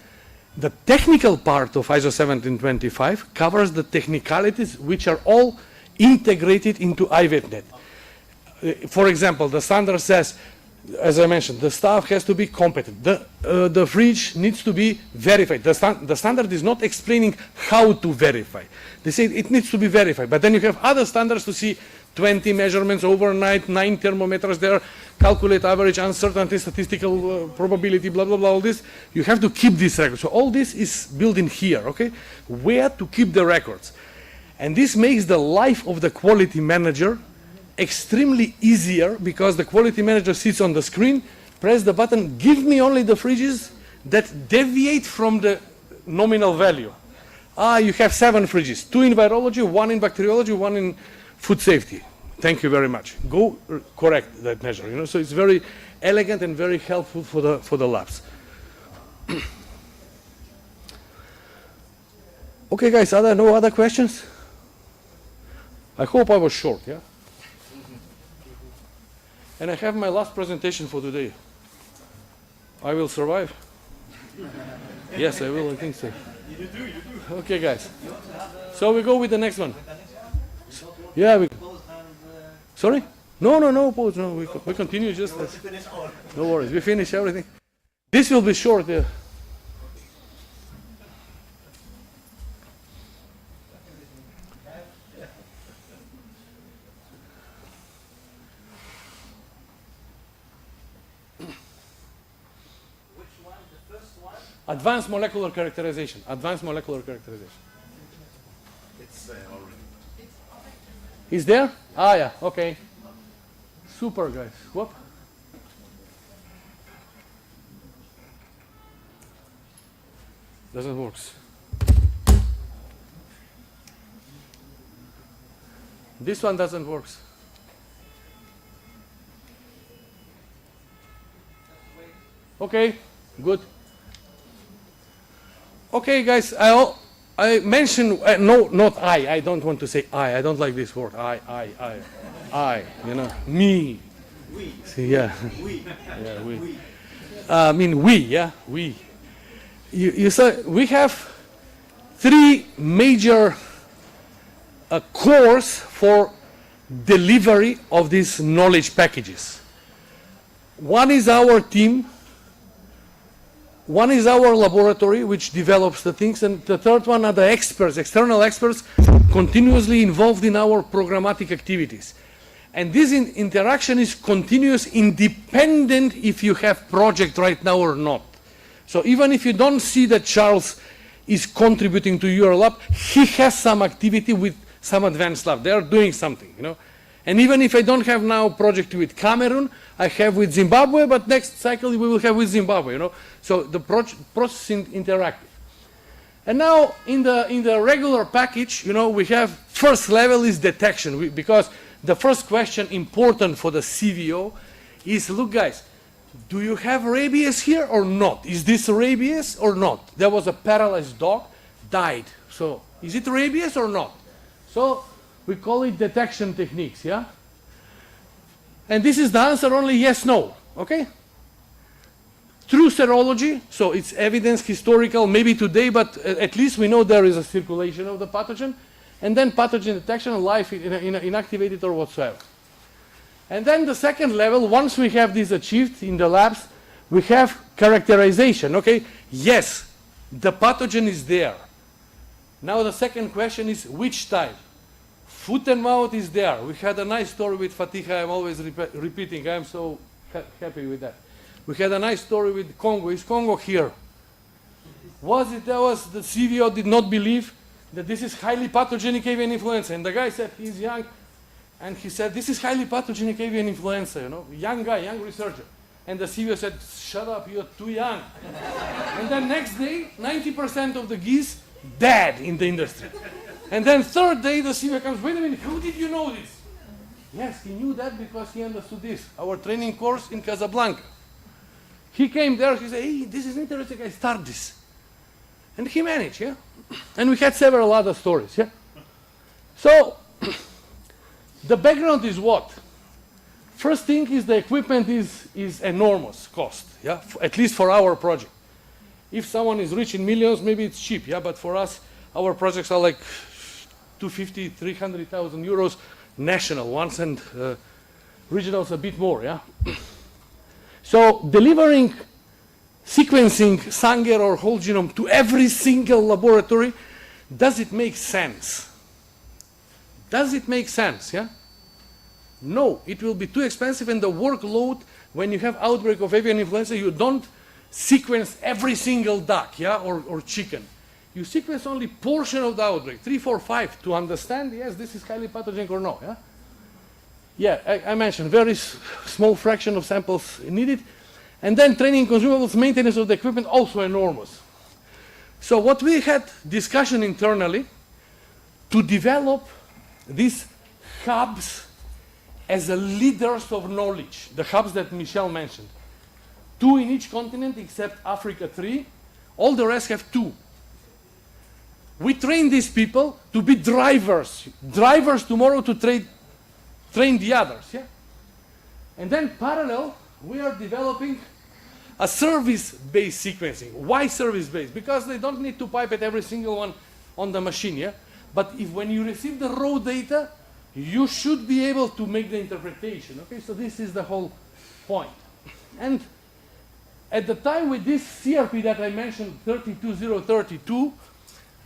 The technical part of ISO 1725 covers the technicalities which are all integrated into IVETNet. For example, the standard says, as I mentioned, the staff has to be competent. The fridge needs to be verified. The standard is not explaining how to verify. They say it needs to be verified. But then you have other standards to see 20 measurements overnight, 9 thermometers there, calculate average uncertainty, statistical probability, blah, blah, blah, all this. You have to keep this record. So all this is built in here, okay? Where to keep the records. And this makes the life of the quality manager extremely easier, because the quality manager sits on the screen, press the button, give me only the fridges that deviate from the nominal value. You have 7 fridges, 2 in virology, 1 in bacteriology, 1 in food safety. Thank you very much. Go correct that measure. You know, so it's very elegant and very helpful for the labs. Okay, guys. No other questions? I hope I was short. Yeah. And I have my last presentation for today. I will survive. Yes, I will. I think so. You do. Okay, guys. So we go with the next one. Yeah. Sorry? No pause. No, we continue just as. No worries. We finish everything. This will be short. Yeah. Which one? The first one? Advanced molecular characterization. Advanced molecular characterization. It's already. Is there? Ah, yeah. Okay. Super, guys. Whoop. Doesn't work. This one doesn't work. Okay, good. Okay, guys, I mentioned, no, not I don't want to say I don't like this word, I, you know, me. We. See, yeah. We. Yeah, we. We. I mean, we, yeah, we. You saw, we have three major cores for delivery of these knowledge packages. One is our team, one is our laboratory, which develops the things, and the third one are the experts, external experts, continuously involved in our programmatic activities. And this interaction is continuous, independent if you have project right now or not. So even if you don't see that Charles is contributing to your lab, he has some activity with some advanced lab. They are doing something, you know. And even if I don't have now project with Cameroon, I have with Zimbabwe, but next cycle we will have with Zimbabwe, you know. So the process is interactive. And now in the regular package, you know, we have first level is detection, because the first question important for the CVO is, look guys, do you have rabies here or not? Is this rabies or not? There was a paralyzed dog, died. So is it rabies or not? So we call it detection techniques, yeah? And this is the answer only yes, no, okay? True serology, so it's evidence, historical, maybe today, but at least we know there is a circulation of the pathogen. And then pathogen detection, live inactivated or whatsoever. And then the second level, once we have this achieved in the labs, we have characterization, okay? Yes, the pathogen is there. Now the second question is which type? Foot and mouth is there. We had a nice story with Fatiha, I'm always repeating, I'm so happy with that. We had a nice story with Congo. Is Congo here? Was it, that was, the CVO did not believe that this is highly pathogenic avian influenza. And the guy said he's young, and he said, this is highly pathogenic avian influenza, you know, young guy, young researcher. And the CVO said, shut up, you're too young. And then next day, 90% of the geese dead in the industry. And then third day, the CVO comes, wait a minute, how did you know this? Yes, he knew that because he understood this, our training course in Casablanca. He came there, he said, hey, this is interesting, I start this. And he managed, yeah? And we had several other stories, yeah? So, the background is what? First thing is the equipment is enormous cost, yeah? At least for our project. If someone is rich in millions, maybe it's cheap, yeah? But for us, our projects are like 250, 300,000 euros, national ones, and regionals a bit more, yeah? So, delivering sequencing Sanger or whole genome to every single laboratory, does it make sense? Does it make sense, yeah? No, it will be too expensive, and the workload, when you have outbreak of avian influenza, you don't sequence every single duck, yeah, or chicken. You sequence only portion of the outbreak, 3, 4, 5, to understand, yes, this is highly pathogenic or no, yeah? Yeah, I mentioned very small fraction of samples needed. And then training consumables, maintenance of the equipment, also enormous. So what we had discussion internally to develop these hubs as a leaders of knowledge, the hubs that Michel mentioned. 2 in each continent except Africa 3. All the rest have 2. We train these people to be drivers. Drivers tomorrow to train the others, yeah? And then parallel, we are developing a service-based sequencing. Why service-based? Because they don't need to pipette every single one on the machine, yeah? But if when you receive the raw data, you should be able to make the interpretation, okay? So this is the whole point. And at the time with this CRP that I mentioned, 32032,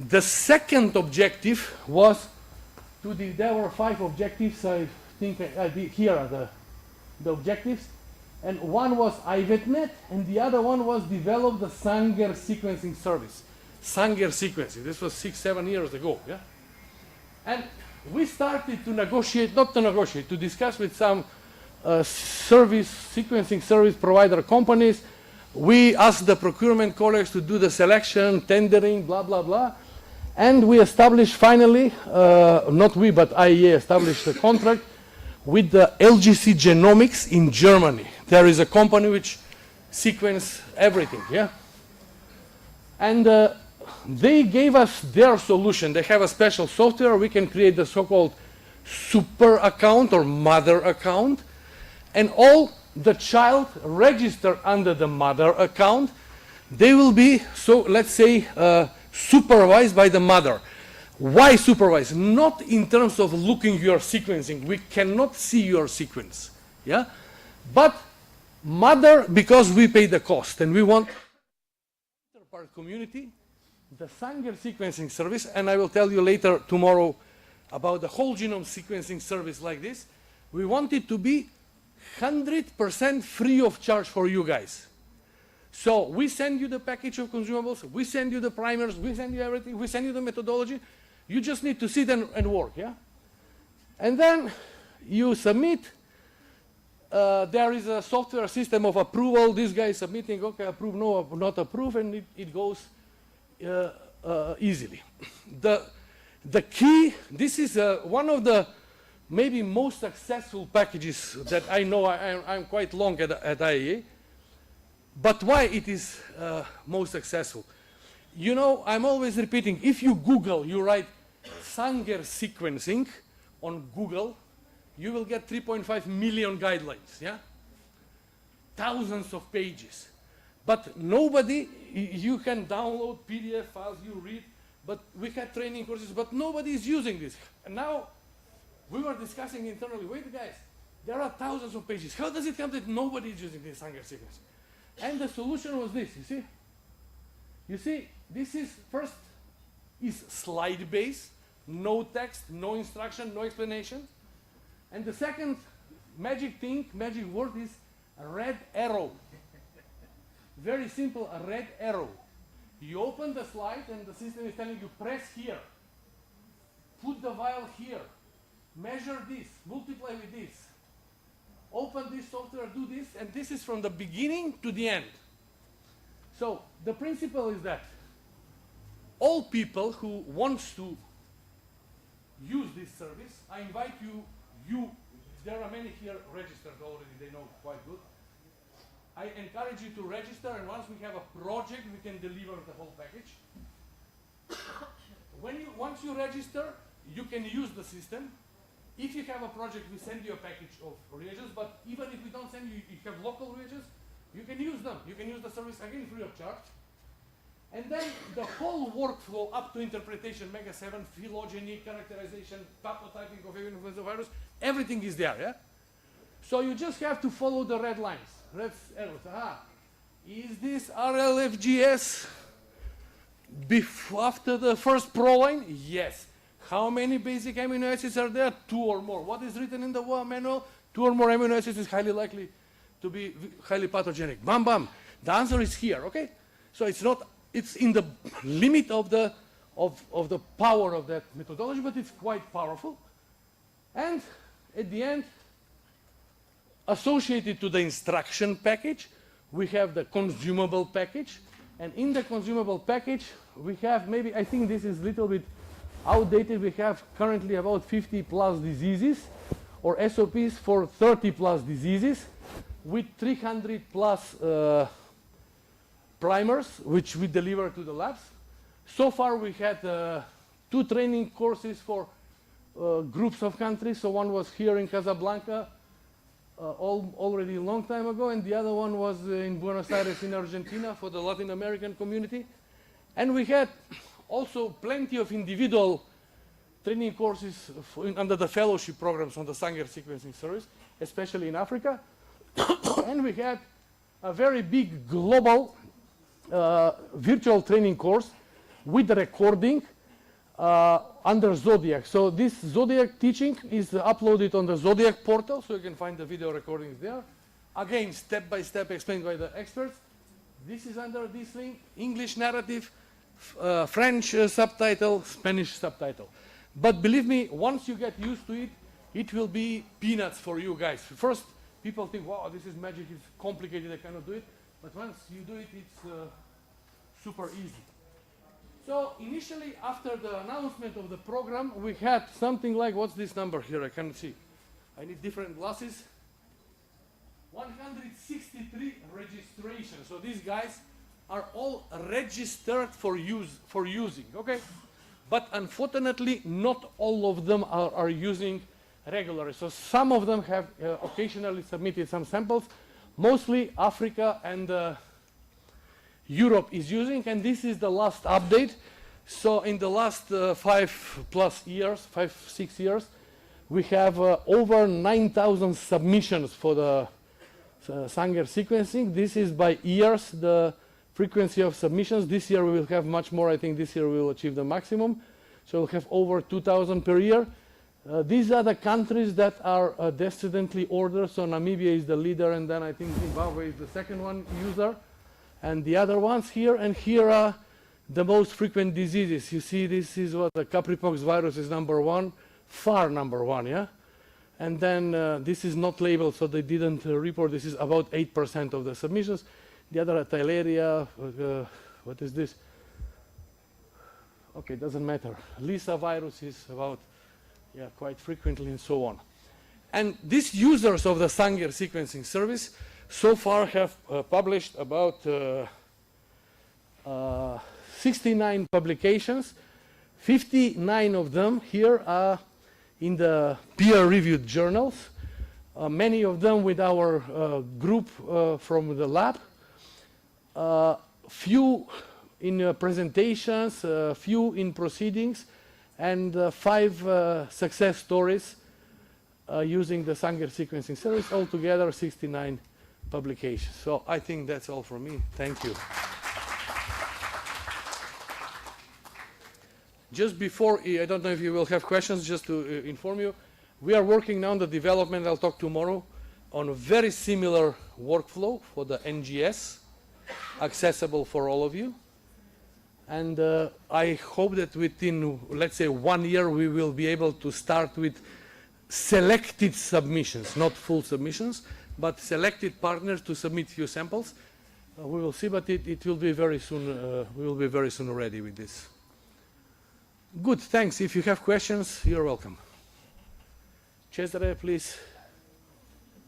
the second objective was there were 5 objectives, I think here are the objectives. And one was IVETNet, and the other one was develop the Sanger sequencing service. Sanger sequencing, this was 6, 7 years ago, yeah? And we started to negotiate, not to negotiate, to discuss with some sequencing service provider companies. We asked the procurement colleagues to do the selection, tendering, blah, blah, blah. And we established finally, not we, but IEA established a contract with the LGC Genomics in Germany. There is a company which sequences everything, yeah? And they gave us their solution. They have a special software. We can create the so-called super account or mother account. And all the child registered under the mother account, they will be, so let's say, supervised by the mother. Why supervised? Not in terms of looking your sequencing. We cannot see your sequence, yeah? But mother, because we pay the cost, and we want part community, the Sanger sequencing service, and I will tell you later tomorrow about the whole genome sequencing service like this. We want it to be 100% free of charge for you guys. So we send you the package of consumables, we send you the primers, we send you everything, we send you the methodology. You just need to sit and work, yeah? And then you submit. There is a software system of approval. This guy is submitting, okay, approve, no, not approve, and it goes easily. The key, this is one of the maybe most successful packages that I know. I'm quite long at IEA. But why it is most successful? You know, I'm always repeating, if you Google, you write Sanger sequencing on Google, you will get 3.5 million guidelines, yeah? Thousands of pages. But nobody, you can download PDF files, you read, but we had training courses, but nobody is using this. And now, we were discussing internally, wait guys, there are thousands of pages. How does it come that nobody is using this Sanger sequence? And the solution was this, you see? You see, this is, first, is slide-based, no text, no instruction, no explanation. And the second magic thing, magic word is a red arrow. Very simple, a red arrow. You open the slide and the system is telling you, press here, put the vial here, measure this, multiply with this, open this software, do this, and this is from the beginning to the end. So the principle is that all people who want to use this service, I invite you, there are many here registered already, they know quite good. I encourage you to register, and once we have a project, we can deliver the whole package. Once you register, you can use the system. If you have a project, we send you a package of reagents, but even if we don't send you, you have local reagents, you can use them. You can use the service again free of charge. And then the whole workflow up to interpretation, Mega 7, phylogeny, characterization, pathotyping of influenza virus, everything is there, yeah? So you just have to follow the red lines. Red arrows. Is this RLFGS after the first proline? Yes. How many basic amino acids are there? 2 or more. What is written in the manual? 2 or more amino acids is highly likely to be highly pathogenic. Bam, bam. The answer is here, okay? So it's not, it's in the limit of the power of that methodology, but it's quite powerful. And at the end, associated to the instruction package, we have the consumable package. And in the consumable package, we have maybe, I think this is a little bit outdated. We have currently about 50 plus diseases or SOPs for 30 plus diseases with 300 plus primers, which we deliver to the labs. So far, we had 2 training courses for groups of countries. So one was here in Casablanca, already a long time ago, and the other one was in Buenos Aires in Argentina for the Latin American community. And we had also plenty of individual training courses under the fellowship programs on the Sanger sequencing service, especially in Africa. And we had a very big global virtual training course with the recording under ZODIAC. So this ZODIAC teaching is uploaded on the ZODIAC portal, so you can find the video recordings there. Again, step by step explained by the experts. This is under this link, English narrative, French subtitle, Spanish subtitle. But believe me, once you get used to it, it will be peanuts for you guys. First, people think, wow, this is magic, it's complicated, I cannot do it. But once you do it, it's super easy. So initially, after the announcement of the program, we had something like, what's this number here? I cannot see. I need different glasses. 163 registrations. So these guys are all registered for using, okay? But unfortunately, not all of them are using regularly. So some of them have occasionally submitted some samples. Mostly Africa and Europe is using, and this is the last update. So in the last 5+ years, 5-6 years, we have over 9,000 submissions for the Sanger sequencing. This is by years, the frequency of submissions. This year we will have much more. I think this year we will achieve the maximum. So we'll have over 2,000 per year. These are the countries that are descendantly ordered. So Namibia is the leader, and then I think Zimbabwe is the second one user. And the other ones here, and here are the most frequent diseases. You see, this is what the Capripox virus is #1, far #1, yeah? And then this is not labeled, so they didn't report. This is about 8% of the submissions. The other are Theileria, what is this? Okay, doesn't matter. Lisa virus is about, yeah, quite frequently, and so on. And these users of the Sanger sequencing service so far have published about 69 publications. 59 of them here are in the peer-reviewed journals, many of them with our group from the lab, few in presentations, few in proceedings, and 5 success stories using the Sanger sequencing service. Altogether 69 publications. So I think that's all from me. Thank you. Just before, I don't know if you will have questions, just to inform you, we are working now on the development, I'll talk tomorrow, on a very similar workflow for the NGS, accessible for all of you. And I hope that within, let's say, 1 year, we will be able to start with selected submissions, not full submissions, but selected partners to submit few samples. We will see, but it will be very soon, we will be very soon ready with this. Good, thanks. If you have questions, you're welcome. Cesare, please.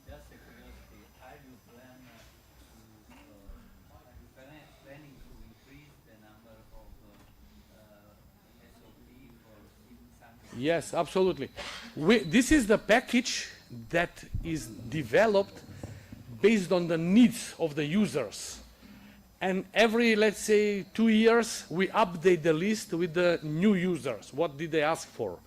Just a curiosity, are you planning to increase the number of SOP for Sanger? Yes, absolutely. This is the package that is developed based on the needs of the users. And every, let's say, 2 years, we update the list with the new users. What did they ask for?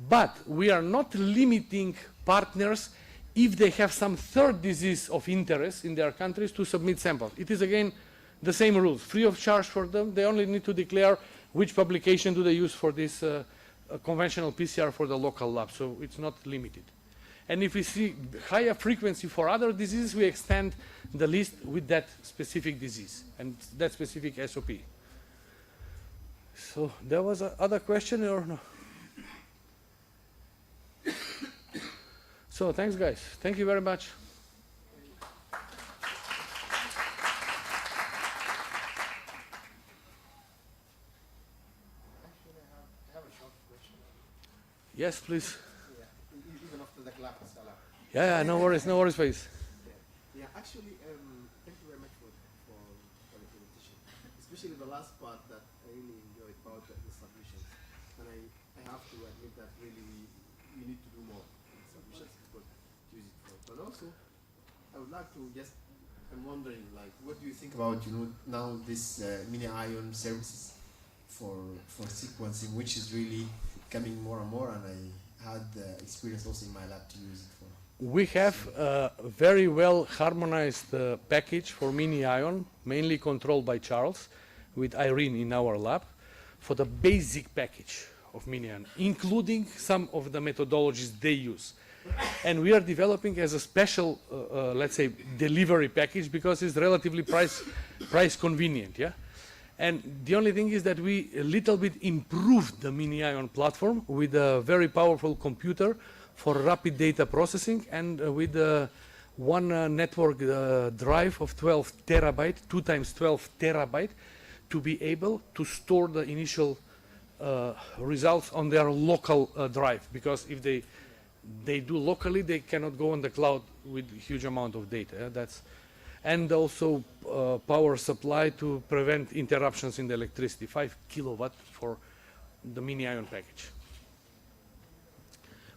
But we are not limiting partners if they have some third disease of interest in their countries to submit samples. It is, again, the same rules. Free of charge for them. They only need to declare which publication do they use for this conventional PCR for the local lab. So it's not limited. And if we see higher frequency for other diseases, we extend the list with that specific disease and that specific SOP. So there was another question or no? So thanks, guys. Thank you very much. Actually, I have a short question. Yes, please. Even after the clap, Salah. Yeah, no worries, please. Yeah, actually, thank you very much for the presentation, especially the last part that I really enjoyed about the submissions. And I have to admit that really we need to do more in submissions to use it for. But also, I would like to I'm wondering, like, what do you think about, now this mini-ion services for sequencing, which is really coming more and more, and I had experience also in my lab to use it for. We have a very well harmonized package for mini-ion, mainly controlled by Charles, with Irene in our lab, for the basic package of mini-ion, including some of the methodologies they use. And we are developing as a special, let's say, delivery package because it's relatively price convenient, yeah? And the only thing is that we a little bit improved the mini-ion platform with a very powerful computer for rapid data processing and with one network drive of 12 terabyte, 2 times 12 terabyte, to be able to store the initial results on their local drive, because if they do locally, they cannot go on the cloud with huge amount of data. And also power supply to prevent interruptions in the electricity, 5 kilowatt for the mini ion package.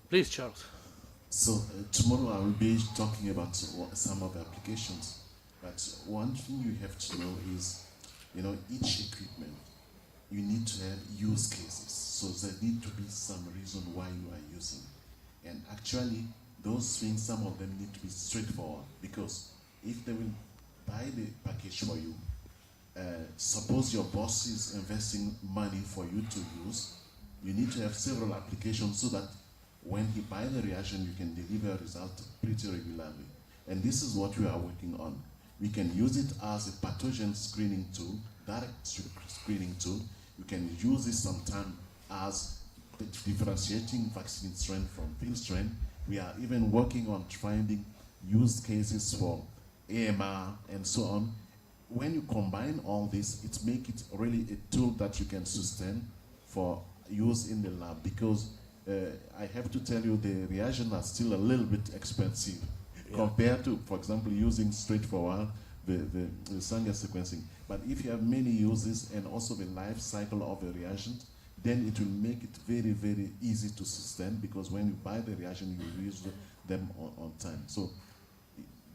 Please, Charles. So tomorrow I will be talking about some of the applications, but one thing you have to know is, each equipment, you need to have use cases. So there need to be some reason why you are using. And actually, those things, some of them need to be straightforward, because if they will buy the package for you, suppose your boss is investing money for you to use, you need to have several applications so that when he buys the reaction, you can deliver a result pretty regularly. And this is what we are working on. We can use it as a pathogen screening tool, direct screening tool. You can use it sometimes as differentiating vaccine strain from field strain. We are even working on finding use cases for AMR and so on. When you combine all this, it makes it really a tool that you can sustain for use in the lab, because I have to tell you, the reagents are still a little bit expensive compared to, for example, using straightforward the Sanger sequencing. But if you have many uses and also the life cycle of a reagent, then it will make it very, very easy to sustain, because when you buy the reagent, you use them on time. So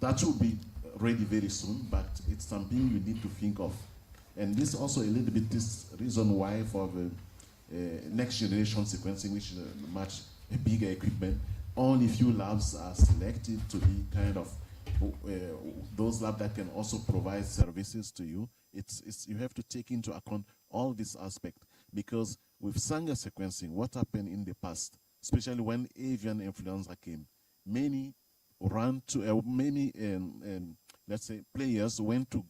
that will be ready very soon, but it's something you need to think of. And this also a little bit this reason why for the next generation sequencing, which is a much bigger equipment, only few labs are selected to be kind of those labs that can also provide services to you. You have to take into account all this aspect, because with Sanger sequencing, what happened in the past, especially when avian influenza came, many let's say players went to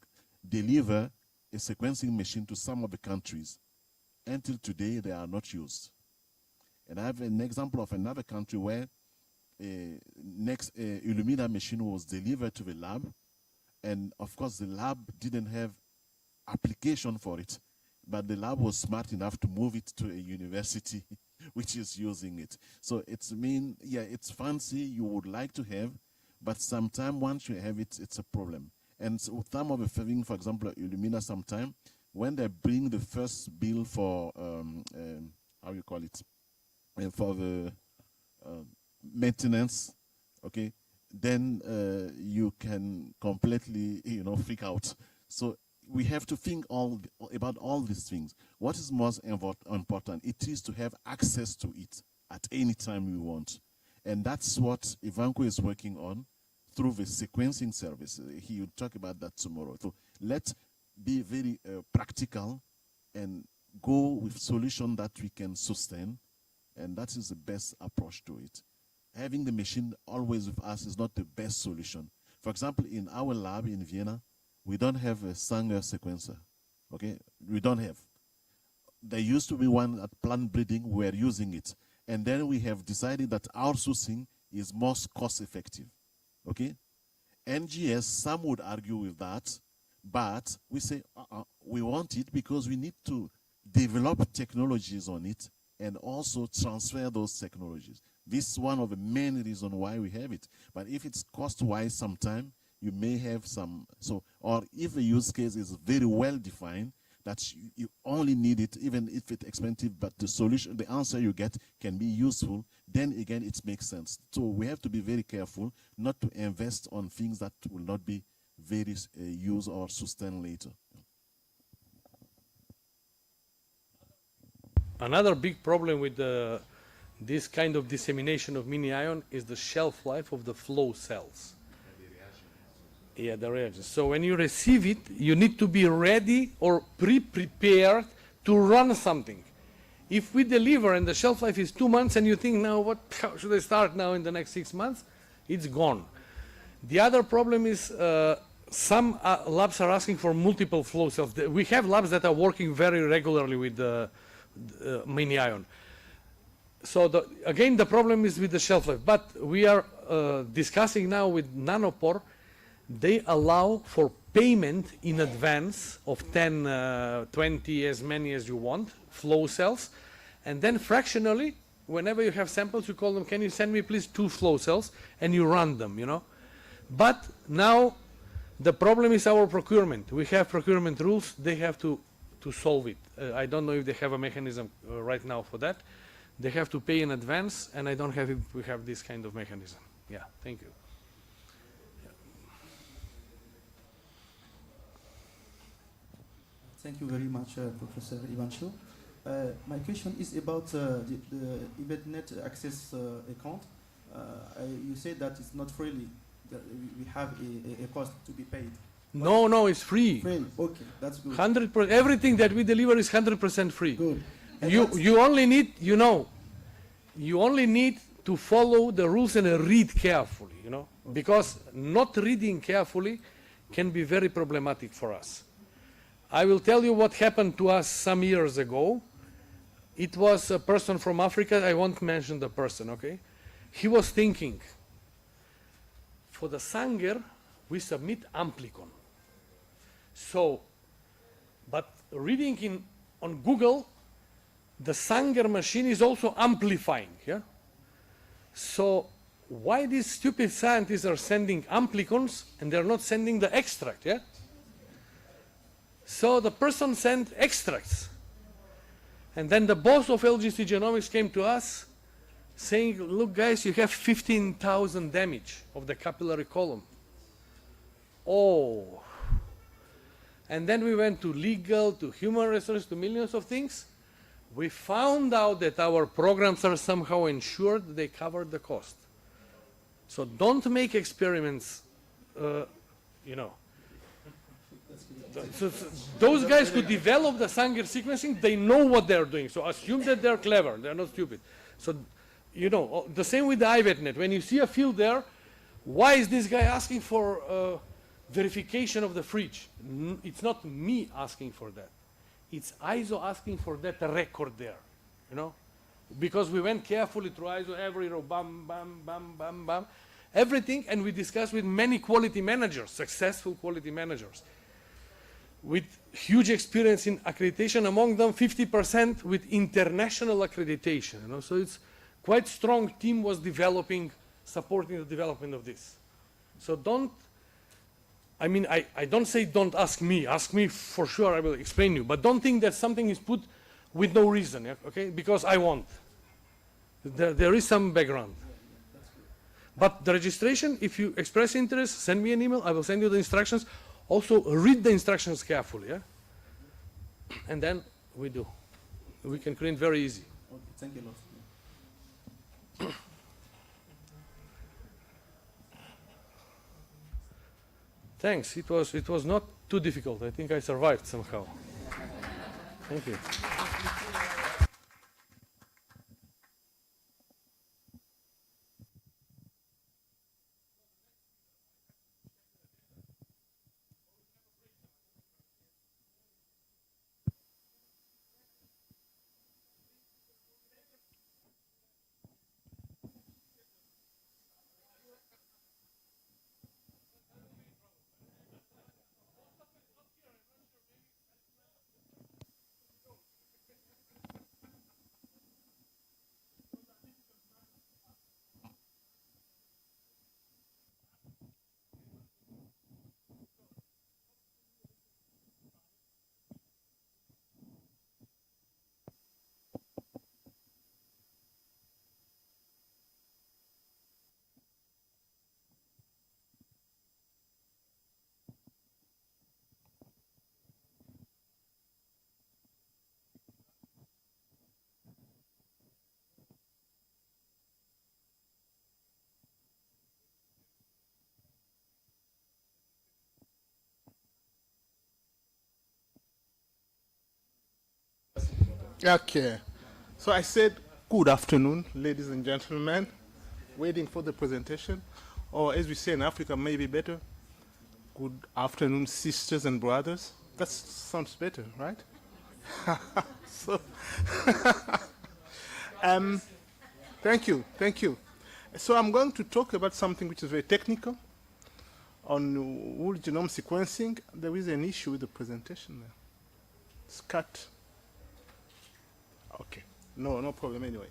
deliver a sequencing machine to some of the countries. Until today, they are not used. And I have an example of another country where a Illumina machine was delivered to the lab, and of course the lab didn't have application for it, but the lab was smart enough to move it to a university which is using it. So it's it's fancy, you would like to have, but sometimes once you have it, it's a problem. And so some of the things, for example, Illumina, sometimes when they bring the first bill for how you call it, for the maintenance, okay, then you can completely freak out. So we have to think about all these things. What is most important? It is to have access to it at any time we want, and that's what Ivanko is working on through the sequencing service. He will talk about that tomorrow. So let's be very practical and go with solution that we can sustain, and that is the best approach to it. Having the machine always with us is not the best solution. For example, in our lab in Vienna, we don't have a Sanger sequencer, okay? We don't have. There used to be one at plant breeding, we are using it. And then we have decided that outsourcing is most cost effective, okay? NGS, some would argue with that, but we say, we want it because we need to develop technologies on it and also transfer those technologies. This is one of the main reasons why we have it. But if it's cost-wise, sometime you may have some, or if the use case is very well defined, that you only need it, even if it's expensive, but the solution, the answer you get can be useful, then again, it makes sense. So we have to be very careful not to invest on things that will not be very used or sustained later. Another big problem with this kind of dissemination of mini-ion is the shelf life of the flow cells. Yeah, the reagents. So when you receive it, you need to be ready or pre-prepared to run something. If we deliver and the shelf life is 2 months and you think, now how should I start now in the next 6 months? It's gone. The other problem is some labs are asking for multiple flow cells. We have labs that are working very regularly with the mini-ion. So again, the problem is with the shelf life, but we are discussing now with Nanopore, they allow for payment in advance of 10, 20, as many as you want, flow cells. And then fractionally, whenever you have samples, you call them, can you send me please 2 flow cells? And you run them, you know. But now the problem is our procurement. We have procurement rules. They have to solve it. I don't know if they have a mechanism right now for that. They have to pay in advance, and I don't have it. We have this kind of mechanism. Yeah, thank you. Thank you very much, Professor Ivancho. My question is about the Ethernet access account. You said that it's not freely. That we have a cost to be paid. No, no, it's free. Free. Okay, that's good. 100%. Everything that we deliver is 100% free. Good. You only need, you know, you only need to follow the rules and read carefully, you know, because not reading carefully can be very problematic for us. I will tell you what happened to us some years ago. It was a person from Africa. I won't mention the person, okay? He was thinking, for the Sanger, we submit amplicon. So, but reading on Google, the Sanger machine is also amplifying, yeah? So, why these stupid scientists are sending amplicons and they're not sending the extract, yeah? So the person sent extracts. And then the boss of LGC Genomics came to us saying, look guys, you have 15,000 damage of the capillary column. Oh. And then we went to legal, to human resources, to millions of things. We found out that our programs are somehow ensured they cover the cost. So don't make experiments, you know. So those guys who develop the Sanger sequencing, they know what they're doing. So assume that they're clever. They're not stupid. So, you know, the same with the IVETNet. When you see a field there, why is this guy asking for verification of the fridge? It's not me asking for that. It's ISO asking for that record there, you know? Because we went carefully through ISO, every row, bam, bam, bam, bam, bam, everything, and we discussed with many quality managers, successful quality managers, with huge experience in accreditation, among them 50% with international accreditation, you know? So it's quite strong team was developing, supporting the development of this. So don't, I mean, I don't say don't ask me for sure, I will explain you, but don't think that something is put with no reason, yeah? Okay, because I want. There is some background. But the registration, if you express interest, send me an email, I will send you the instructions. Also, read the instructions carefully, yeah? And then we do. We can clean very easy. Okay, thank you a lot. Thanks. It was not too difficult. I think I survived somehow. Thank you. Okay. So I said, good afternoon, ladies and gentlemen, waiting for the presentation. Or as we say in Africa, maybe better, good afternoon, sisters and brothers. That sounds better, right? So, thank you. So I'm going to talk about something which is very technical. On whole genome sequencing, there is an issue with the presentation there. It's cut. Okay, no problem anyway.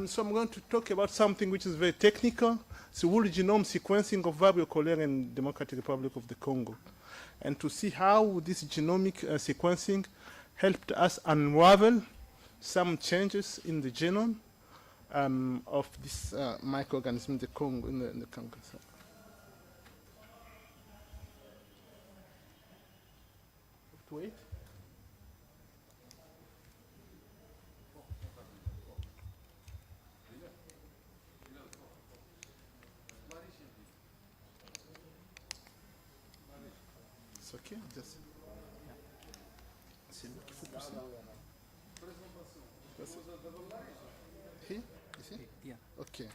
So I'm going to talk about something which is very technical. It's the whole genome sequencing of Vibrio cholerae in Democratic Republic of the Congo. And to see how this genomic sequencing helped us unravel some changes in the genome of this microorganism in the Congo, in the Congo. So. Wait. It's okay, just. C'est lui qu'il faut pousser. Here? You see? Yeah. Okay.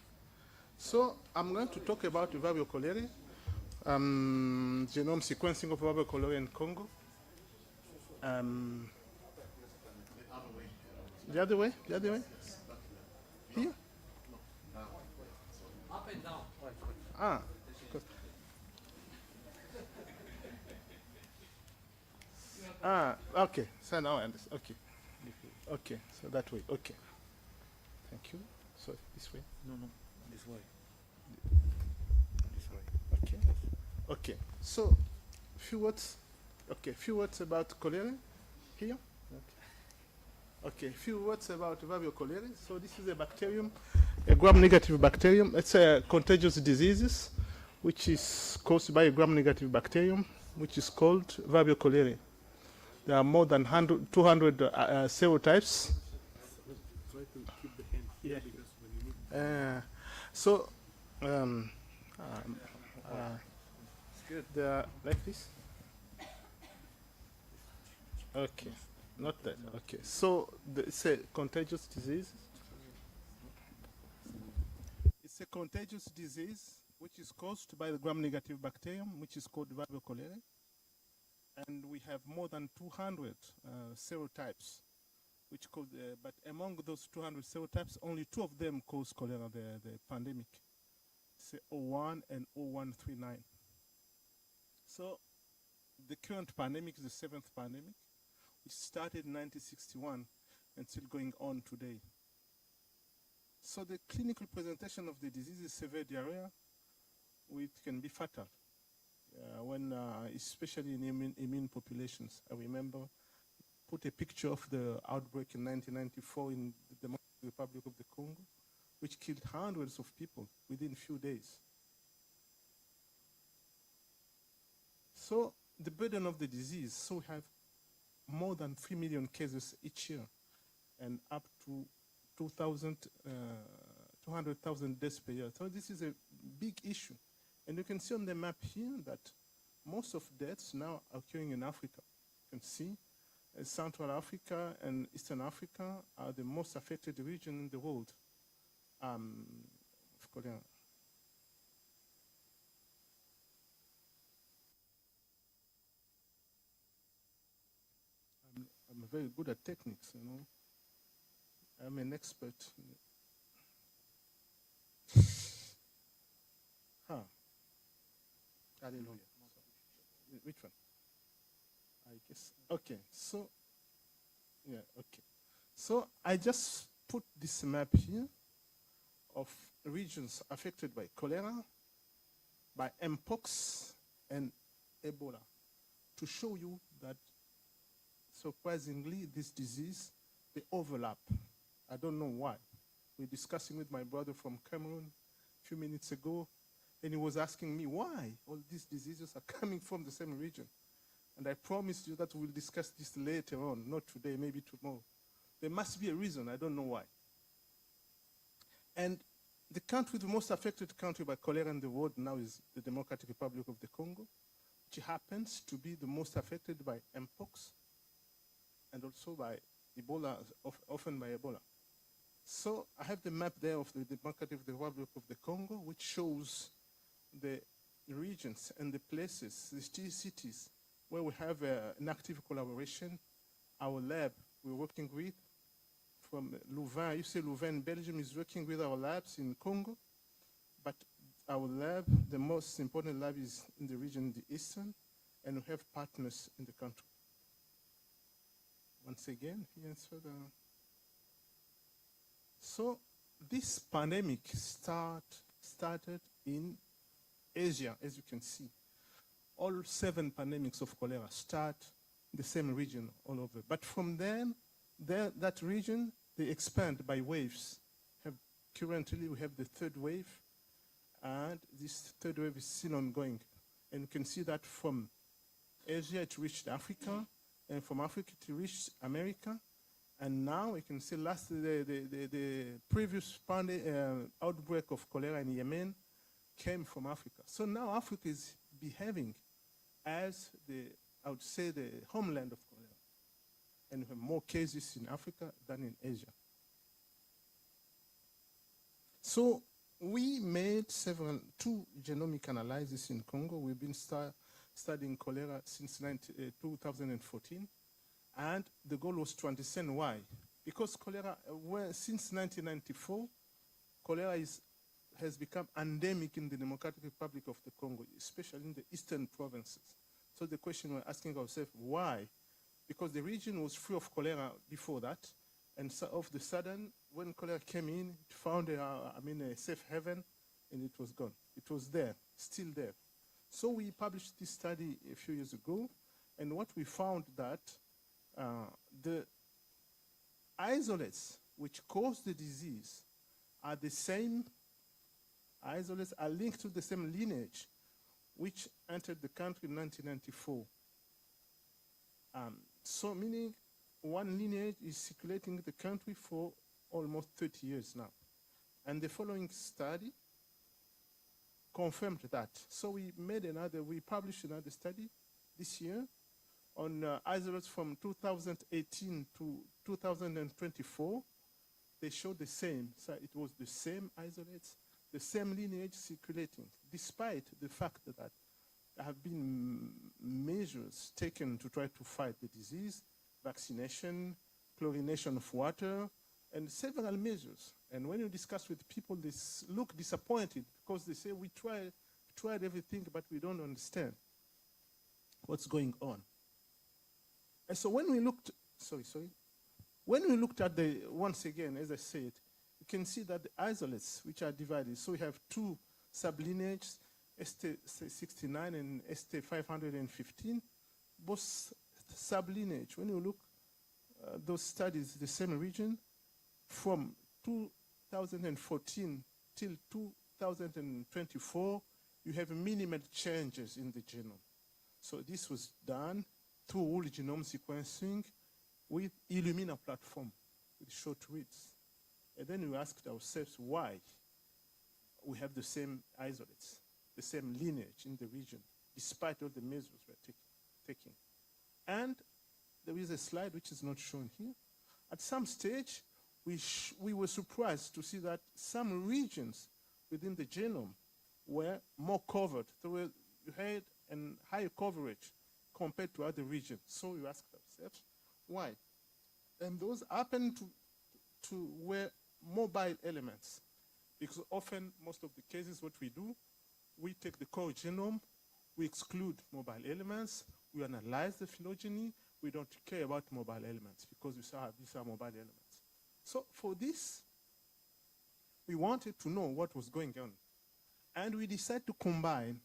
So I'm going to talk about Vibrio cholerae, genome sequencing of Vibrio cholerae in Congo. The other way? The other way? Here? Up and down. Ah. Okay. So now I understand. Okay. Okay, so that way. Okay. Thank you. So this way? No, this way. This way. Okay. Okay. So, few words. Okay, few words about cholera. Here. Okay, few words about Vibrio cholerae. So this is a bacterium, a gram-negative bacterium. It's a contagious disease, which is caused by a gram-negative bacterium, which is called Vibrio cholerae. There are more than 200 serotypes. Try to keep the hand here because when you need. So, it's good. They are like this. Okay, not that. Okay, so it's a contagious disease. It's a contagious disease which is caused by the gram-negative bacterium, which is called Vibrio cholerae. And we have more than 200 serotypes, which cause, but among those 200 serotypes, only 2 of them cause cholera, the pandemic. It's 01 and 0139. So the current pandemic is the 7th pandemic, which started in 1961 and still going on today. So the clinical presentation of the disease is severe diarrhea, which can be fatal. When, especially in immune populations. I remember put a picture of the outbreak in 1994 in the Democratic Republic of the Congo, which killed hundreds of people within a few days. So the burden of the disease, so we have more than 3 million cases each year and up to 200,000 deaths per year. So this is a big issue. And you can see on the map here that most of deaths now are occurring in Africa. You can see Central Africa and Eastern Africa are the most affected region in the world. I'm very good at techniques, you know. I'm an expert. Hallelujah. Which one? I guess. Okay. So, yeah. Okay. So I just put this map here of regions affected by cholera, by mpox, and Ebola, to show you that surprisingly this disease they overlap. I don't know why. We're discussing with my brother from Cameroon a few minutes ago. And he was asking me why all these diseases are coming from the same region. And I promised you that we'll discuss this later on, not today, maybe tomorrow. There must be a reason, I don't know why. And the country, the most affected country by cholera in the world now is the Democratic Republic of the Congo, which happens to be the most affected by mpox and also by Ebola, often by Ebola. So I have the map there of the Democratic Republic of the Congo, which shows the regions and the places, the cities where we have an active collaboration. Our lab we're working with from Louvain, you say Louvain, Belgium is working with our labs in Congo our lab, the most important lab is in the region, the eastern, and we have partners in the country. Once again, here's further. So this pandemic started in Asia, as you can see. All 7 pandemics of cholera start in the same region all over. But from then, that region, they expand by waves. Currently, we have the 3rd wave, and this 3rd wave is still ongoing. And you can see that from Asia, it reached Africa, and from Africa, it reached America. And now we can see the previous outbreak of cholera in Yemen came from Africa. So now Africa is behaving as I would say, the homeland of cholera. And we have more cases in Africa than in Asia. So we made 2 genomic analyses in Congo. We've been studying cholera since 2014. And the goal was to understand why. Because cholera, since 1994, cholera has become endemic in the Democratic Republic of the Congo, especially in the eastern provinces. So the question we're asking ourselves, why? Because the region was free of cholera before that, and so all of a sudden, when cholera came in, it found a safe haven, and it was gone. It was there, still there. So we published this study a few years ago, and what we found that the isolates which cause the disease are the same isolates, are linked to the same lineage which entered the country in 1994. So meaning one lineage is circulating the country for almost 30 years now. And the following study confirmed that. So we published another study this year on isolates from 2018 to 2024. They showed the same. So it was the same isolates, the same lineage circulating, despite the fact that there have been measures taken to try to fight the disease, vaccination, chlorination of water, and several measures. And when you discuss with people, they look disappointed because they say, we tried everything, but we don't understand what's going on. And so when we looked, when we looked at once again, as I said, you can see that the isolates which are divided, so we have 2 sublineages, ST69 and ST515, both sublineage. When you look those studies, the same region, from 2014 till 2024, you have minimal changes in the genome. So this was done through whole genome sequencing with Illumina platform, with short reads. And then we asked ourselves why we have the same isolates, the same lineage in the region, despite all the measures we're taking. And there is a slide which is not shown here. At some stage, we were surprised to see that some regions within the genome were more covered. So you had a higher coverage compared to other regions. So we asked ourselves, why? And those happen to were mobile elements. Because often, most of the cases, what we do, we take the core genome, we exclude mobile elements, we analyze the phylogeny, we don't care about mobile elements because these are mobile elements. So for this, we wanted to know what was going on. And we decided to combine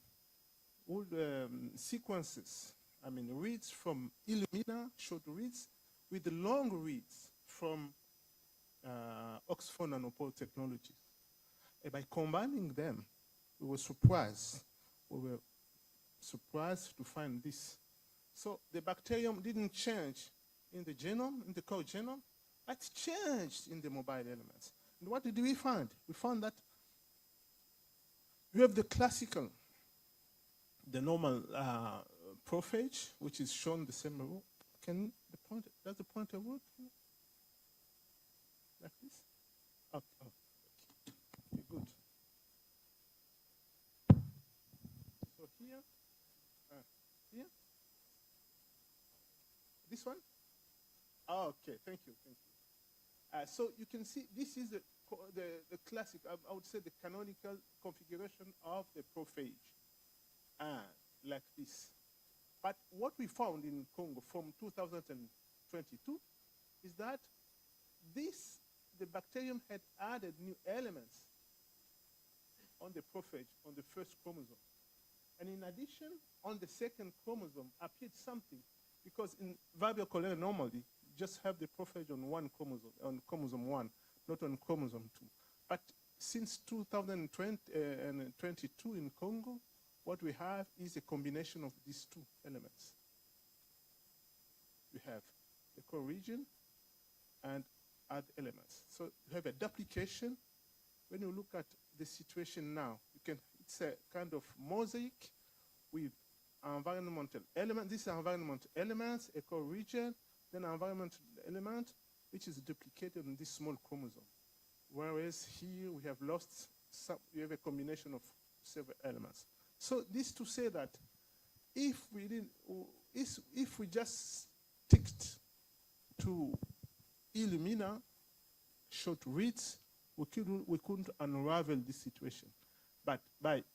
all the sequences, reads from Illumina, short reads, with the long reads from Oxford Nanopore Technologies. And by combining them, we were surprised. We were surprised to find this. So the bacterium didn't change in the genome, in the core genome, but changed in the mobile elements. And what did we find? We found that you have the classical, the normal prophage, which is shown the same way. Does the pointer work? Like this? Okay, good. So here, this one? Oh, okay, thank you. So you can see this is the classic, I would say the canonical configuration of the prophage, like this. But what we found in Congo from 2022 is that the bacterium had added new elements on the prophage, on the first chromosome. And in addition, on the second chromosome appeared something, because in Vibrio cholerae normally, you just have the prophage on one chromosome, on chromosome 1, not on chromosome 2. But since 2022 in Congo, what we have is a combination of these two elements. We have the core region and other elements. So you have a duplication. When you look at the situation now, it's a kind of mosaic with environmental elements. These are environmental elements, a core region, then an environmental element, which is duplicated in this small chromosome. Whereas here we have lost we have a combination of several elements. So this to say that if we just sticked to Illumina, short reads, we couldn't unravel this situation. But by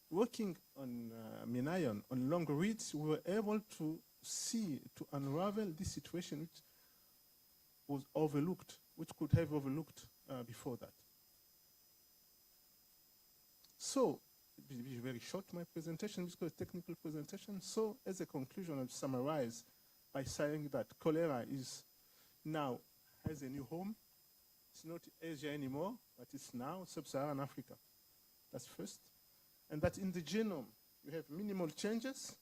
working on Minayon, on long reads, we were able to unravel this situation which was overlooked, which could have overlooked before that. So, it will be very short, my presentation, because it's a technical presentation. So, as a conclusion, I'll summarize by saying that cholera has a new home. It's not Asia anymore, but it's now sub-Saharan Africa. That's first. And that in the genome, we have minimal changes.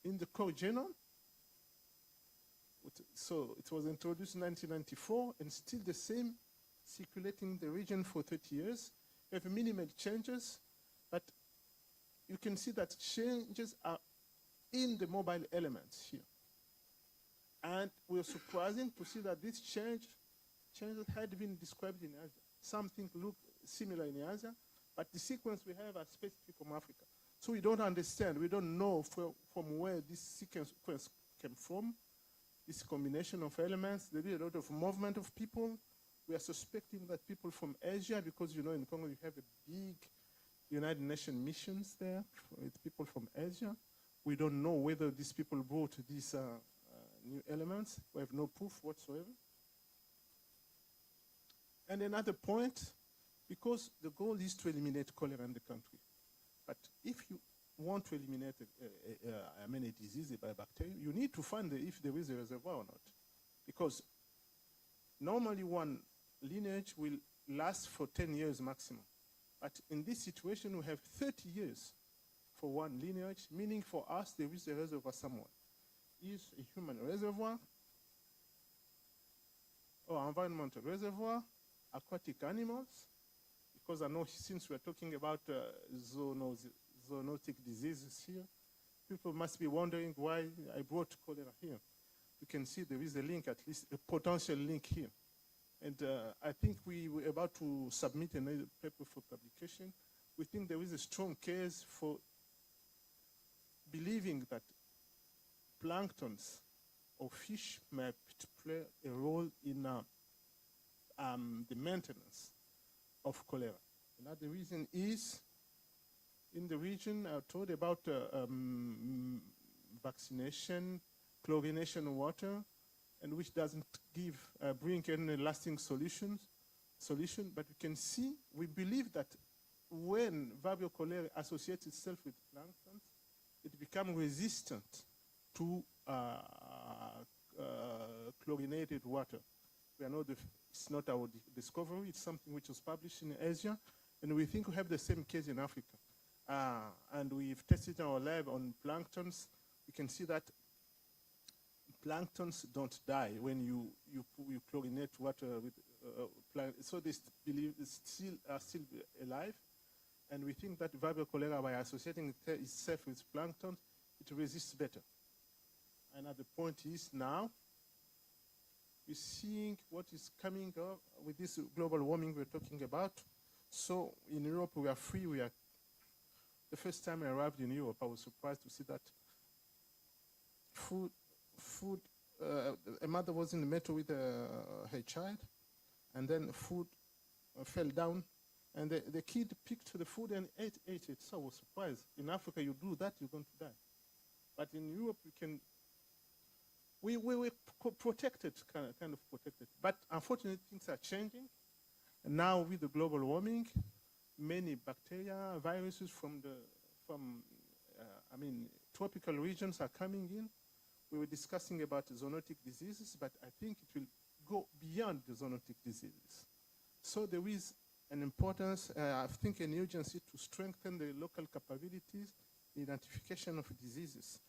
In the core genome, so it was introduced in 1994 and still the same, circulating the region for 30 years. We have minimal changes, but you can see that changes are in the mobile elements here. And we are surprising to see that this changes had been described in Asia. Something looked similar in Asia, but the sequence we have are specific from Africa. So we don't understand, we don't know from where this sequence came from, this combination of elements. There is a lot of movement of people. We are suspecting that people from Asia, because in Congo you have a big United Nations missions there with people from Asia. We don't know whether these people brought these new elements. We have no proof whatsoever. And another point, because the goal is to eliminate cholera in the country. But if you want to eliminate a disease by bacteria, you need to find if there is a reservoir or not. Because normally one lineage will last for 10 years maximum. But in this situation, we have 30 years for one lineage, meaning for us, there is a reservoir somewhere. Is a human reservoir, or environmental reservoir, aquatic animals, because I know since we're talking about zoonotic diseases here, people must be wondering why I brought cholera here. You can see there is a link, at least a potential link here. And I think we were about to submit another paper for publication. We think there is a strong case for believing that planktons or fish may play a role in the maintenance of cholera. Another reason is, in the region, I told about vaccination, chlorination of water, and which doesn't bring any lasting solution, but we can see, we believe that when Vibrio cholerae associates itself with planktons, it becomes resistant to chlorinated water. We know it's not our discovery, it's something which was published in Asia, and we think we have the same case in Africa. And we've tested in our lab on planktons. You can see that planktons don't die when you chlorinate water with planktons. So they are still alive. And we think that Vibrio cholerae, by associating itself with plankton, it resists better. Another point is now, we're seeing what is coming up with this global warming we're talking about. So in Europe, we are free. The first time I arrived in Europe, I was surprised to see that food a mother was in the metro with her child, and then food fell down, and the kid picked the food and ate it. So I was surprised. In Africa, you do that, you're going to die. But in Europe, we were protected, kind of protected. But unfortunately, things are changing. And now with the global warming, many bacteria, viruses from tropical regions are coming in. We were discussing about zoonotic diseases, but I think it will go beyond the zoonotic diseases. So there is an importance, I think an urgency to strengthen the local capabilities, the identification of diseases.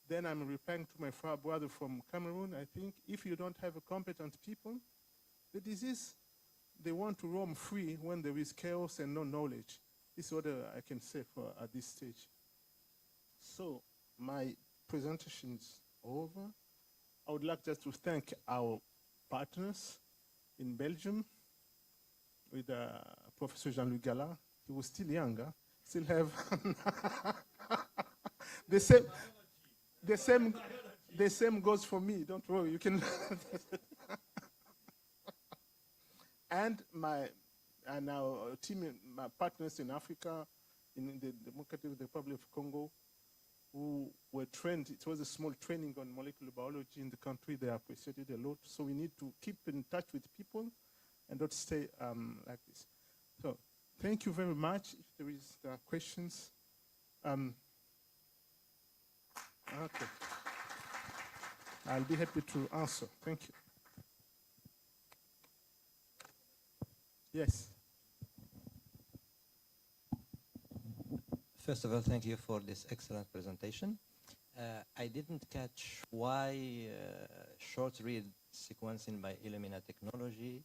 Then I'm replying to my brother from Cameroon. I think if you don't have a competent people, the disease, they want to roam free when there is chaos and no knowledge. This is what I can say at this stage. So my presentation is over. I would like just to thank our partners in Belgium with Professor Jean-Luc Gallard. He was still younger, still have the same goes for me, don't worry, you can. And our team, my partners in Africa, in the Democratic Republic of Congo, who were trained. It was a small training on molecular biology in the country. They appreciated a lot. So we need to keep in touch with people and not stay like this. So thank you very much. If there are questions. Okay. I'll be happy to answer. Thank you. Yes. First of all, thank you for this excellent presentation. I didn't catch why short read sequencing by Illumina technology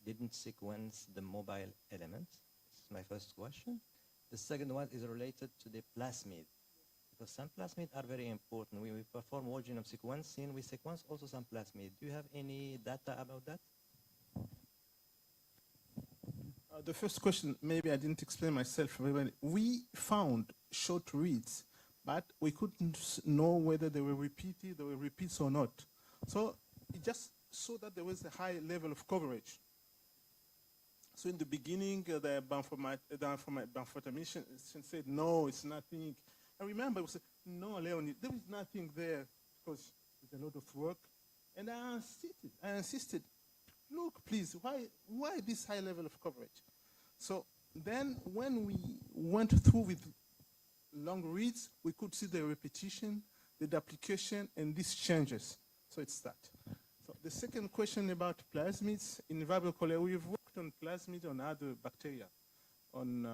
didn't sequence the mobile elements. This is my first question. The second one is related to the plasmid, because some plasmid are very important. When we perform whole genome sequencing, we sequence also some plasmid. Do you have any data about that? The first question, maybe I didn't explain myself very well. We found short reads, but we couldn't know whether they were repeated, they were repeats or not. So it just saw that there was a high level of coverage. So in the beginning, the bioinformatician said, no, it's nothing. I remember, I said, no, Leonie, there is nothing there, because there's a lot of work. And I insisted, look, please, why this high level of coverage? So then when we went through with long reads, we could see the repetition, the duplication, and these changes. So it's that. So the second question about plasmids, in Vibrio cholerae, we've worked on plasmids on other bacteria, on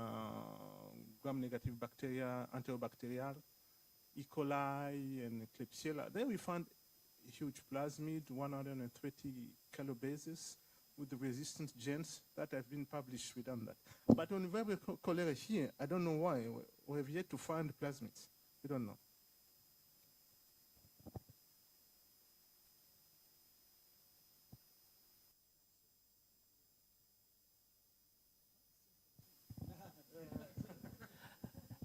gram-negative bacteria, antibacterial, E. coli, and Klebsiella. There we found a huge plasmid, 130 kilobases, with the resistant genes that have been published. We've done that. But on Vibrio cholerae here, I don't know why. We have yet to find plasmids. We don't know.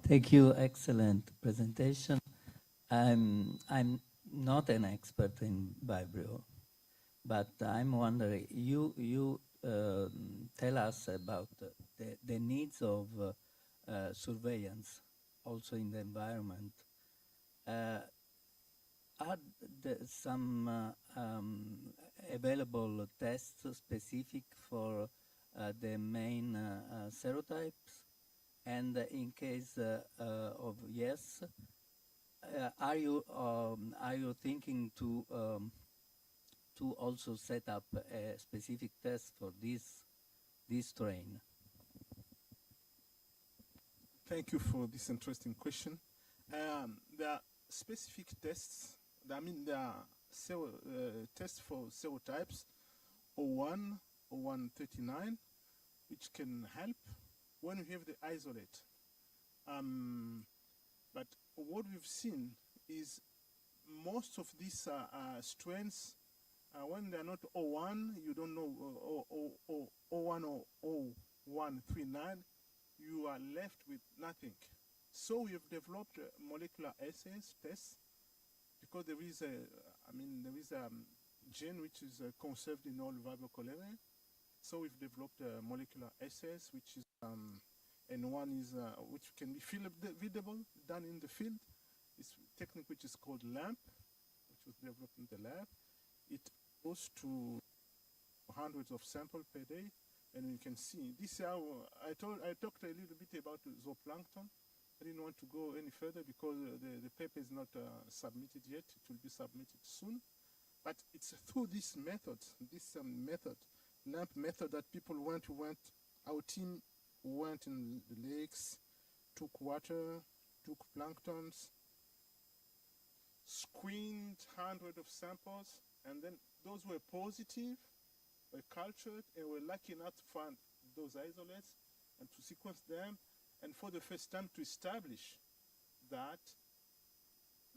Thank you. Excellent presentation. I'm not an expert in Vibrio, but I'm wondering, you tell us about the needs of surveillance also in the environment. Are there some available tests specific for the main serotypes? And in case of yes, are you thinking to also set up a specific test for this strain? Thank you for this interesting question. There are specific tests. I mean, there are tests for serotypes 01, 0139, which can help when we have the isolate. But what we've seen is most of these strains, when they're not 01, you don't know 01 or 0139, you are left with nothing. So we have developed molecular assays, tests, because there is I mean, there is a gene which is conserved in all Vibrio cholerae. So we've developed molecular assays, which is and one is which can be fieldable, done in the field. It's a technique which is called LAMP, which was developed in the lab. It goes to hundreds of samples per day, and you can see this. I talked a little bit about zooplankton. I didn't want to go any further because the paper is not submitted yet. It will be submitted soon. But it's through this method, LAMP method, that people went. Our team went in the lakes, took water, took planktons, screened hundreds of samples, and then those were positive, were cultured, and were lucky enough to find those isolates and to sequence them, and for the first time to establish that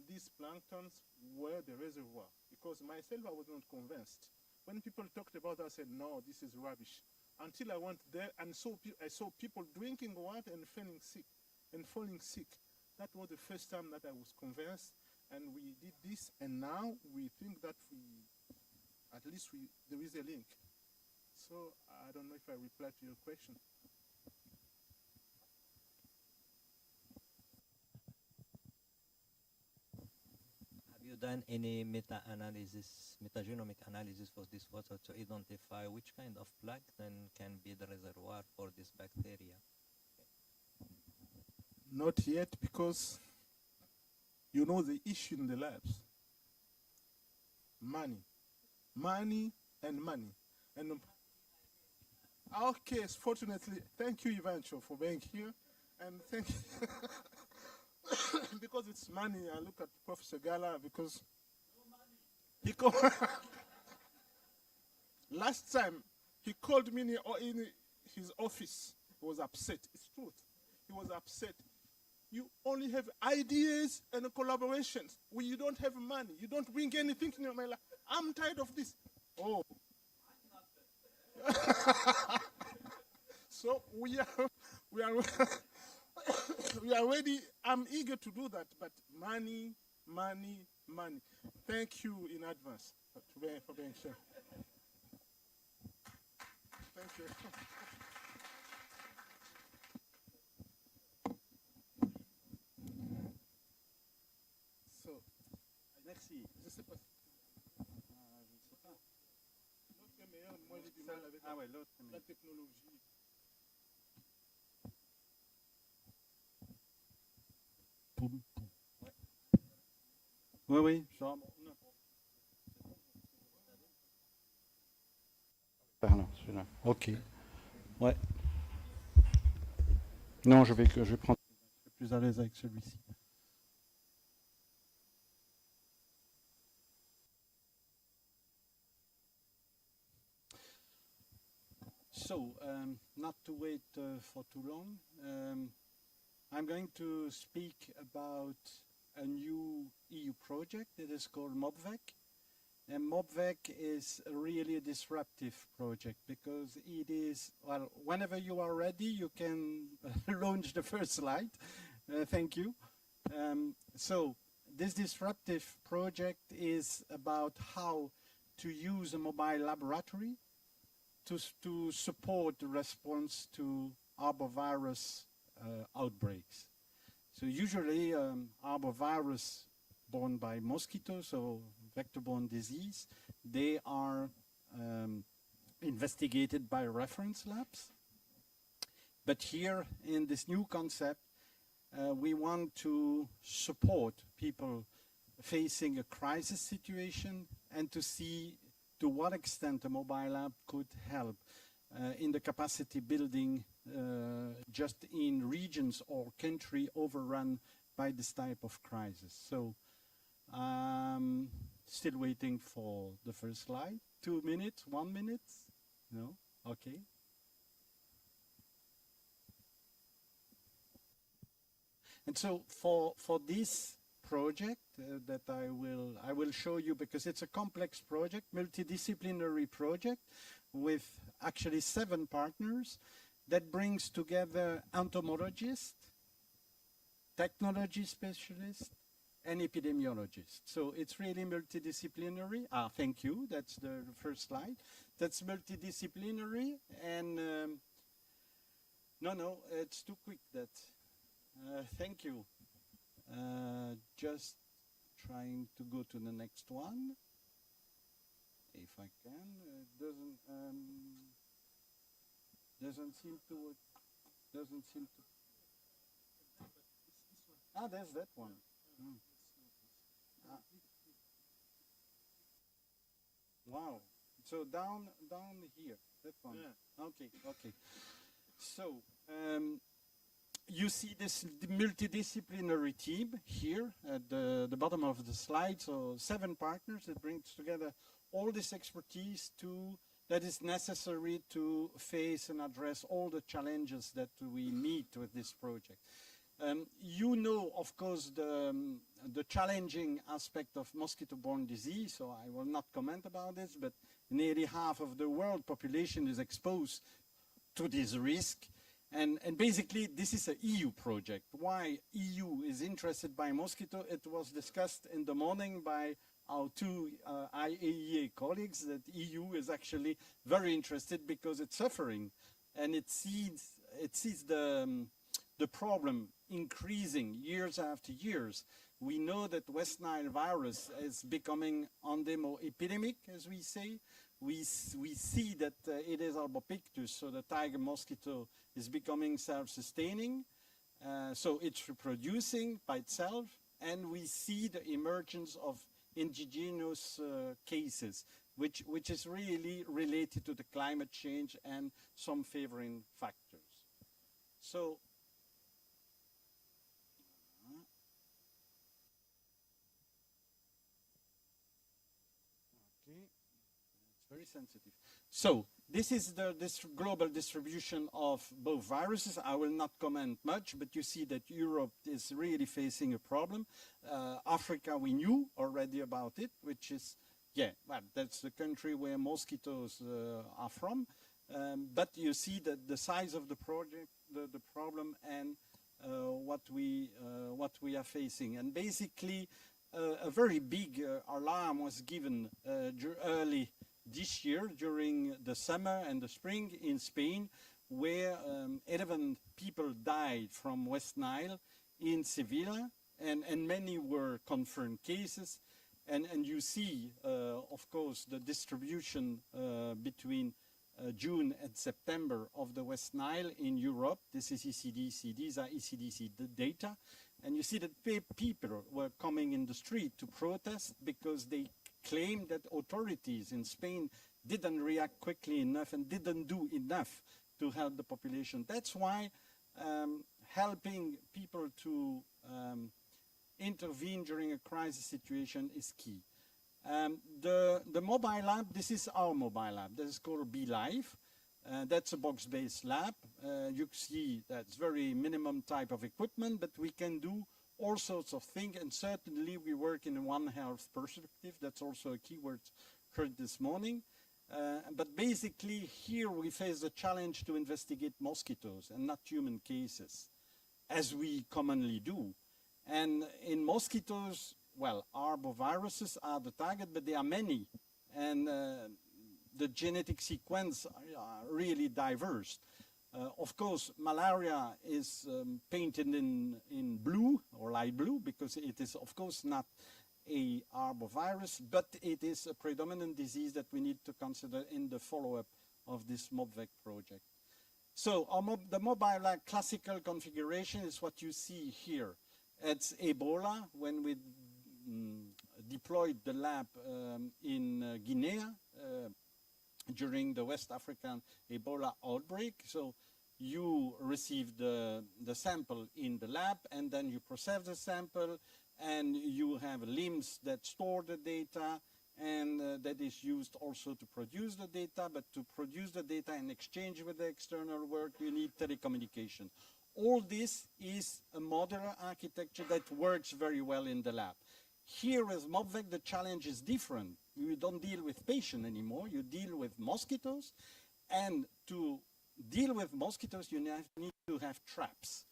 these planktons were the reservoir. Because myself, I was not convinced. When people talked about that, I said, no, this is rubbish. Until I went there and I saw people drinking water and falling sick. That was the first time that I was convinced, and we did this, and now we think that there is a link. So I don't know if I replied to your question. Have you done any metagenomic analysis for this water to identify which kind of plankton can be the reservoir for this bacteria? Not yet, because you know the issue in the labs. Money. And okay, fortunately, thank you, Ivancho, for being here, and thank you. Because it's money, I look at Professor Gala, because he called last time he called me in his office. He was upset. It's truth. He was upset. You only have ideas and collaborations. You don't have money. You don't bring anything in your life. I'm tired of this. Oh. So we are ready. I'm eager to do that, but money. Thank you in advance for being here. Thank you. So, merci. Je sais pas. Je ne sais pas. L'autre est meilleur, moi j'ai du mal avec la technologie. Oui, genre. Pardon, celui-là. Ok. Ouais. Non, je vais prendre. Je suis plus à l'aise avec celui-ci. So, not to wait for too long, I'm going to speak about a new EU project that is called MobVec. And MobVec is really a disruptive project because it is, well, whenever you are ready, you can launch the first slide. Thank you. So this disruptive project is about how to use a mobile laboratory to support the response to arbovirus outbreaks. So usually arbovirus borne by mosquitoes, so vector-borne disease, they are investigated by reference labs. But here in this new concept, we want to support people facing a crisis situation and to see to what extent a mobile lab could help in the capacity building just in regions or country overrun by this type of crisis. So still waiting for the first slide. 2 minutes, 1 minute? No? Okay. And so for this project that I will show you, because it's a complex project, multidisciplinary project with actually 7 partners that brings together entomologists, technology specialists, and epidemiologists. So it's really multidisciplinary. Thank you. That's the first slide. That's multidisciplinary. And no, it's too quick. Thank you. Just trying to go to the next one, if I can. It doesn't seem to work. Doesn't seem to. There's that one. Wow. So down here, that one. Yeah. Okay. So you see this multidisciplinary team here at the bottom of the slide. So 7 partners that brings together all this expertise that is necessary to face and address all the challenges that we meet with this project. You know, of course, the challenging aspect of mosquito-borne disease, so I will not comment about this, but nearly half of the world population is exposed to this risk. And basically, this is an EU project. Why EU is interested by mosquito? It was discussed in the morning by our 2 IAEA colleagues that EU is actually very interested because it's suffering, and it sees the problem increasing years after years. We know that West Nile virus is becoming endemo-epidemic, as we say. We see that it is albopictus, so the tiger mosquito is becoming self-sustaining. So it's reproducing by itself, and we see the emergence of indigenous cases, which is really related to the climate change and some favoring factors. So very sensitive. So this is this global distribution of both viruses. I will not comment much, but you see that Europe is really facing a problem. Africa, we knew already about it, which is, that's the country where mosquitoes are from. But you see that the size of the project, the problem, and what we are facing. And basically, a very big alarm was given early this year during the summer and the spring in Spain, where 11 people died from West Nile in Sevilla, and many were confirmed cases. And you see, of course, the distribution between June and September of the West Nile in Europe. This is ECDC. These are ECDC data. And you see that people were coming in the street to protest because they claimed that authorities in Spain didn't react quickly enough and didn't do enough to help the population. That's why helping people to intervene during a crisis situation is key. The mobile lab, this is our mobile lab. This is called BeLive. That's a box-based lab. You see that's very minimum type of equipment, but we can do all sorts of things, and certainly we work in One Health perspective. That's also a keyword heard this morning. But basically here we face the challenge to investigate mosquitoes and not human cases, as we commonly do. And in mosquitoes, well, arboviruses are the target, but there are many. And the genetic sequence are really diverse. Of course, malaria is painted in blue or light blue because it is, of course, not a arbovirus, but it is a predominant disease that we need to consider in the follow-up of this MobVec project. So the mobile lab classical configuration is what you see here. It's Ebola when we deployed the lab in Guinea during the West African Ebola outbreak. So you receive the sample in the lab, and then you process the sample, and you have LIMS that store the data, and that is used also to produce the data. But to produce the data and exchange with the external world, you need telecommunication. All this is a modular architecture that works very well in the lab. Here with MobVec, the challenge is different. You don't deal with patients anymore, you deal with mosquitoes, and to deal with mosquitoes, you need to have traps.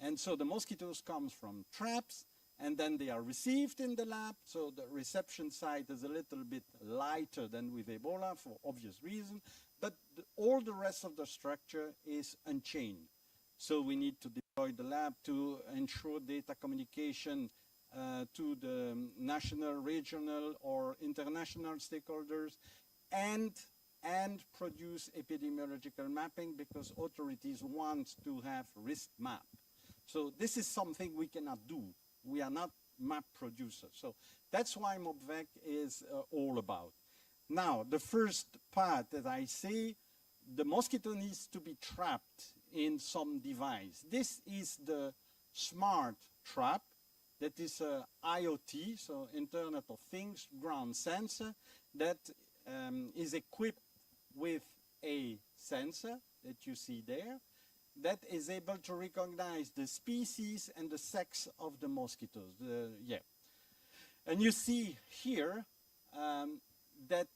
And so the mosquitoes comes from traps, and then they are received in the lab. So the reception site is a little bit lighter than with Ebola for obvious reason, but all the rest of the structure is unchained. So we need to deploy the lab to ensure data communication to the national, regional, or international stakeholders, and produce epidemiological mapping, because authorities want to have risk map. So this is something we cannot do. We are not map producers. So that's why MobVec is all about. Now, the first part that I say, the mosquito needs to be trapped in some device. This is the smart trap. That is a IoT, so Internet of Things, ground sensor, that is equipped with a sensor that you see there, that is able to recognize the species and the sex of the mosquitoes. And you see here that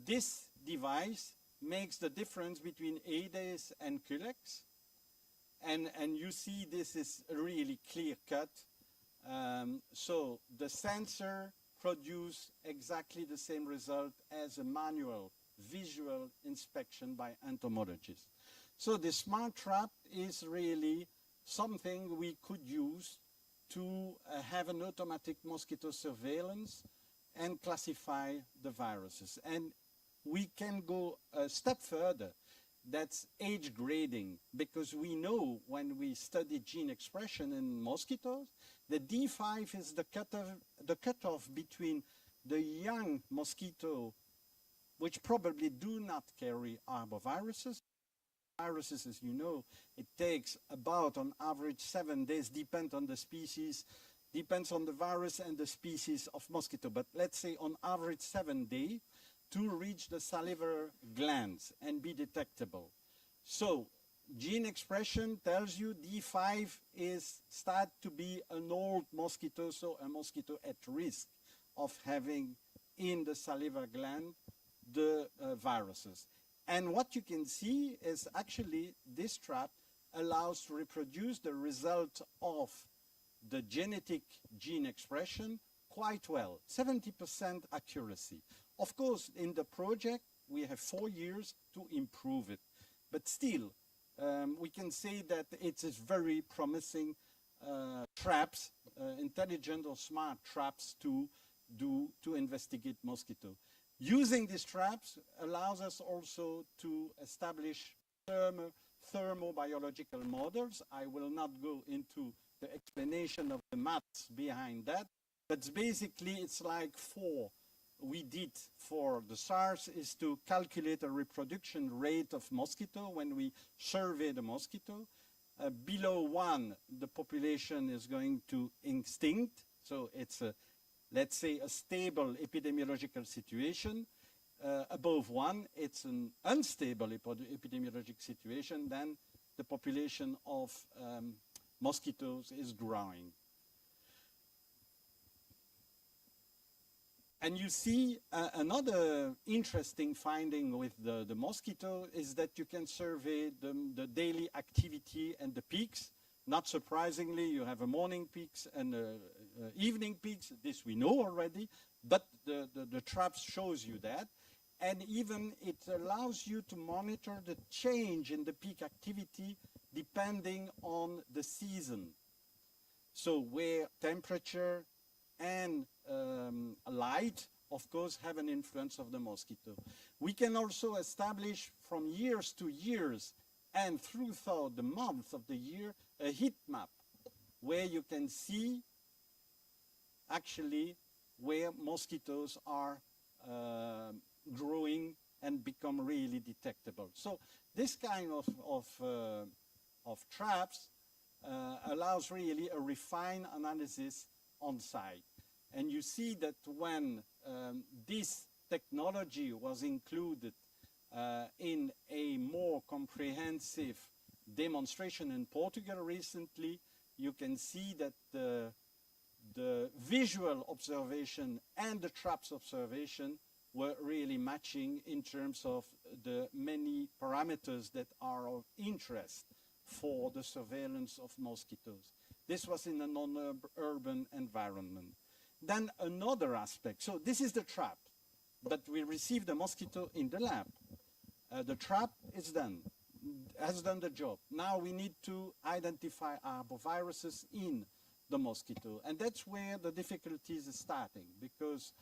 this device makes the difference between Aedes and Culex. And you see this is really clear cut. So the sensor produces exactly the same result as a manual visual inspection by entomologists. So the smart trap is really something we could use to have an automatic mosquito surveillance and classify the viruses. And we can go a step further. That's age grading, because we know when we study gene expression in mosquitoes, the D5 is the cutoff between the young mosquito, which probably do not carry arboviruses. Viruses, as you know, it takes about, on average, 7 days, depends on the species, depends on the virus and the species of mosquito, but let's say on average 7 days to reach the salivary glands and be detectable. So gene expression tells you D5 is start to be an old mosquito, so a mosquito at risk of having in the salivary gland the viruses. And what you can see is actually this trap allows to reproduce the result of the genetic gene expression quite well, 70% accuracy. Of course, in the project, we have 4 years to improve it. But still, we can say that it is very promising traps, intelligent or smart traps to investigate mosquito. Using these traps allows us also to establish thermobiological models. I will not go into the explanation of the maths behind that, but basically it's like we did for the SARS is to calculate a reproduction rate of mosquito when we survey the mosquito. Below 1, the population is going to extinct, so it's a, let's say, a stable epidemiological situation. Above 1, it's an unstable epidemiologic situation, then the population of mosquitoes is growing. And you see another interesting finding with the mosquito is that you can survey the daily activity and the peaks. Not surprisingly, you have a morning peaks and evening peaks. This we know already, but the traps shows you that. And even it allows you to monitor the change in the peak activity depending on the season. So where temperature and light, of course, have an influence of the mosquito. We can also establish from years to years and throughout the months of the year a heat map where you can see actually where mosquitoes are growing and become really detectable. So this kind of traps allows really a refined analysis on site. And you see that when this technology was included in a more comprehensive demonstration in Portugal recently, you can see that the visual observation and the traps observation were really matching in terms of the many parameters that are of interest for the surveillance of mosquitoes. This was in a non-urban environment. Then another aspect, so this is the trap, but we received the mosquito in the lab. The trap is done, has done the job. Now we need to identify arboviruses in the mosquito, and that's where the difficulties are starting, because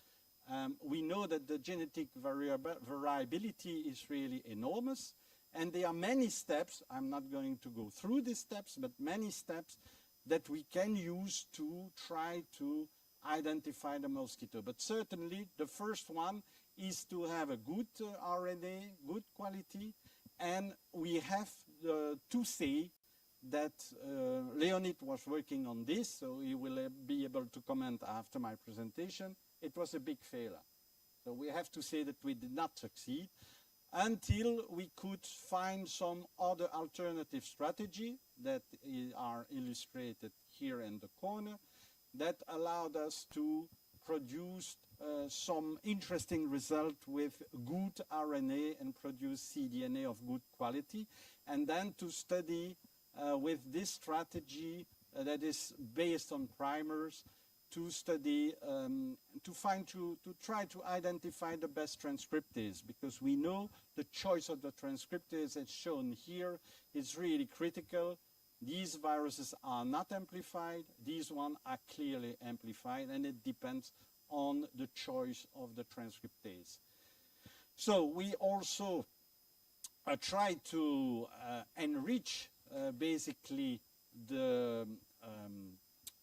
we know that the genetic variability is really enormous, and there are many steps. I'm not going to go through these steps, but many steps that we can use to try to identify the mosquito. But certainly the first one is to have a good RNA, good quality, and we have to say that Leonid was working on this, so he will be able to comment after my presentation. It was a big failure. So we have to say that we did not succeed until we could find some other alternative strategy that are illustrated here in the corner that allowed us to produce some interesting result with good RNA and produce cDNA of good quality, and then to study with this strategy that is based on primers, to study, to try to identify the best transcriptase, because we know the choice of the transcriptase as shown here is really critical. These viruses are not amplified, these ones are clearly amplified, and it depends on the choice of the transcriptase. So we also try to enrich basically the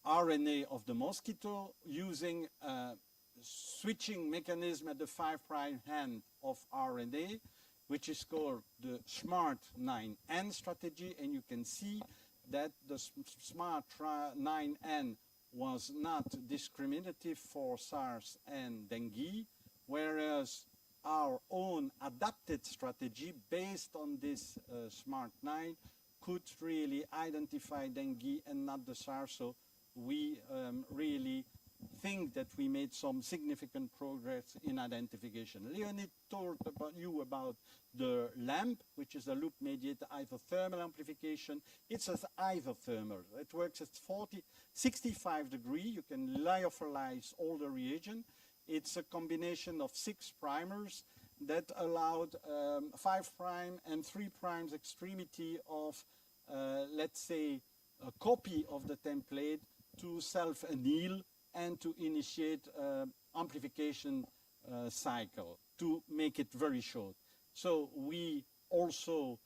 RNA of the mosquito using a switching mechanism at the 5' end of RNA, which is called the SMART9N strategy, and you can see that the SMART9N was not discriminative for SARS and dengue, whereas our own adapted strategy based on this SMART9 could really identify dengue and not the SARS. So we really think that we made some significant progress in identification. Leonid told you about the LAMP, which is a loop-mediated isothermal amplification. It's an isothermal. It works at 65 degrees. You can lyophilize all the reagent. It's a combination of 6 primers that allowed 5' and 3' extremity of, let's say, a copy of the template to self-anneal and to initiate amplification cycle, to make it very short. So we also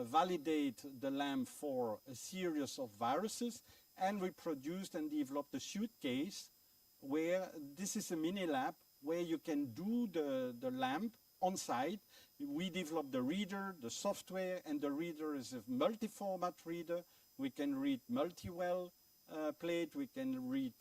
validate the LAMP for a series of viruses, and we produced and developed a suitcase where this is a mini lab where you can do the LAMP on site. We developed the reader, the software, and the reader is a multi-format reader. We can read multi-well plate, we can read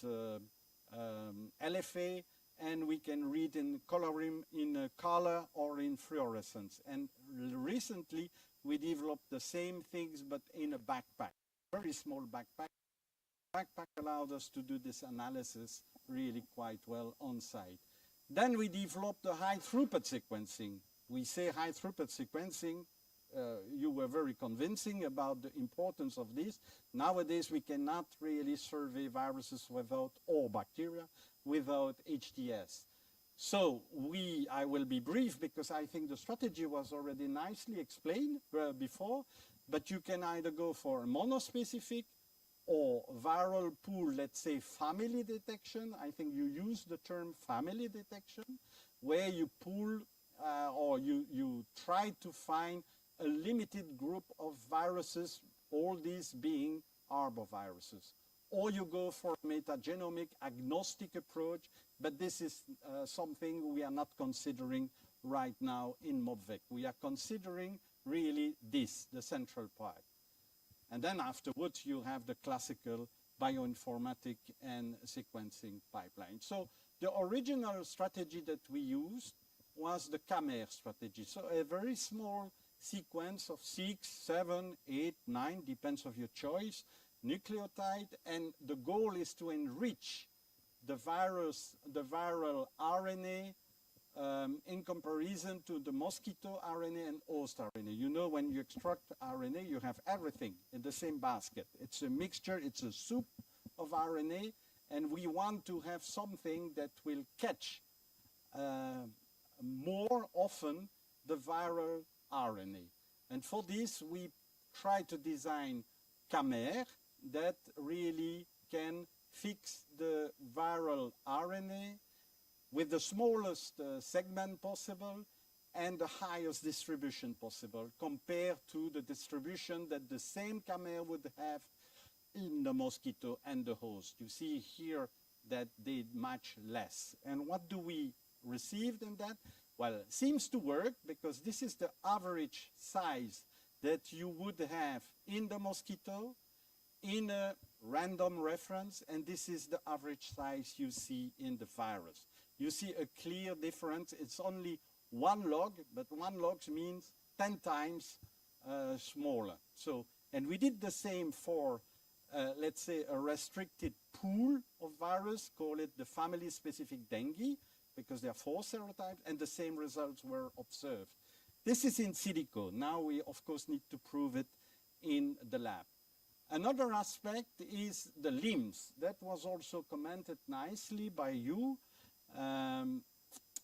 LFA, and we can read in coloring in color or in fluorescence. And recently we developed the same things but in a backpack, very small backpack. Backpack allowed us to do this analysis really quite well on site. Then we developed the high throughput sequencing. We say high throughput sequencing. You were very convincing about the importance of this. Nowadays we cannot really survey viruses without, or bacteria, without HTS. So I will be brief because I think the strategy was already nicely explained before, but you can either go for a monospecific or viral pool, let's say family detection. I think you use the term family detection, where you pool or you try to find a limited group of viruses, all these being arboviruses. Or you go for a metagenomic agnostic approach, but this is something we are not considering right now in MobVec. We are considering really this, the central part. And then afterwards you have the classical bioinformatic and sequencing pipeline. So the original strategy that we used was the CAMER strategy. So a very small sequence of 6, 7, 8, 9, depends on your choice, nucleotide, and the goal is to enrich the viral RNA in comparison to the mosquito RNA and host RNA. You know, when you extract RNA, you have everything in the same basket. It's a mixture, it's a soup of RNA, and we want to have something that will catch more often the viral RNA. And for this, we try to design CAMER that really can fix the viral RNA with the smallest segment possible and the highest distribution possible compared to the distribution that the same CAMER would have in the mosquito and the host. You see here that they match less. And what do we receive in that? Well, it seems to work because this is the average size that you would have in the mosquito in a random reference, and this is the average size you see in the virus. You see a clear difference. It's only 1 log, but 1 log means 10 times smaller. So, and we did the same for, let's say, a restricted pool of virus, call it the family-specific dengue, because there are 4 serotypes, and the same results were observed. This is in silico. Now we, of course, need to prove it in the lab. Another aspect is the limbs. That was also commented nicely by you,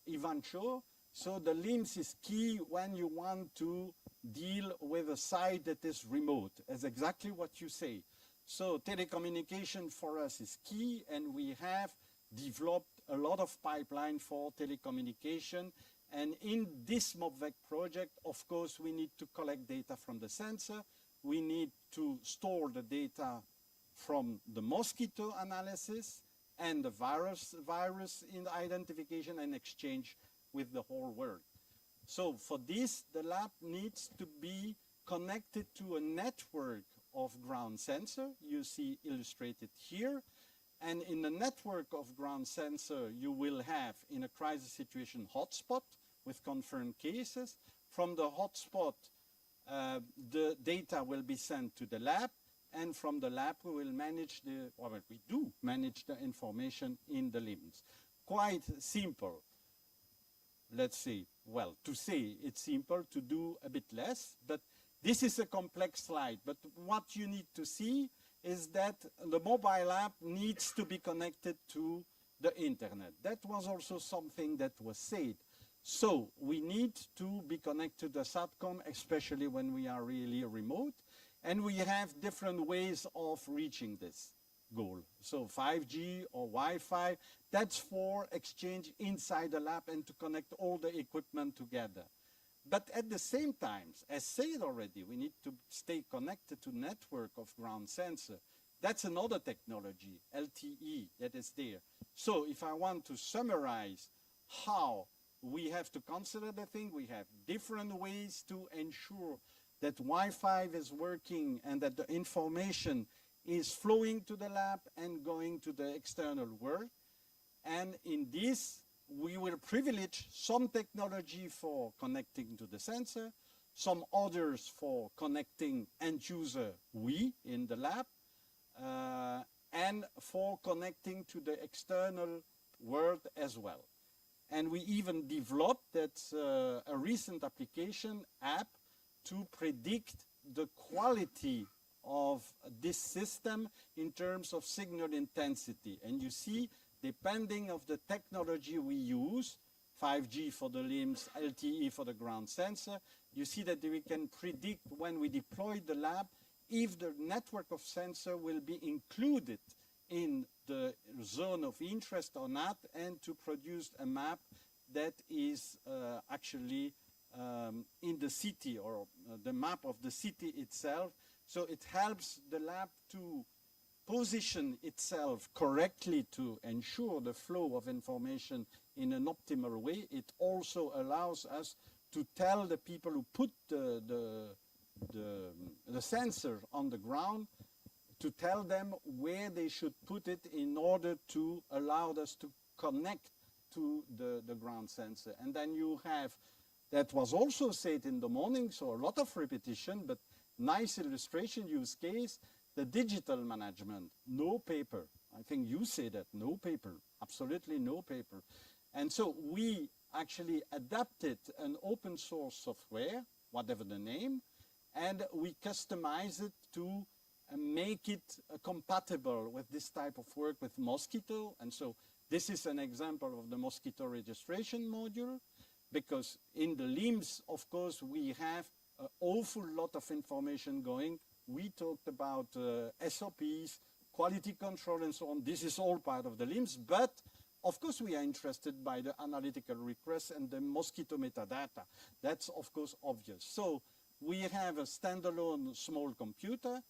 Ivancho. So the limbs is key when you want to deal with a site that is remote. That's exactly what you say. So telecommunication for us is key, and we have developed a lot of pipeline for telecommunication. And in this MobVec project, of course, we need to collect data from the sensor. We need to store the data from the mosquito analysis and the virus in identification and exchange with the whole world. So for this, the lab needs to be connected to a network of ground sensor. You see illustrated here. And in the network of ground sensor, you will have, in a crisis situation, hotspot with confirmed cases. From the hotspot, the data will be sent to the lab, and from the lab we will manage the, or we do manage the information in the limbs. Quite simple, let's say. Well, to say it's simple, to do a bit less, but this is a complex slide. But what you need to see is that the mobile app needs to be connected to the internet. That was also something that was said. So we need to be connected to the SATCOM, especially when we are really remote. And we have different ways of reaching this goal. So 5G or Wi-Fi, that's for exchange inside the lab and to connect all the equipment together. But at the same time, as said already, we need to stay connected to network of ground sensor. That's another technology, LTE, that is there. So if I want to summarize how we have to consider the thing, we have different ways to ensure that Wi-Fi is working and that the information is flowing to the lab and going to the external world. And in this, we will privilege some technology for connecting to the sensor, some others for connecting end user, we in the lab, and for connecting to the external world as well. And we even developed that a recent application app to predict the quality of this system in terms of signal intensity. And you see, depending of the technology we use, 5G for the limbs, LTE for the ground sensor, you see that we can predict when we deploy the lab if the network of sensor will be included in the zone of interest or not, and to produce a map that is actually in the city, or the map of the city itself. So it helps the lab to position itself correctly to ensure the flow of information in an optimal way. It also allows us to tell the people who put the sensor on the ground, to tell them where they should put it in order to allow us to connect to the ground sensor. And then you have, that was also said in the morning, so a lot of repetition, but nice illustration use case, the digital management, no paper. I think you say that, no paper, absolutely no paper. And so we actually adapted an open source software, whatever the name, and we customize it to make it compatible with this type of work with mosquito. And so this is an example of the mosquito registration module, because in the LIMS, of course, we have an awful lot of information going. We talked about SOPs, quality control, and so on. This is all part of the LIMS, but of course we are interested by the analytical requests and the mosquito metadata. That's of course obvious. So we have a standalone small computer,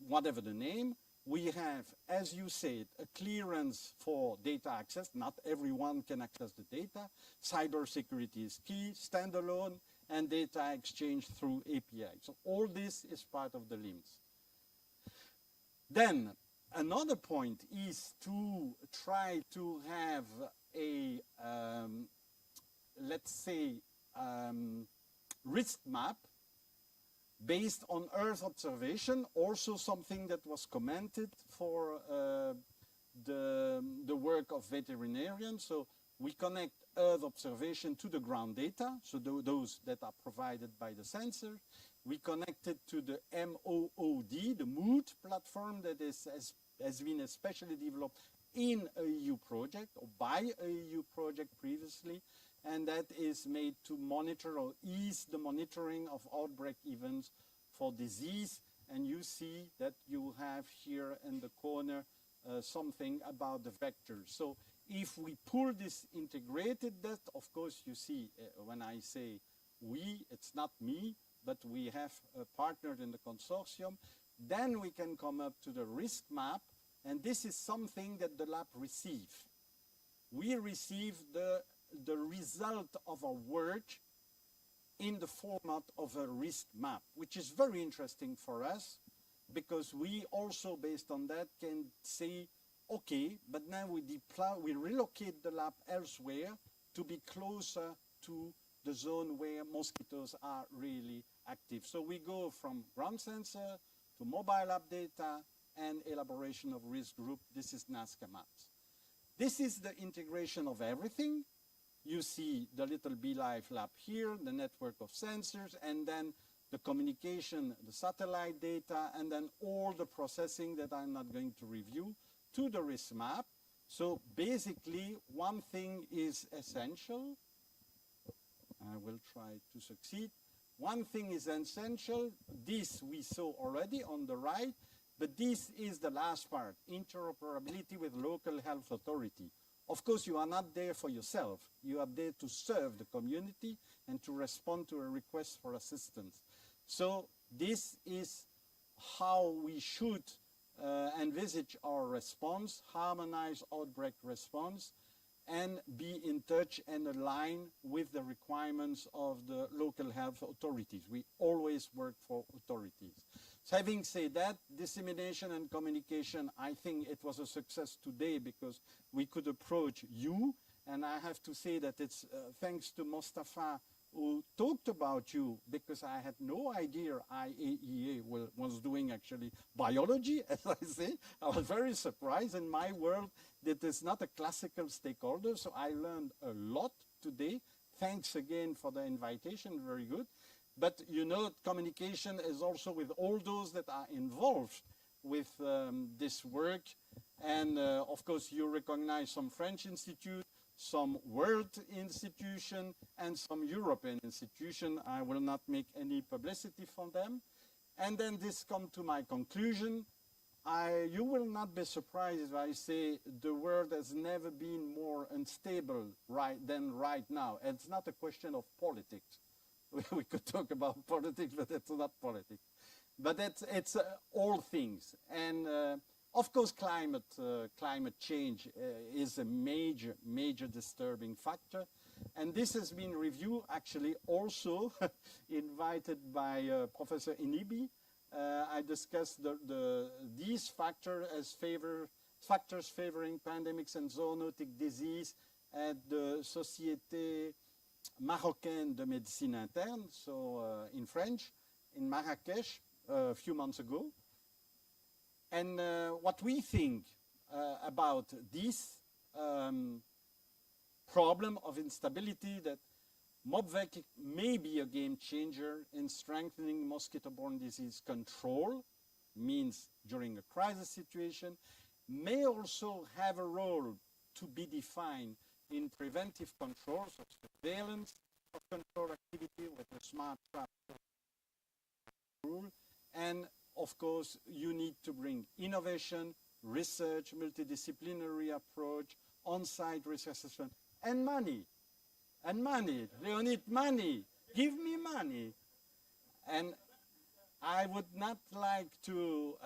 whatever the name. We have, as you said, a clearance for data access. Not everyone can access the data. Cybersecurity is key, standalone, and data exchange through API. So all this is part of the LIMS. Then another point is to try to have a, let's say, risk map based on Earth observation, also something that was commented for the work of veterinarians. So we connect Earth observation to the ground data, so those that are provided by the sensor. We connect it to the MOOD, the MOOD platform that has been especially developed in a EU project or by a EU project previously, and that is made to monitor or ease the monitoring of outbreak events for disease. And you see that you have here in the corner something about the vectors. So if we pull this integrated that, of course, you see when I say we, it's not me, but we have partnered in the consortium, then we can come up to the risk map, and this is something that the lab receive. We receive the result of our work in the format of a risk map, which is very interesting for us, because we also, based on that, can say, okay, but now we relocate the lab elsewhere to be closer to the zone where mosquitoes are really active. So we go from ground sensor to mobile app data and elaboration of risk group. This is NASCA maps. This is the integration of everything. You see the little BeeLife lab here, the network of sensors, and then the communication, the satellite data, and then all the processing that I'm not going to review to the risk map. So basically, one thing is essential. I will try to succeed. One thing is essential. This we saw already on the right, but this is the last part, interoperability with local health authority. Of course, you are not there for yourself. You are there to serve the community and to respond to a request for assistance. So this is how we should envisage our response, harmonize outbreak response, and be in touch and align with the requirements of the local health authorities. We always work for authorities. So having said that, dissemination and communication, I think it was a success today because we could approach you, and I have to say that it's thanks to Mostafa who talked about you, because I had no idea IAEA was doing actually biology, as I say. I was very surprised. In my world, that is not a classical stakeholder, so I learned a lot today. Thanks again for the invitation, very good. But you know, communication is also with all those that are involved with this work. And of course, you recognize some French institute, some world institution, and some European institution. I will not make any publicity for them. And then this comes to my conclusion. You will not be surprised if I say the world has never been more unstable than right now. And it's not a question of politics. We could talk about politics, but it's not politics. But it's all things. And of course, climate change is a major disturbing factor. And this has been reviewed, actually, also invited by Professor Inibi. I discussed these factors as factors favoring pandemics and zoonotic disease at the Société Marocaine de Médecine Interne, so in French, in Marrakech a few months ago. And what we think about this problem of instability, that MobVec may be a game changer in strengthening mosquito-borne disease control, means during a crisis situation, may also have a role to be defined in preventive controls of surveillance of control activity with a smart trap rule. And of course, you need to bring innovation, research, multidisciplinary approach, on-site risk assessment, and money. And money. They need money. Give me money. And I would not like to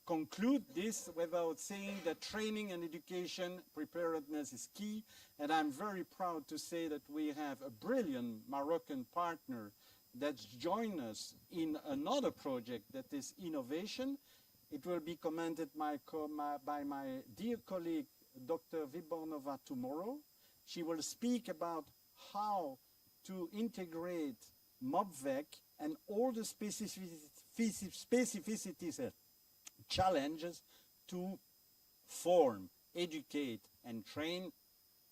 conclude this without saying that training and education preparedness is key. And I'm very proud to say that we have a brilliant Moroccan partner that's joined us in another project that is innovation. It will be commented by my dear colleague, Dr. Vibornova, tomorrow. She will speak about how to integrate MobVec and all the specificities and challenges to form, educate, and train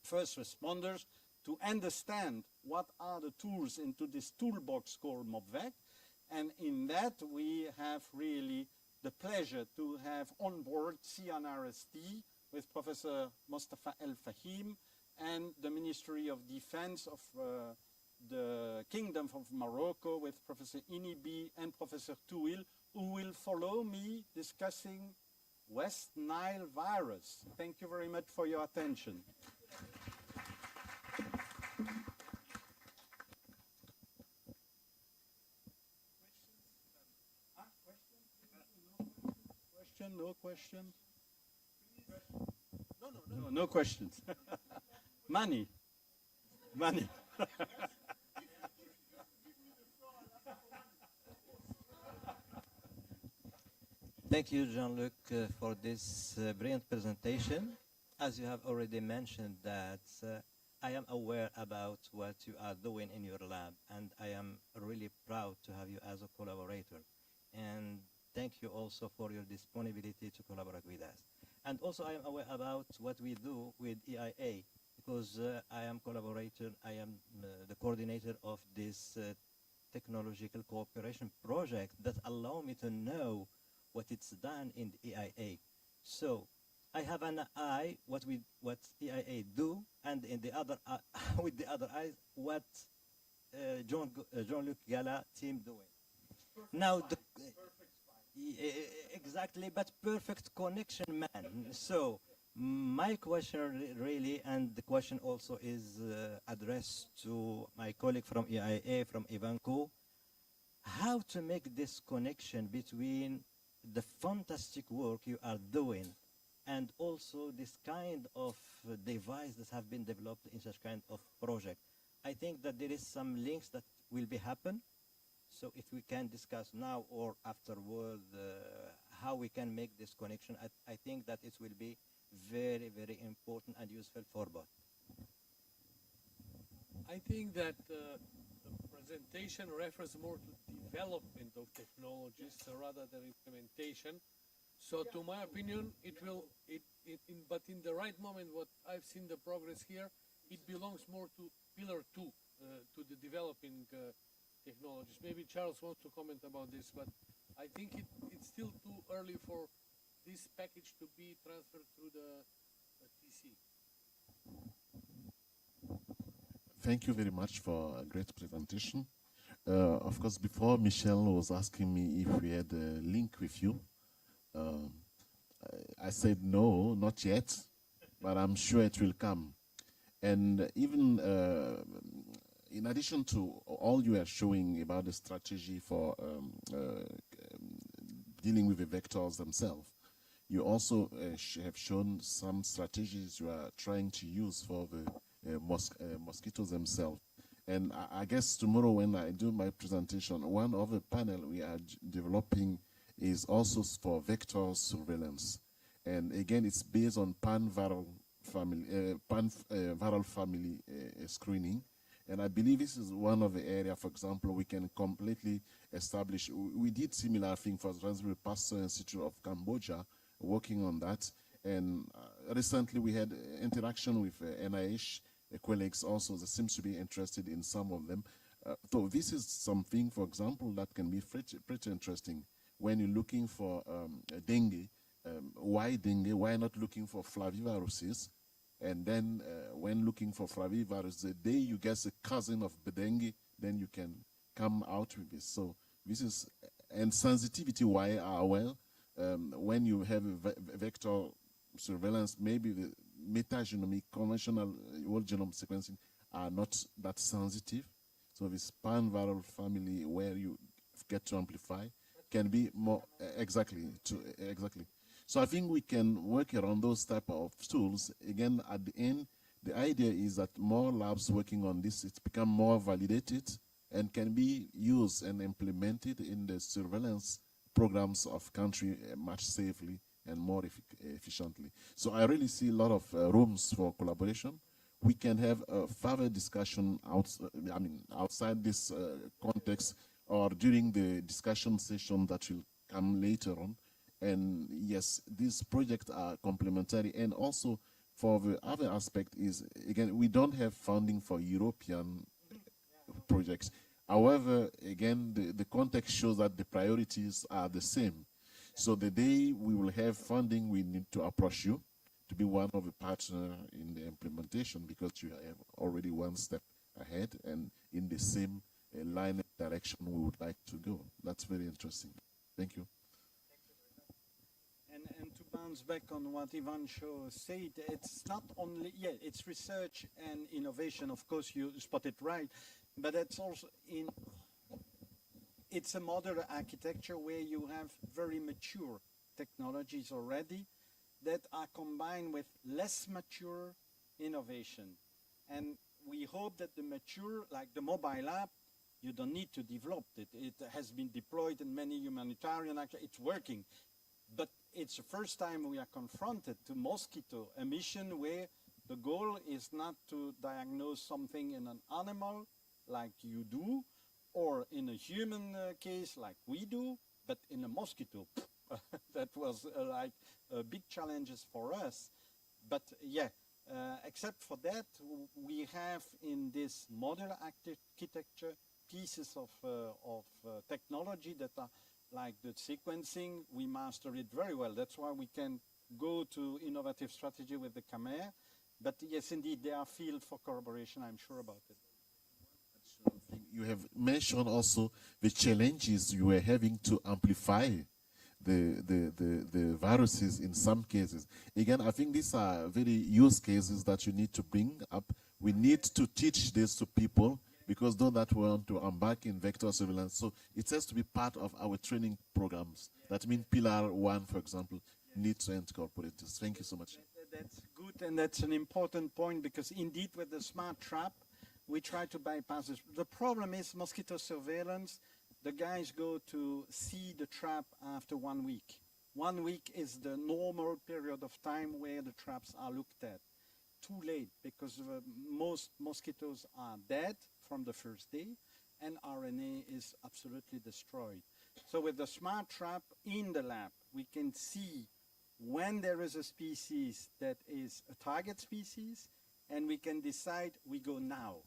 first responders to understand what are the tools into this toolbox called MobVec. And in that, we have really the pleasure to have on board CNRST with Professor Mostafa El Fahim and the Ministry of Defense of the Kingdom of Morocco with Professor Inibi and Professor Touil, who will follow me discussing West Nile virus. Thank you very much for your attention. No questions? No questions. Money. Money. Thank you, Jean-Luc, for this brilliant presentation. As you have already mentioned that I am aware about what you are doing in your lab, and I am really proud to have you as a collaborator. And thank you also for your disponibility to collaborate with us. And also I am aware about what we do with EIA, because I am the coordinator of this technological cooperation project that allow me to know what it's done in the EIA. So I have an eye what EIA do, and in the other with the other eyes what Jean-Luc Gala team doing. Now the exactly, but perfect connection, man. So my question really, and the question also is addressed to my colleague from EIA, from Ivanco, how to make this connection between the fantastic work you are doing and also this kind of device that have been developed in such kind of project. I think that there is some links that will be happen. So if we can discuss now or afterward how we can make this connection, I think that it will be very, very important and useful for both. I think that the presentation refers more to development of technologies rather than implementation. So to my opinion, but in the right moment, what I've seen the progress here, it belongs more to pillar 2, to the developing technologies. Maybe Charles wants to comment about this, but I think it's still too early for this package to be transferred through the TC. Thank you very much for a great presentation. Of course, before Michel was asking me if we had a link with you, I said no, not yet, but I'm sure it will come. And even in addition to all you are showing about the strategy for dealing with the vectors themselves, you also have shown some strategies you are trying to use for the mosquitoes themselves. And I guess tomorrow when I do my presentation, one of the panel we are developing is also for vector surveillance. And again, it's based on pan-viral family screening. And I believe this is one of the areas, for example, we can completely establish. We did similar thing, for example, with Pasteur Institute of Cambodia, working on that. And recently we had interaction with NIH colleagues also that seems to be interested in some of them. So this is something, for example, that can be pretty interesting when you're looking for dengue. Why dengue? Why not looking for flaviviruses? And then when looking for flavivirus, the day you guess a cousin of the dengue, then you can come out with this. So this is, and sensitivity, why are well, when you have a vector surveillance, maybe the metagenomic conventional whole genome sequencing are not that sensitive. So this pan-viral family where you get to amplify can be more, exactly. So I think we can work around those type of tools. Again, at the end, the idea is that more labs working on this, it's become more validated and can be used and implemented in the surveillance programs of country much safely and more efficiently. So I really see a lot of rooms for collaboration. We can have a further discussion outside this context or during the discussion session that will come later on. And yes, these projects are complementary. And also for the other aspect is, again, we don't have funding for European projects. However, again, the context shows that the priorities are the same. So the day we will have funding, we need to approach you to be one of the partners in the implementation, because you have already one step ahead and in the same line of direction we would like to go. That's very interesting. Thank you. And to bounce back on what Ivan said, it's not only, it's research and innovation, of course you spot it right, but it's also it's a modern architecture where you have very mature technologies already that are combined with less mature innovation. And we hope that the mature, like the mobile app, you don't need to develop it. It has been deployed in many humanitarian actions. It's working. But it's the first time we are confronted to mosquito, a mission where the goal is not to diagnose something in an animal like you do, or in a human case like we do, but in a mosquito. That was like big challenges for us. But yeah, except for that, we have in this modern architecture pieces of technology that are like the sequencing. We master it very well. That's why we can go to innovative strategy with the CAMER. But yes, indeed, there are fields for collaboration, I'm sure about it. You have mentioned also the challenges you were having to amplify the viruses in some cases. Again, I think these are very use cases that you need to bring up. We need to teach this to people, because those that want to embark in vector surveillance, so it has to be part of our training programs. That means Pillar 1, for example, needs to incorporate this. Thank you so much. That's good, and that's an important point, because indeed with the smart trap, we try to bypass this. The problem is mosquito surveillance. The guys go to see the trap after 1 week. 1 week is the normal period of time where the traps are looked at. Too late, because most mosquitoes are dead from the first day, and RNA is absolutely destroyed. So with the smart trap in the lab, we can see when there is a species that is a target species, and we can decide we go now.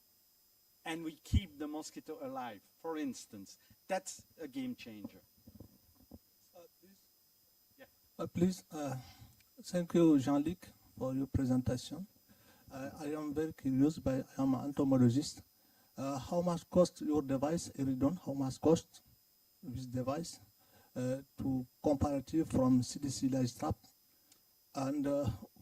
And we keep the mosquito alive, for instance. That's a game changer. Please, thank you, Jean-Luc, for your presentation. I am very curious, but I am an entomologist. How much cost your device, Eridon? How much cost this device to comparative from CDC lice trap? And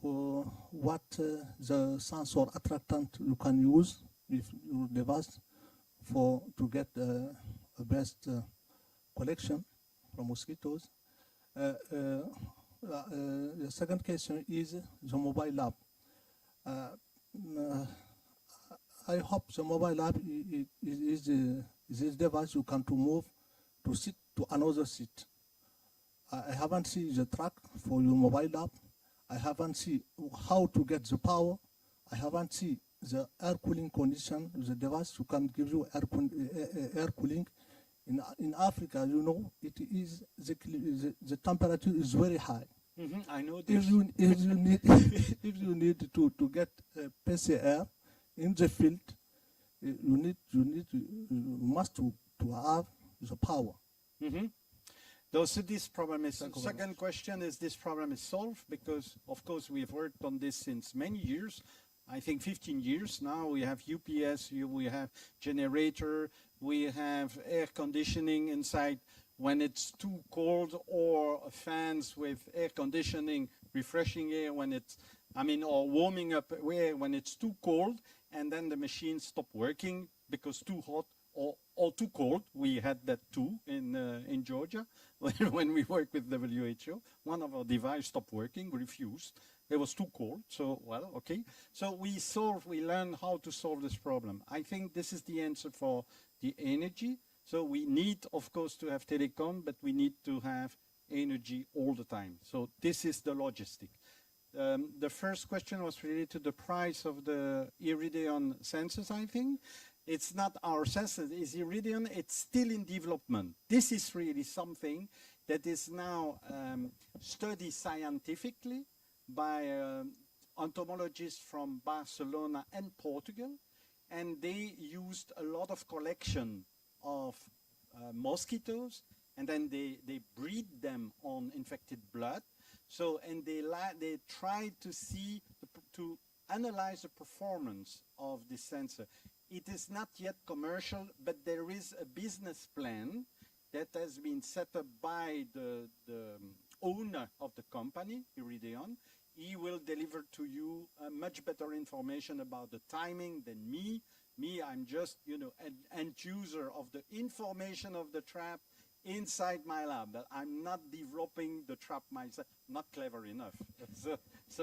what the sensor attractant you can use with your device to get the best collection from mosquitoes? The second question is the mobile lab. I hope the mobile lab is this device you can to move to sit to another seat. I haven't seen the track for your mobile lab. I haven't seen how to get the power. I haven't seen the air cooling condition. The device you can give you air cooling. In Africa, you know, it is the temperature is very high. I know this. If you need, if you need to get PCR in the field, you must to have the power. So this problem is, second question is, this problem is solved? Because, of course, we've worked on this since many years. I think 15 years now. We have UPS, we have generator, we have air conditioning inside when it's too cold, or fans with air conditioning, refreshing air when it's, or warming up air when it's too cold, and then the machines stop working because too hot or too cold. We had that too in Georgia when we worked with WHO. One of our devices stopped working, refused. It was too cold, so, well, okay. So we learned how to solve this problem. I think this is the answer for the energy. So we need, of course, to have telecom, but we need to have energy all the time. So this is the logistic. The first question was related to the price of the Iridion sensors, I think. It's not our sensors, it's Iridion, it's still in development. This is really something that is now studied scientifically by entomologists from Barcelona and Portugal, and they used a lot of collection of mosquitoes, and then they breed them on infected blood. So, and they tried to see, to analyze the performance of this sensor. It is not yet commercial, but there is a business plan that has been set up by the owner of the company, Iridion. He will deliver to you much better information about the timing than me. I'm just, an end user of the information of the trap inside my lab. But I'm not developing the trap myself. Not clever enough. so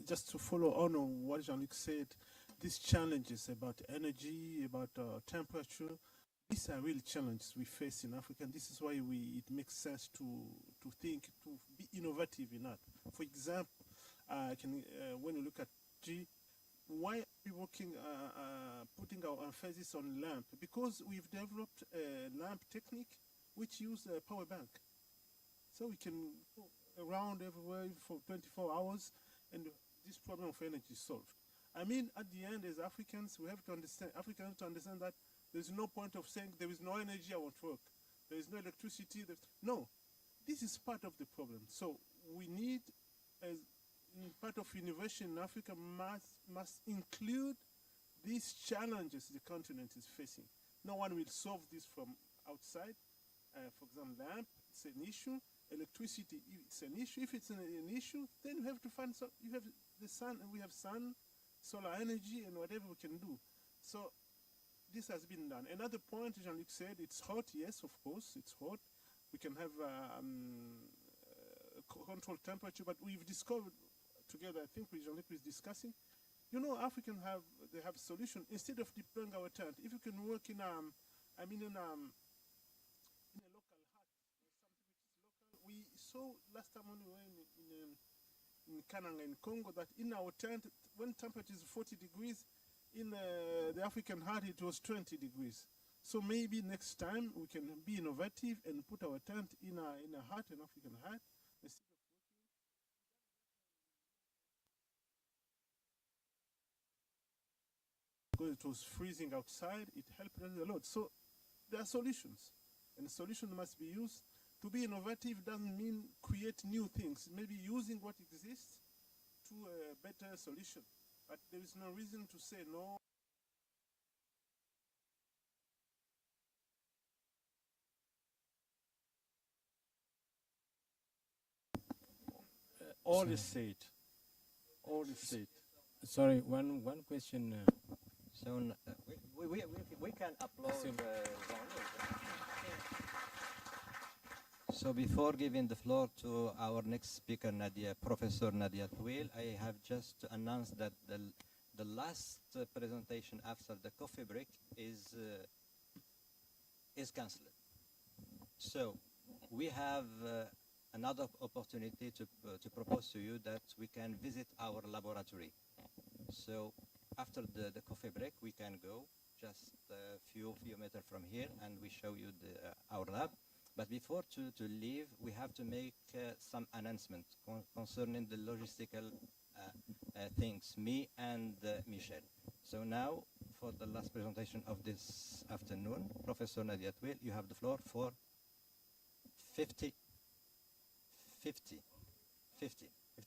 just to follow on what Jean-Luc said, these challenges about energy, about temperature, these are real challenges we face in Africa, and this is why it makes sense to think, to be innovative in that. For example, when you look at G, why are we working, putting our emphasis on lamp? Because we've developed a lamp technique which uses a power bank. So we can go around everywhere for 24 hours, and this problem of energy is solved. At the end, as Africans, we have to understand that there's no point of saying there is no energy, I won't work. There is no electricity. No, this is part of the problem. So we need, as part of innovation in Africa, must include these challenges the continent is facing. No one will solve this from outside. For example, lamp, it's an issue. Electricity, it's an issue. If it's an issue, then you have to find you have the sun, and we have sun, solar energy, and whatever we can do. So this has been done. Another point, Jean-Luc said, it's hot. Yes, of course, it's hot. We can have controlled temperature, but we've discovered together, I think Jean-Luc is discussing, Africans have solution. Instead of deploying our tent, if you can work in a local hut, we saw last time when we were in Kananga in Congo that in our tent, when temperature is 40 degrees, in the African hut it was 20 degrees. So maybe next time we can be innovative and put our tent in a hut, an African hut. Because it was freezing outside, it helped us a lot. So there are solutions, and solutions must be used. To be innovative doesn't mean create new things. Maybe using what exists to a better solution. But there is no reason to say no. All is said. All is said. Sorry, one question. So we can upload. So before giving the floor to our next speaker, Professor Nadia Touil, I have just to announce that the last presentation after the coffee break is cancelled. So we have another opportunity to propose to you that we can visit our laboratory. So after the coffee break, we can go just a few meters from here, and we show you our lab. But before to leave, we have to make some announcement concerning the logistical things, me and Michel. So now, for the last presentation of this afternoon, Professor Nadia Twil, you have the floor for 15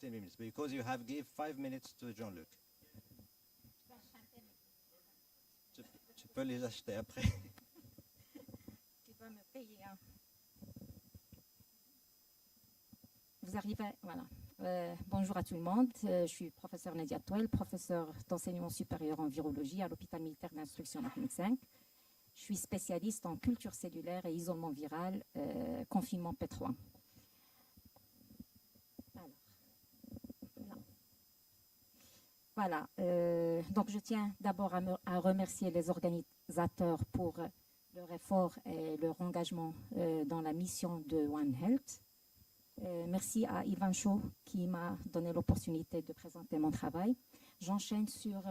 minutes, because you have give 5 minutes to Jean-Luc. Tu peux les acheter après. Tu vas me payer, hein. Vous arrivez, voilà. Bonjour à tout le monde. Je suis professeur Nadia Twil, professeur d'enseignement supérieur en virologie à l'hôpital militaire d'instruction 5. Je suis spécialiste en culture cellulaire et isolement viral, confinement P3. Voilà. Donc je tiens d'abord à remercier les organisateurs pour leur effort et leur engagement dans la mission de One Health. Merci à Ivan Chaud qui m'a donné l'opportunité de présenter mon travail. J'enchaîne sur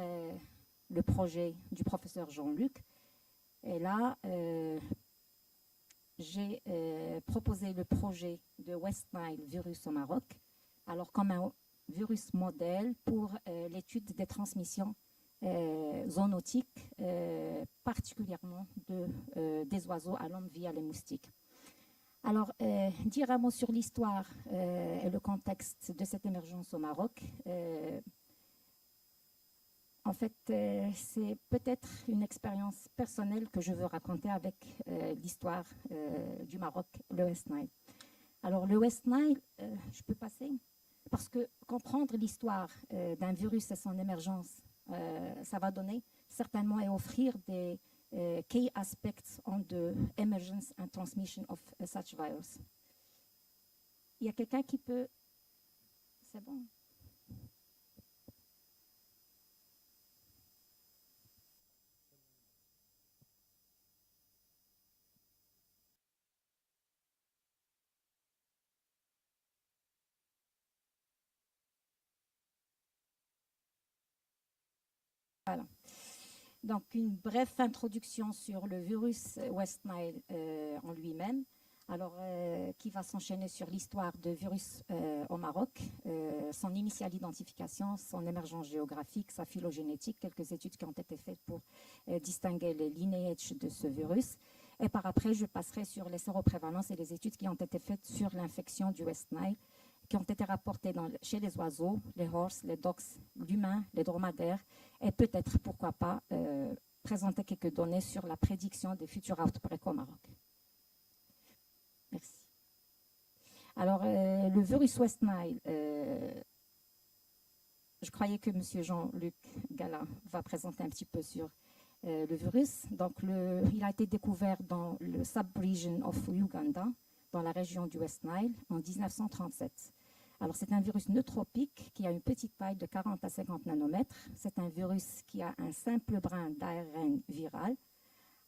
le projet du professeur Jean-Luc. Et là, j'ai proposé le projet de West Nile virus au Maroc, alors comme un virus modèle pour l'étude des transmissions zoonotiques, particulièrement des oiseaux à l'homme via les moustiques. Alors, dire un mot sur l'histoire et le contexte de cette émergence au Maroc. En fait, c'est peut-être une expérience personnelle que je veux raconter avec l'histoire du Maroc, le West Nile. Alors, le West Nile, je peux passer? Parce que comprendre l'histoire d'un virus et son émergence, ça va donner certainement et offrir des key aspects on the emergence and transmission of such virus. Il y a quelqu'un qui peut... C'est bon? Voilà. Donc, une brève introduction sur le virus West Nile en lui-même, alors qui va s'enchaîner sur l'histoire de virus au Maroc, son initiale identification, son émergence géographique, sa phylogénétique, quelques études qui ont été faites pour distinguer les lineages de ce virus. Et par après, je passerai sur les séroprévalences et les études qui ont été faites sur l'infection du West Nile, qui ont été rapportées chez les oiseaux, les horses, les dogs, l'humain, les dromadaires, et peut-être, pourquoi pas, présenter quelques données sur la prédiction des futurs outbreaks au Maroc. Merci. Alors, le virus West Nile, je croyais que M. Jean-Luc Galin va présenter un petit peu sur le virus. Donc, il a été découvert dans le sub-region of Uganda, dans la région du West Nile, en 1937. Alors, c'est un virus neutropique qui a une petite taille de 40 à 50 nanomètres. C'est un virus qui a un simple brin d'ARN viral.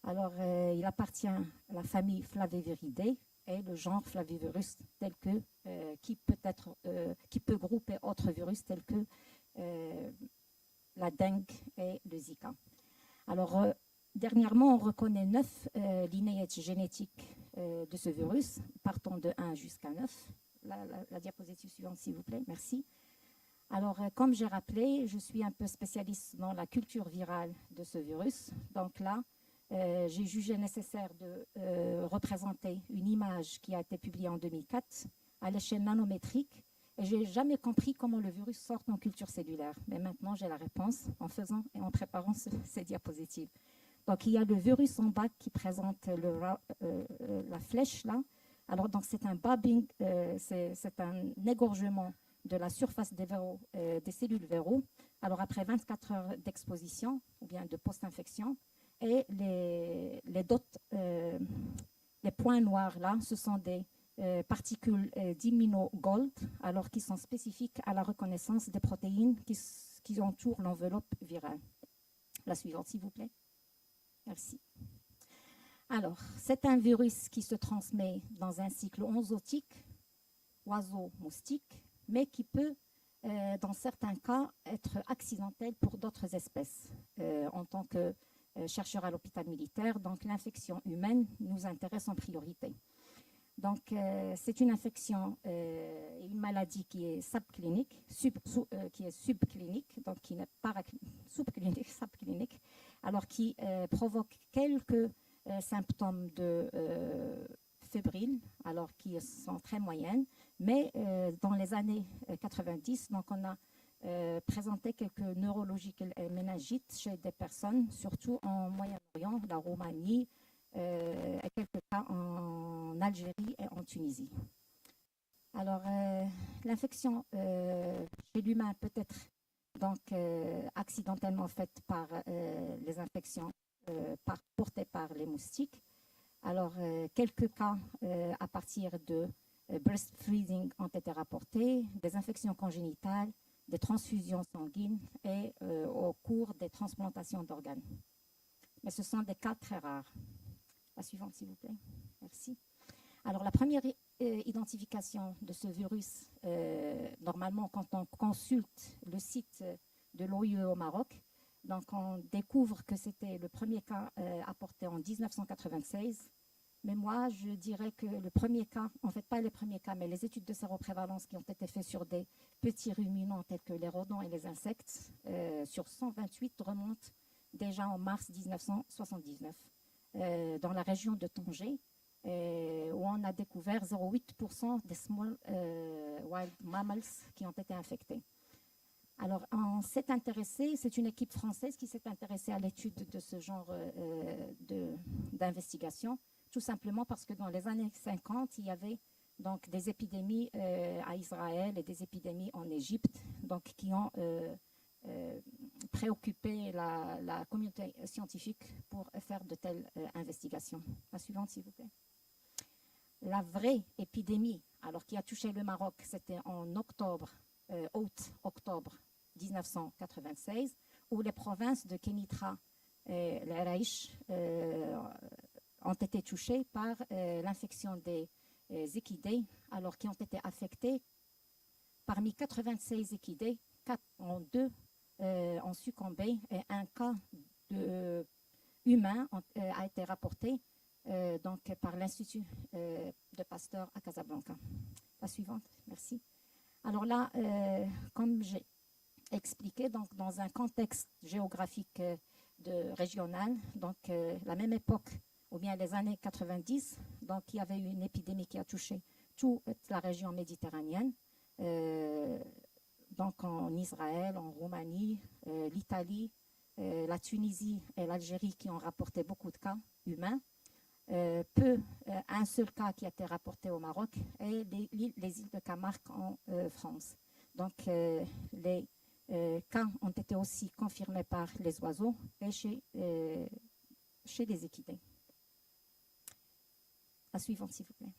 Alors, il appartient à la famille Flaviviridae et le genre Flavivirus tel que, qui peut grouper autres virus tels que la dengue et le Zika. Alors, dernièrement, on reconnaît 9 linéages génétiques de ce virus, partant de 1 jusqu'à 9. La diapositive suivante, s'il vous plaît. Merci. Alors, comme j'ai rappelé, je suis un peu spécialiste dans la culture virale de ce virus. Donc là, j'ai jugé nécessaire de représenter une image qui a été publiée en 2004 à l'échelle nanométrique. Et je n'ai jamais compris comment le virus sort en culture cellulaire. Mais maintenant, j'ai la réponse en faisant et en préparant ces diapositives. Donc, il y a le virus en bas qui présente la flèche là. Alors, donc, c'est un bobbing, c'est un égorgement de la surface des cellules viraux. Alors, après 24 heures d'exposition ou bien de post-infection, et les dots, les points noirs là, ce sont des particules d'immunogold, alors qui sont spécifiques à la reconnaissance des protéines qui entourent l'enveloppe virale. La suivante, s'il vous plaît. Merci. Alors, c'est un virus qui se transmet dans un cycle onzotique, oiseau-moustique, mais qui peut, dans certains cas, être accidentel pour d'autres espèces, en tant que chercheur à l'hôpital militaire. Donc l'infection humaine nous intéresse en priorité. Donc c'est une infection, une maladie qui est subclinique, donc qui n'est pas subclinique, subclinique, alors qui provoque quelques symptômes de fébrile, alors qui sont très moyennes, mais dans les années 90, donc on a présenté quelques neurologiques méningites chez des personnes, surtout en Moyen-Orient, la Roumanie, et quelques cas en Algérie et en Tunisie. Alors, l'infection chez l'humain peut être donc accidentellement faite par les infections portées par les moustiques. Alors, quelques cas à partir de breastfeeding ont été rapportés, des infections congénitales, des transfusions sanguines et au cours des transplantations d'organes. Mais ce sont des cas très rares. La suivante, s'il vous plaît. Merci. Alors, la première identification de ce virus, normalement, quand on consulte le site de l'OIE au Maroc, donc on découvre que c'était le premier cas apporté en 1996. Mais moi, je dirais que le premier cas, en fait pas les premiers cas, mais les études de séroprévalence qui ont été faites sur des petits ruminants tels que les rodents et les insectes, sur 128 remontent déjà en mars 1979, dans la région de Tanger, où on a découvert 0,8% des small wild mammals qui ont été infectés. Alors, on s'est intéressé, c'est une équipe française qui s'est intéressée à l'étude de ce genre d'investigation, tout simplement parce que dans les années 50, il y avait donc des épidémies à Israël et des épidémies en Égypte, donc qui ont préoccupé la communauté scientifique pour faire de telles investigations. La suivante, s'il vous plaît. La vraie épidémie, alors qui a touché le Maroc, c'était en août-octobre 1996, où les provinces de Kénitra et l'Araïch ont été touchées par l'infection des équidés, alors qui ont été affectés. Parmi 96 équidés, 4 ont succombé et un cas humain a été rapporté donc par l'Institut de Pasteur à Casablanca. La suivante, merci. Alors là, comme j'ai expliqué, donc dans un contexte géographique régional, donc la même époque, ou bien les années 90, donc il y avait eu une épidémie qui a touché toute la région méditerranéenne, donc en Israël, en Roumanie, l'Italie, la Tunisie et l'Algérie qui ont rapporté beaucoup de cas humains. Un seul cas qui a été rapporté au Maroc et les îles de Camargue en France. Donc les cas ont été aussi confirmés par les oiseaux et chez les équidés. La suivante, s'il vous plaît.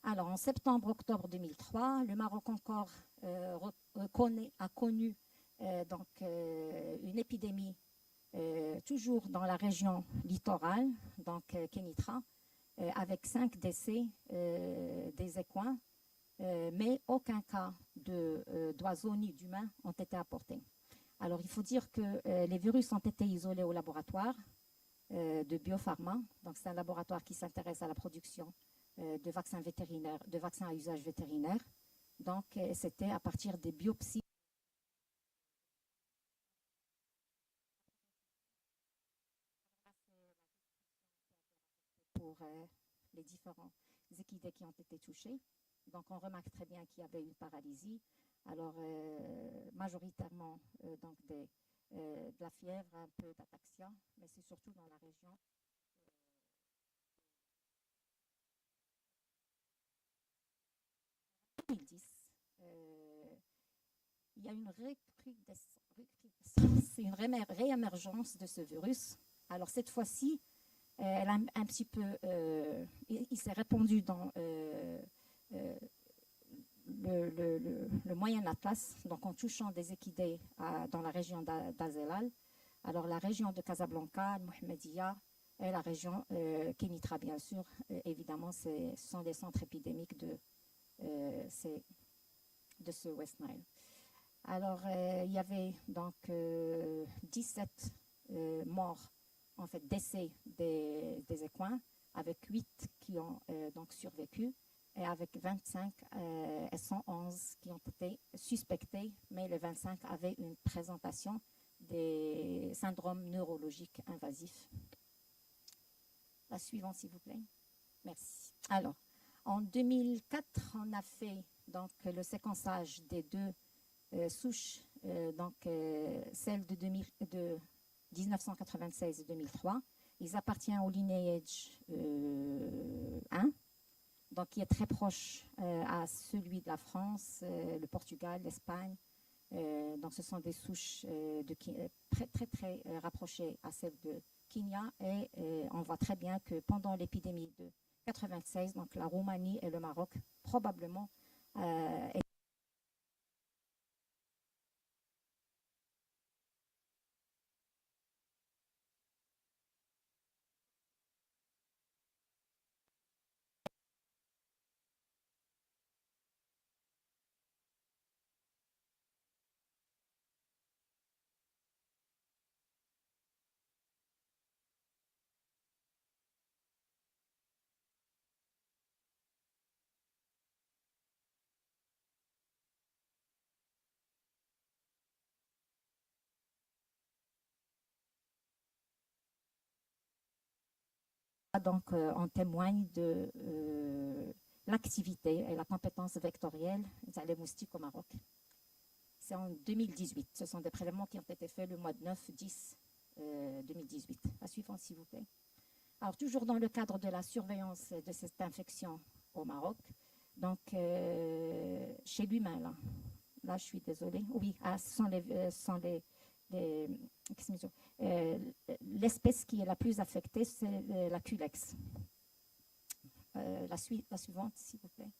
Alors, en septembre-octobre 2003, le Maroc encore a connu donc, une épidémie toujours dans la région littorale, donc Kénitra, avec 5 décès des équins, mais aucun cas d'oiseaux ni d'humains ont été apportés. Alors, il faut dire que les virus ont été isolés au laboratoire de biopharma, donc c'est un laboratoire qui s'intéresse à la production de vaccins vétérinaires, de vaccins à usage vétérinaire. Donc, c'était à partir des biopsies pour les différents équidés qui ont été touchés. Donc, on remarque très bien qu'il y avait une paralysie. Alors, majoritairement, donc de la fièvre, un peu d'ataxia, mais c'est surtout dans la région. En 2010, il y a une réémergence de ce virus. Alors, cette fois-ci, elle a un petit peu, il s'est répandu dans le Moyen Atlas, donc en touchant des équidés dans la région d'Azelal. Alors la région de Casablanca, Mohamedia et la région Kénitra, bien sûr. Évidemment, ce sont des centres épidémiques de ce West Nile. Alors il y avait donc 17 morts, en fait décès des équins, avec 8 qui ont donc survécu, et avec 25 et 111 qui ont été suspectés, mais les 25 avaient une présentation des syndromes neurologiques invasifs. La suivante, s'il vous plaît. Merci. Alors, en 2004, on a fait donc, le séquençage des deux souches, celle de 1996 et 2003. Ils appartiennent au lineage 1, donc qui est très proche à celui de la France, le Portugal, l'Espagne. Donc ce sont des souches très rapprochées à celles de Kenya, et on voit très bien que pendant l'épidémie de 96, donc la Roumanie et le Maroc probablement donc on témoigne de l'activité et la compétence vectorielle des moustiques au Maroc. C'est en 2018. Ce sont des prélèvements qui ont été faits le mois de 9-10 2018. La suivante, s'il vous plaît. Alors, toujours dans le cadre de la surveillance de cette infection au Maroc, donc chez l'humain, là, je suis désolée. Oui, ce sont l'espèce qui est la plus affectée, c'est la culex. La suivante, s'il vous plaît.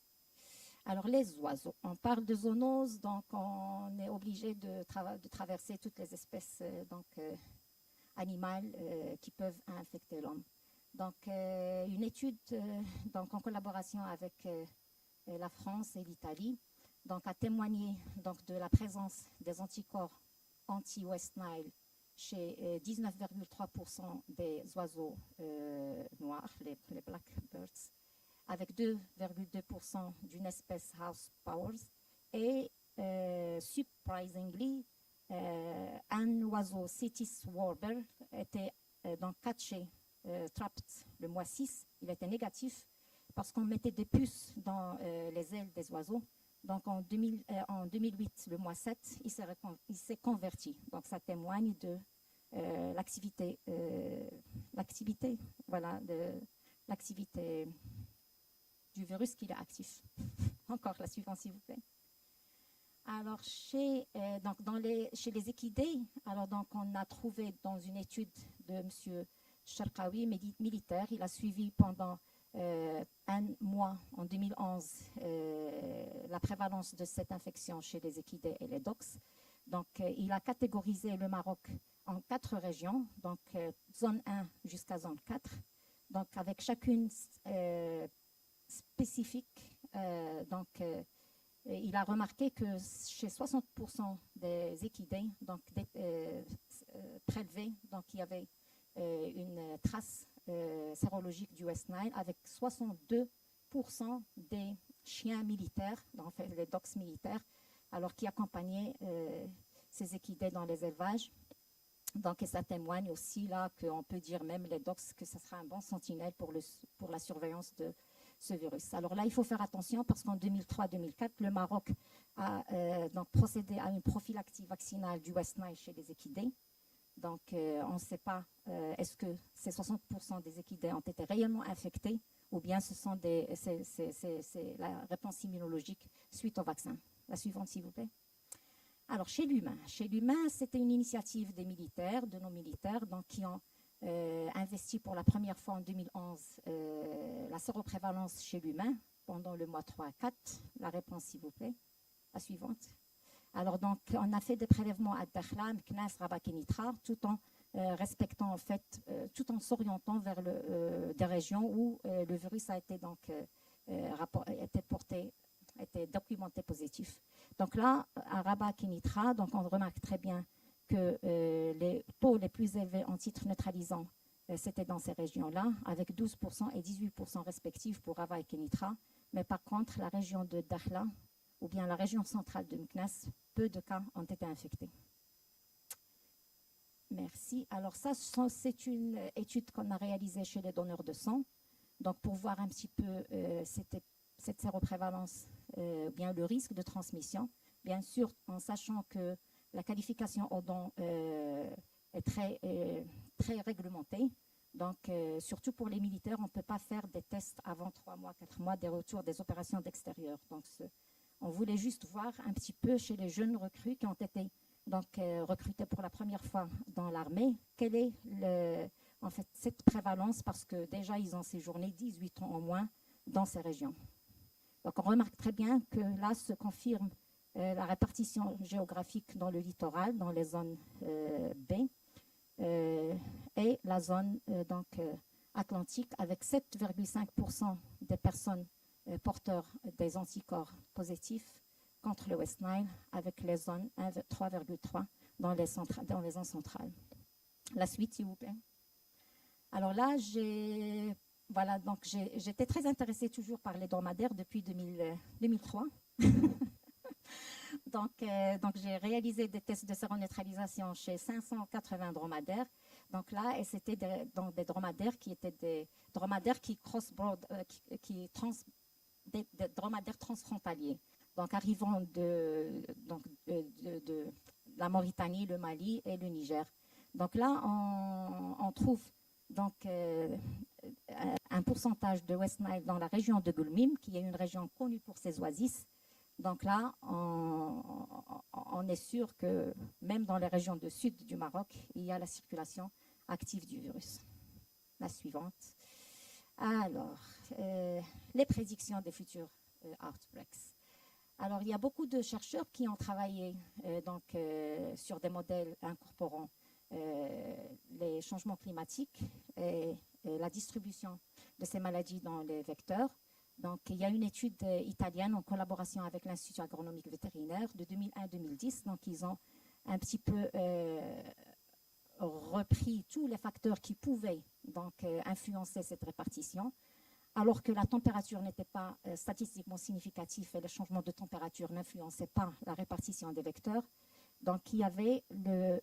Alors, les oiseaux. On parle de zoonose, donc on est obligé de traverser toutes les espèces animales qui peuvent infecter l'homme. Donc, une étude donc, en collaboration avec la France et l'Italie donc, a témoigné donc, de la présence des anticorps anti-West Nile chez 19,3% des oiseaux noirs, les blackbirds, avec 2,2% d'une espèce house powers, et surprisingly, un oiseau Citis warbler était donc catché, trapped le mois 6, il était négatif parce qu'on mettait des puces dans les ailes des oiseaux. Donc en 2008, le mois 7, il s'est converti. Donc ça témoigne de l'activité du virus qui est actif. Encore la suivante, s'il vous plaît. Alors, chez les équidés, alors donc on a trouvé dans une étude de M. Sharqawi, militaire, il a suivi pendant un mois, en 2011, la prévalence de cette infection chez les équidés et les dox. Donc, il a catégorisé le Maroc en 4 régions, donc zone 1 jusqu'à zone 4, donc avec chacune spécifique. Il a remarqué que chez 60% des équidés donc, prélevés, donc il y avait une trace sérologique du West Nile, avec 62% des chiens militaires, donc les dogs militaires, alors qui accompagnaient ces équidés dans les élevages. Donc, et ça témoigne aussi là qu'on peut dire même les dogs que ce sera un bon sentinelle pour la surveillance de ce virus. Alors là, il faut faire attention parce qu'en 2003-2004, le Maroc a donc procédé à une prophylaxie vaccinale du West Nile chez les équidés. Donc, on ne sait pas est-ce que ces 60% des équidés ont été réellement infectés ou bien ce sont c'est la réponse immunologique suite au vaccin. La suivante, s'il vous plaît. Alors, chez l'humain, c'était une initiative des militaires, de nos militaires, donc, qui ont investi pour la première fois en 2011 la séroprévalence chez l'humain pendant le mois 3 à 4. La réponse, s'il vous plaît. La suivante. Alors, donc, on a fait des prélèvements à Dakhla, Meknès, Rabat, Kenitra, tout en respectant, en fait, tout en s'orientant vers des régions où le virus a été donc été documenté positif. Donc là, à Rabat, Kenitra, donc on remarque très bien que les taux taux les plus élevés en titres neutralisants, c'était dans ces régions-là, avec 12% et 18% respectifs pour Rabat et Kenitra. Mais par contre, la région de Dakhla, ou bien la région centrale de Meknès, peu de cas ont été infectés. Merci. Alors ça, c'est une étude qu'on a réalisée chez les donneurs de sang. Donc pour voir un petit peu cette séroprévalence, bien le risque de transmission, bien sûr en sachant que la qualification au don est très réglementée. Donc surtout pour les militaires, on ne peut pas faire des tests avant 3 mois, 4 mois des retours des opérations d'extérieur. Donc on voulait juste voir un petit peu chez les jeunes recrues qui ont été recrutés pour la première fois dans l'armée, quelle est en fait cette prévalence, parce que déjà ils ont séjourné 18 ans au moins dans ces régions. Donc on remarque très bien que là se confirme la répartition géographique dans le littoral, dans les zones B, et la zone atlantique, avec 7,5% des personnes porteurs des anticorps positifs contre le West Nile, avec les zones 3,3 dans les zones centrales. La suite, s'il vous plaît. Alors là, j'étais très intéressée toujours par les dromadaires depuis 2003. Donc j'ai réalisé des tests de séroneutralisation chez 580 dromadaires. Donc là, et c'était des dromadaires qui étaient des dromadaires qui des dromadaires transfrontaliers. Donc arrivant de la Mauritanie, le Mali et le Niger. Donc là, on trouve un pourcentage de West Nile dans la région de Gulmim, qui est une région connue pour ses oasis. Donc là, on est sûr que même dans les régions du sud du Maroc, il y a la circulation active du virus. La suivante. Alors, les prédictions des futurs outbreaks. Alors, il y a beaucoup de chercheurs qui ont travaillé sur des modèles incorporant les changements climatiques et la distribution de ces maladies dans les vecteurs. Donc, il y a une étude italienne en collaboration avec l'Institut agronomique vétérinaire de 2001-2010. Donc, ils ont un petit peu repris tous les facteurs qui pouvaient influencer cette répartition, alors que la température n'était pas statistiquement significative et le changement de température n'influençait pas la répartition des vecteurs. Donc, il y avait le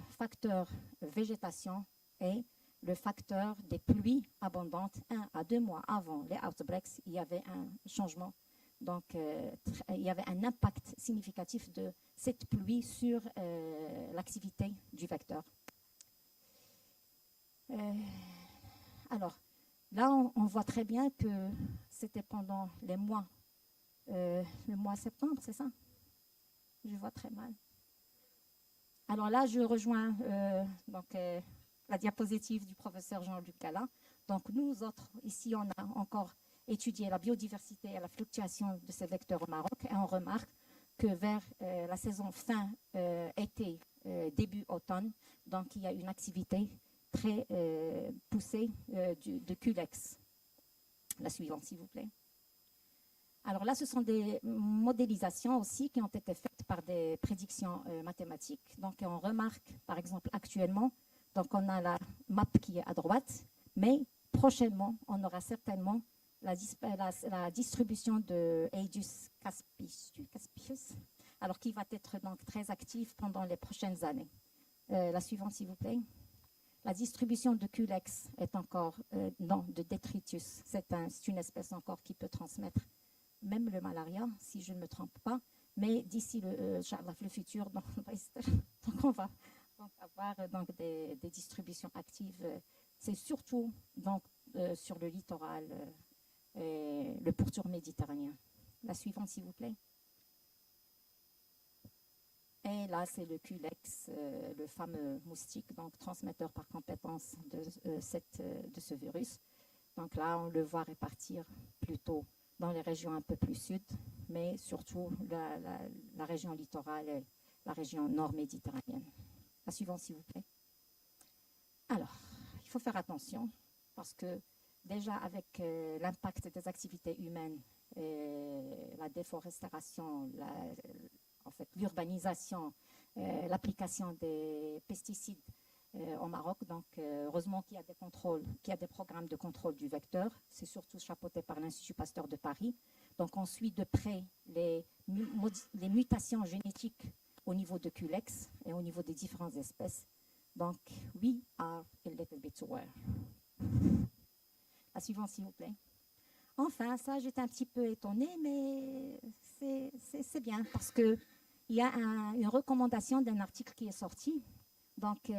facteur végétation et le facteur des pluies abondantes. 1 à 2 mois avant les outbreaks, il y avait un changement. Donc, il y avait un impact significatif de cette pluie sur l'activité du vecteur. Alors, là, on voit très bien que c'était pendant le mois septembre, c'est ça? Je vois très mal. Alors là, je rejoins la diapositive du professeur Jean-Luc Galin. Donc nous autres, ici, on a encore étudié la biodiversité et la fluctuation de ces vecteurs au Maroc, et on remarque que vers la saison fin été, début automne, donc il y a une activité très poussée de culex. La suivante, s'il vous plaît. Alors là, ce sont des modélisations aussi qui ont été faites par des prédictions mathématiques. Donc on remarque, par exemple, actuellement, donc on a la map qui est à droite, mais prochainement, on aura certainement la distribution de Aedes caspius, alors qui va être donc très active pendant les prochaines années. La suivante, s'il vous plaît. La distribution de culex est encore, de detritus, c'est une espèce encore qui peut transmettre même le malaria, si je ne me trompe pas, mais d'ici le futur, donc on va avoir des distributions actives. C'est surtout sur le littoral, le pourtour méditerranéen. La suivante, s'il vous plaît. Et là, c'est le culex, le fameux moustique, donc transmetteur par compétence de ce virus. Donc là, on le voit répartir plutôt dans les régions un peu plus sud, mais surtout la région littorale et la région nord-méditerranéenne. La suivante, s'il vous plaît. Alors, il faut faire attention parce que déjà avec l'impact des activités humaines, et la déforestation, l'urbanisation, l'application des pesticides au Maroc. Donc, heureusement qu'il y a des contrôles, qu'il y a des programmes de contrôle du vecteur. C'est surtout chapeauté par l'Institut Pasteur de Paris. Donc, on suit de près les mutations génétiques au niveau de Culex et au niveau des différentes espèces. Donc, we are a little bit aware. La suivante, s'il vous plaît. Enfin, ça, j'étais un petit peu étonnée, mais c'est bien parce qu'il y a une recommandation d'un article qui est sorti, donc,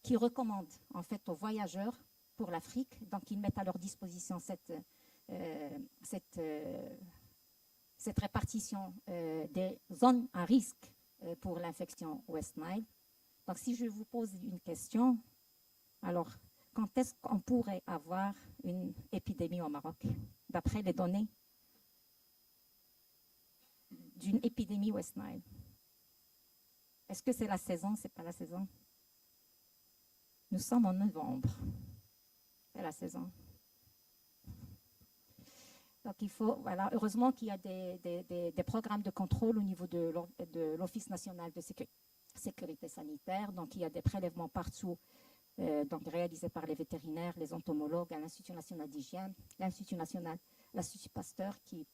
qui recommande en fait aux voyageurs pour l'Afrique, donc ils mettent à leur disposition cette répartition des zones à risque pour l'infection West Nile. Donc, si je vous pose une question, alors, quand est-ce qu'on pourrait avoir une épidémie au Maroc, d'après les données d'une épidémie West Nile? Est-ce que c'est la saison? C'est pas la saison? Nous sommes en novembre. C'est la saison. Donc, il faut, voilà, heureusement qu'il y a des programmes de contrôle au niveau de l'Office national de sécurité sanitaire. Donc, il y a des prélèvements partout, donc réalisés par les vétérinaires, les entomologues, à l'Institut national d'hygiène, l'Institut Pasteur qui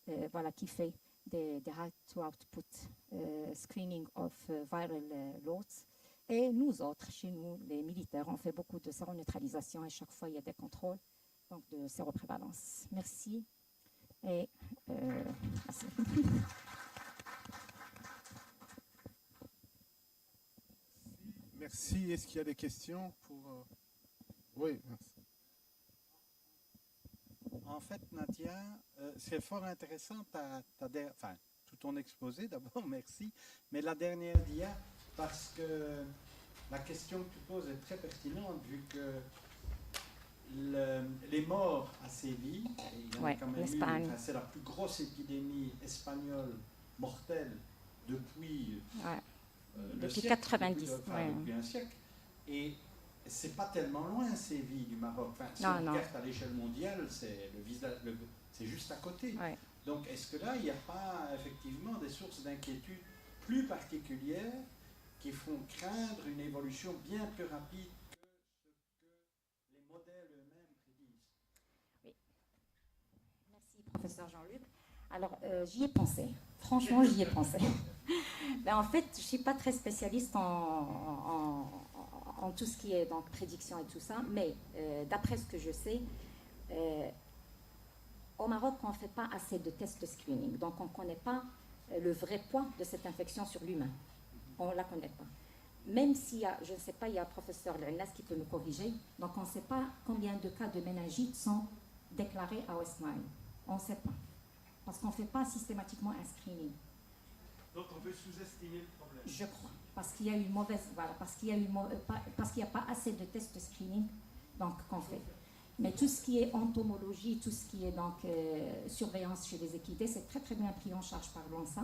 fait des right-to-output screening of viral loads. Et nous autres, chez nous, les militaires, on fait beaucoup de séroneutralisation et chaque fois, il y a des contrôles donc de séroprévalence. Merci. Et merci. Merci. Est-ce qu'il y a des questions pour... Oui, merci. En fait, Nadia, c'est fort intéressant, enfin, tout ton exposé d'abord, merci, mais la dernière dia, parce que la question que tu poses est très pertinente, vu que les morts à Séville, il y en a quand même eu, enfin, c'est la plus grosse épidémie espagnole mortelle depuis... depuis 90. Depuis un siècle. Et c'est pas tellement loin, Séville, du Maroc. Enfin, si on regarde à l'échelle mondiale, c'est juste à côté. Ouais. Donc, est-ce que là, il n'y a pas effectivement des sources d'inquiétude plus particulières qui font craindre une évolution bien plus rapide que ce que les modèles eux-mêmes prédisent? Oui. Merci, professeur Jean-Luc. Alors, j'y ai pensé. Franchement, j'y ai pensé. Mais en fait, je ne suis pas très spécialiste en tout ce qui est donc, prédiction et tout ça, mais d'après ce que je sais, au Maroc, on ne fait pas assez de tests de screening. Donc, on ne connaît pas le vrai poids de cette infection sur l'humain. On ne la connaît pas. Même s'il y a, je ne sais pas, il y a un professeur Lennas qui peut me corriger, donc on ne sait pas combien de cas de méningite sont déclarés à West Nile. On ne sait pas. Parce qu'on ne fait pas systématiquement un screening. Donc on peut sous-estimer le problème. Je crois, parce qu'il y a eu mauvaise, voilà, parce qu'il n'y a pas assez de tests de screening, donc qu'on fait. Mais tout ce qui est entomologie, tout ce qui est donc surveillance chez les équidés, c'est très très bien pris en charge par l'ONSA.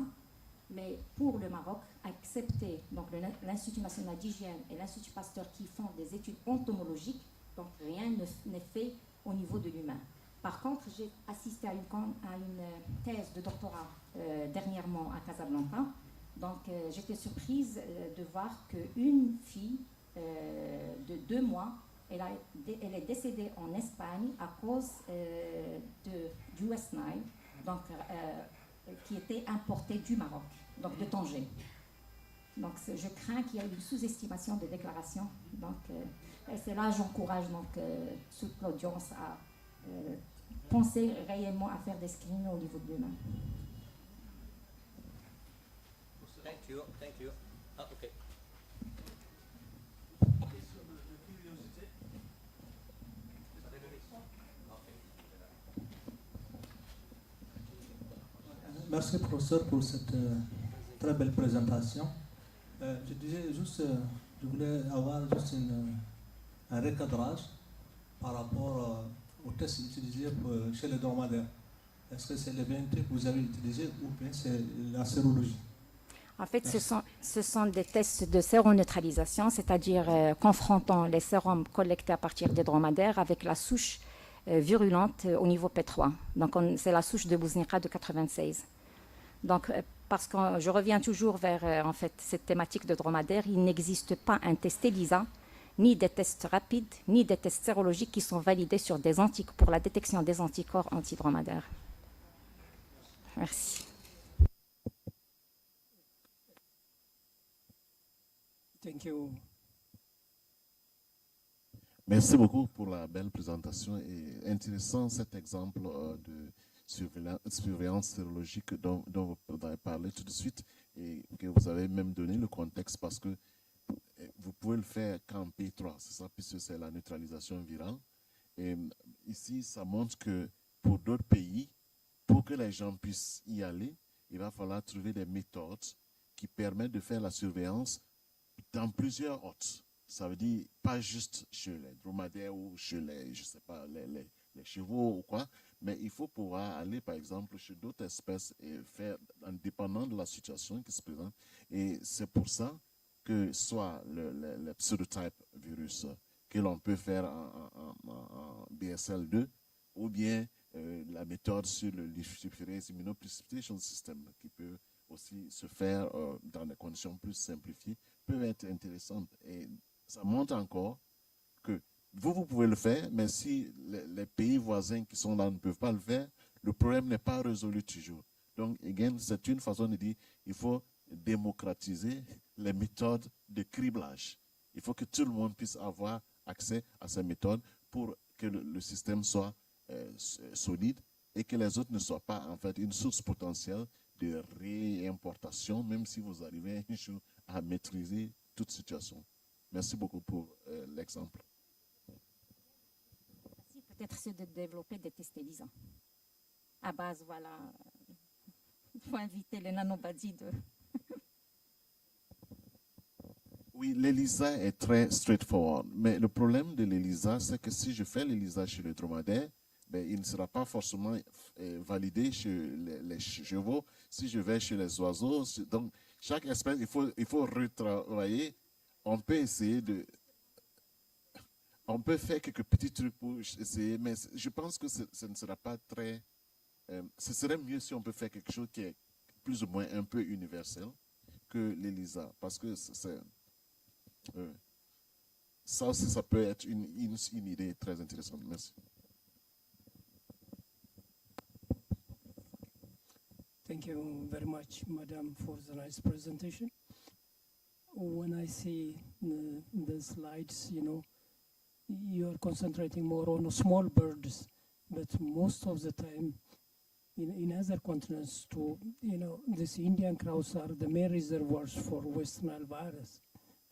Mais pour le Maroc, accepter donc l'Institut national d'hygiène et l'Institut Pasteur qui font des études entomologiques, donc rien n'est fait au niveau de l'humain. Par contre, j'ai assisté à une thèse de doctorat dernièrement à Casablanca. Donc, j'étais surprise de voir qu'une fille de 2 mois, elle est décédée en Espagne à cause du West Nile, donc, qui était importé du Maroc, donc de Tanger. Donc, je crains qu'il y ait une sous-estimation des déclarations. Donc, et c'est là que j'encourage toute l'audience à penser réellement à faire des screenings au niveau de l'humain. Thank you, thank you. Ah, ok. Merci professeur pour cette très belle présentation. Je disais juste, je voulais avoir juste un recadrage par rapport aux tests utilisés chez les dromadaires. Est-ce que c'est les VNT que vous avez utilisés ou bien c'est la sérologie? En fait, ce sont des tests de séroneutralisation, c'est-à-dire confrontant les sérums collectés à partir des dromadaires avec la souche virulente au niveau P3. Donc, c'est la souche de Bouznika de 96. Donc, parce que je reviens toujours vers en fait, cette thématique de dromadaire. Il n'existe pas un test ELISA, ni des tests rapides, ni des tests sérologiques qui sont validés sur des pour la détection des anticorps antidromadaires. Merci. Thank you. Merci beaucoup pour la belle présentation et intéressant cet exemple de surveillance sérologique dont vous avez parlé tout de suite et que vous avez même donné le contexte parce que vous pouvez le faire qu'en P3, c'est ça, puisque c'est la neutralisation virale. Et ici, ça montre que pour d'autres pays, pour que les gens puissent y aller, il va falloir trouver des méthodes qui permettent de faire la surveillance dans plusieurs hôtes. Ça veut dire pas juste chez les dromadaires ou chez les, je sais pas, les chevaux ou quoi, mais il faut pouvoir aller, par exemple, chez d'autres espèces et faire, en dépendant de la situation qui se présente. Et c'est pour ça que soit le pseudotype virus que l'on peut faire en BSL2 ou bien la méthode sur le leaf-superase immunoprecipitation system qui peut aussi se faire dans des conditions plus simplifiées peuvent être intéressantes. Et ça montre encore que vous pouvez le faire, mais si les pays voisins qui sont là ne peuvent pas le faire, le problème n'est pas résolu toujours. Donc, again, c'est une façon de dire il faut démocratiser les méthodes de criblage. Il faut que tout le monde puisse avoir accès à ces méthodes pour que le système soit solide et que les autres ne soient pas en fait une source potentielle de réimportation, même si vous arrivez un jour à maîtriser toute situation. Merci beaucoup pour l'exemple. Peut-être c'est de développer des tests ELISA. À base, voilà, il faut inviter les nanobadies de... Oui, l'ELISA est très straightforward, mais le problème de l'ELISA, c'est que si je fais l'ELISA chez le dromadaire, ben, il ne sera pas forcément validé chez les chevaux. Si je vais chez les oiseaux, donc chaque espèce, il faut retravailler. On peut essayer de... On peut faire quelques petits trucs pour essayer, mais je pense que ce ne sera pas très... ce serait mieux si on peut faire quelque chose qui est plus ou moins un peu universel que l'ELISA, parce que ça aussi, ça peut être une idée très intéressante. Merci. Thank you very much, Madam, for the nice presentation. When I see the slides, you know, you're concentrating more on small birds, but most of the time in other continents too, you know, these Indian crows are the main reservoirs for West Nile virus.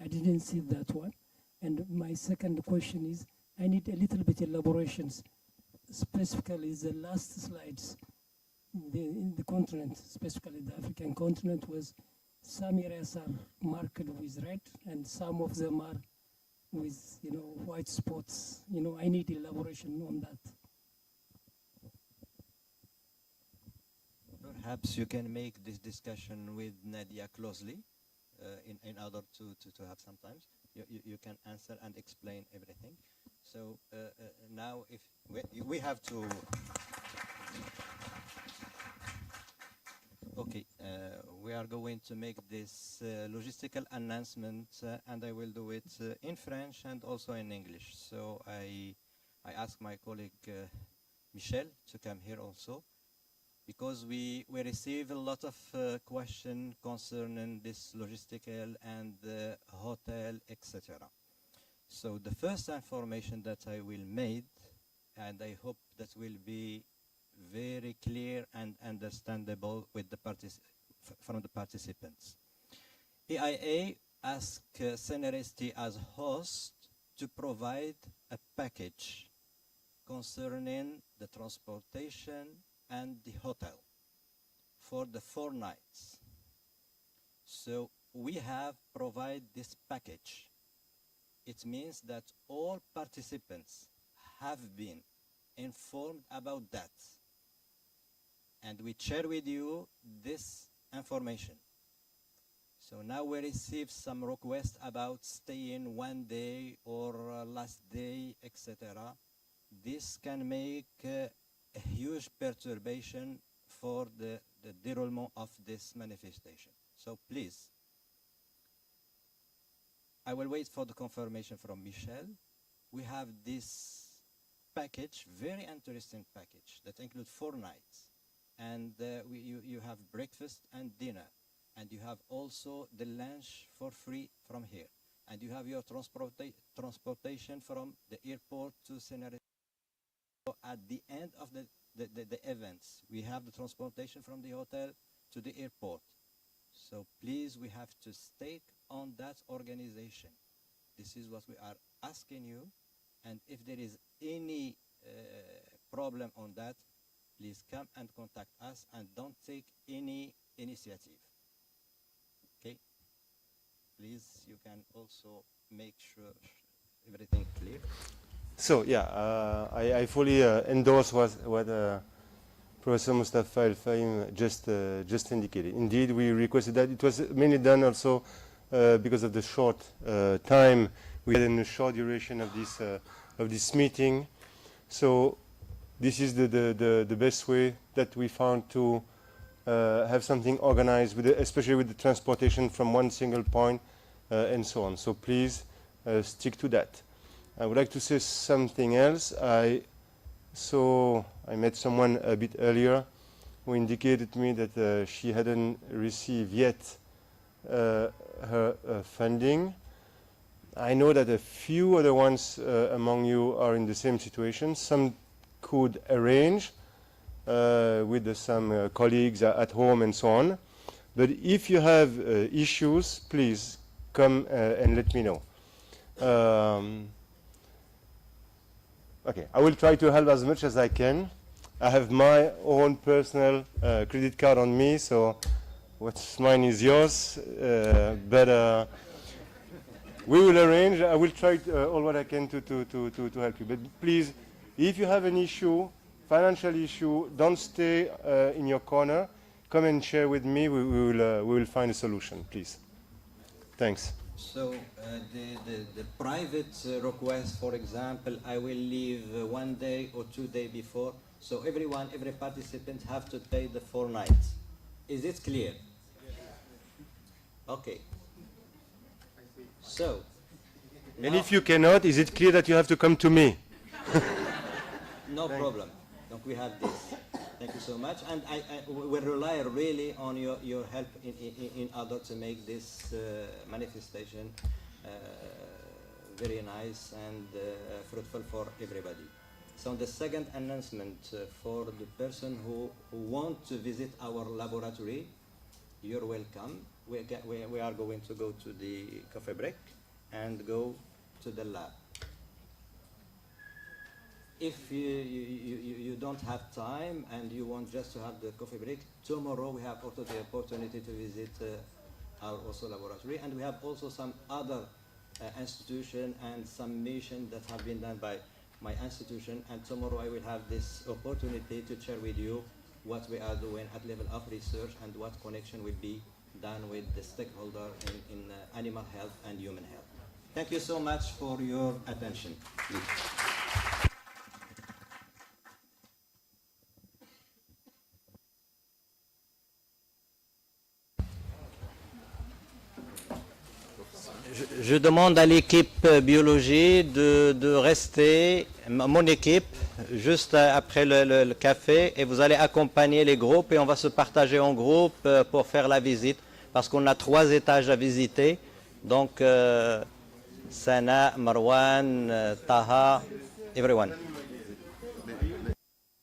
I didn't see that one. And my second question is, I need a little bit elaborations, specifically the last slides. In the continent, specifically the African continent, was some areas are marked with red and some of them are with, you know, white spots. You know, I need elaboration on that. Perhaps you can make this discussion with Nadia closely in order to have some time. You can answer and explain everything. So now if we have to... Okay, we are going to make this logistical announcement and I will do it in French and also in English. So I ask my colleague Michel to come here also, because we receive a lot of questions concerning this logistical and hotel, etc. So the first information that I will make, and I hope that will be very clear and understandable with the from the participants. EIA asked CNRST as host to provide a package concerning the transportation and the hotel for the 4 nights. So we have provided this package. It means that all participants have been informed about that. And we share with you this information. So now we receive some requests about staying 1 day or last day, etc. This can make a huge perturbation for the déroulement of this manifestation. So please, I will wait for the confirmation from Michel. We have this package, very interesting package, that includes 4 nights. And you have breakfast and dinner. And you have also the lunch for free from here. And you have your transportation from the airport to Senare. So at the end of the events, we have the transportation from the hotel to the airport. So please, we have to stake on that organization. This is what we are asking you. And if there is any problem on that, please come and contact us and don't take any initiative. Okay? Please, you can also make sure everything clear. So yeah, I fully endorse what Professor Mustafa El-Fahim just indicated. Indeed, we requested that. It was mainly done also because of the short time we had in the short duration of this meeting. So this is the best way that we found to have something organized, especially with the transportation from one single point and so on. So please stick to that. I would like to say something else. I met someone a bit earlier who indicated to me that she hadn't received yet her funding. I know that a few other ones among you are in the same situation. Some could arrange with some colleagues at home and so on. But if you have issues, please come and let me know. Okay, I will try to help as much as I can. I have my own personal credit card on me, so what's mine is yours. But we will arrange. I will try all what I can to help you. But please, if you have an issue, financial issue, don't stay in your corner. Come and share with me. We will find a solution, please. Thanks. So the private request, for example, I will leave 1 day or 2 days before. So every participant have to pay the 4 nights. Is it clear? Yes. Okay. So. And if you cannot, is it clear that you have to come to me? No problem. Donc we have this. Thank you so much. And I will rely really on your help in order to make this manifestation very nice and fruitful for everybody. So the second announcement for the person who want to visit our laboratory, you're welcome. We are going to go to the coffee break and go to the lab. If you don't have time and you want just to have the coffee break, tomorrow we have also the opportunity to visit our also laboratory, and we have also some other institution and some mission that have been done by my institution, and tomorrow I will have this opportunity to share with you what we are doing at level of research and what connection will be done with the stakeholder in animal health and human health. Thank you so much for your attention. Please. Je demande à l'équipe biologie de rester, mon équipe, juste après le café, et vous allez accompagner les groupes et on va se partager en groupe pour faire la visite, parce qu'on a 3 étages à visiter. Donc, Sana, Marwan, Taha, everyone.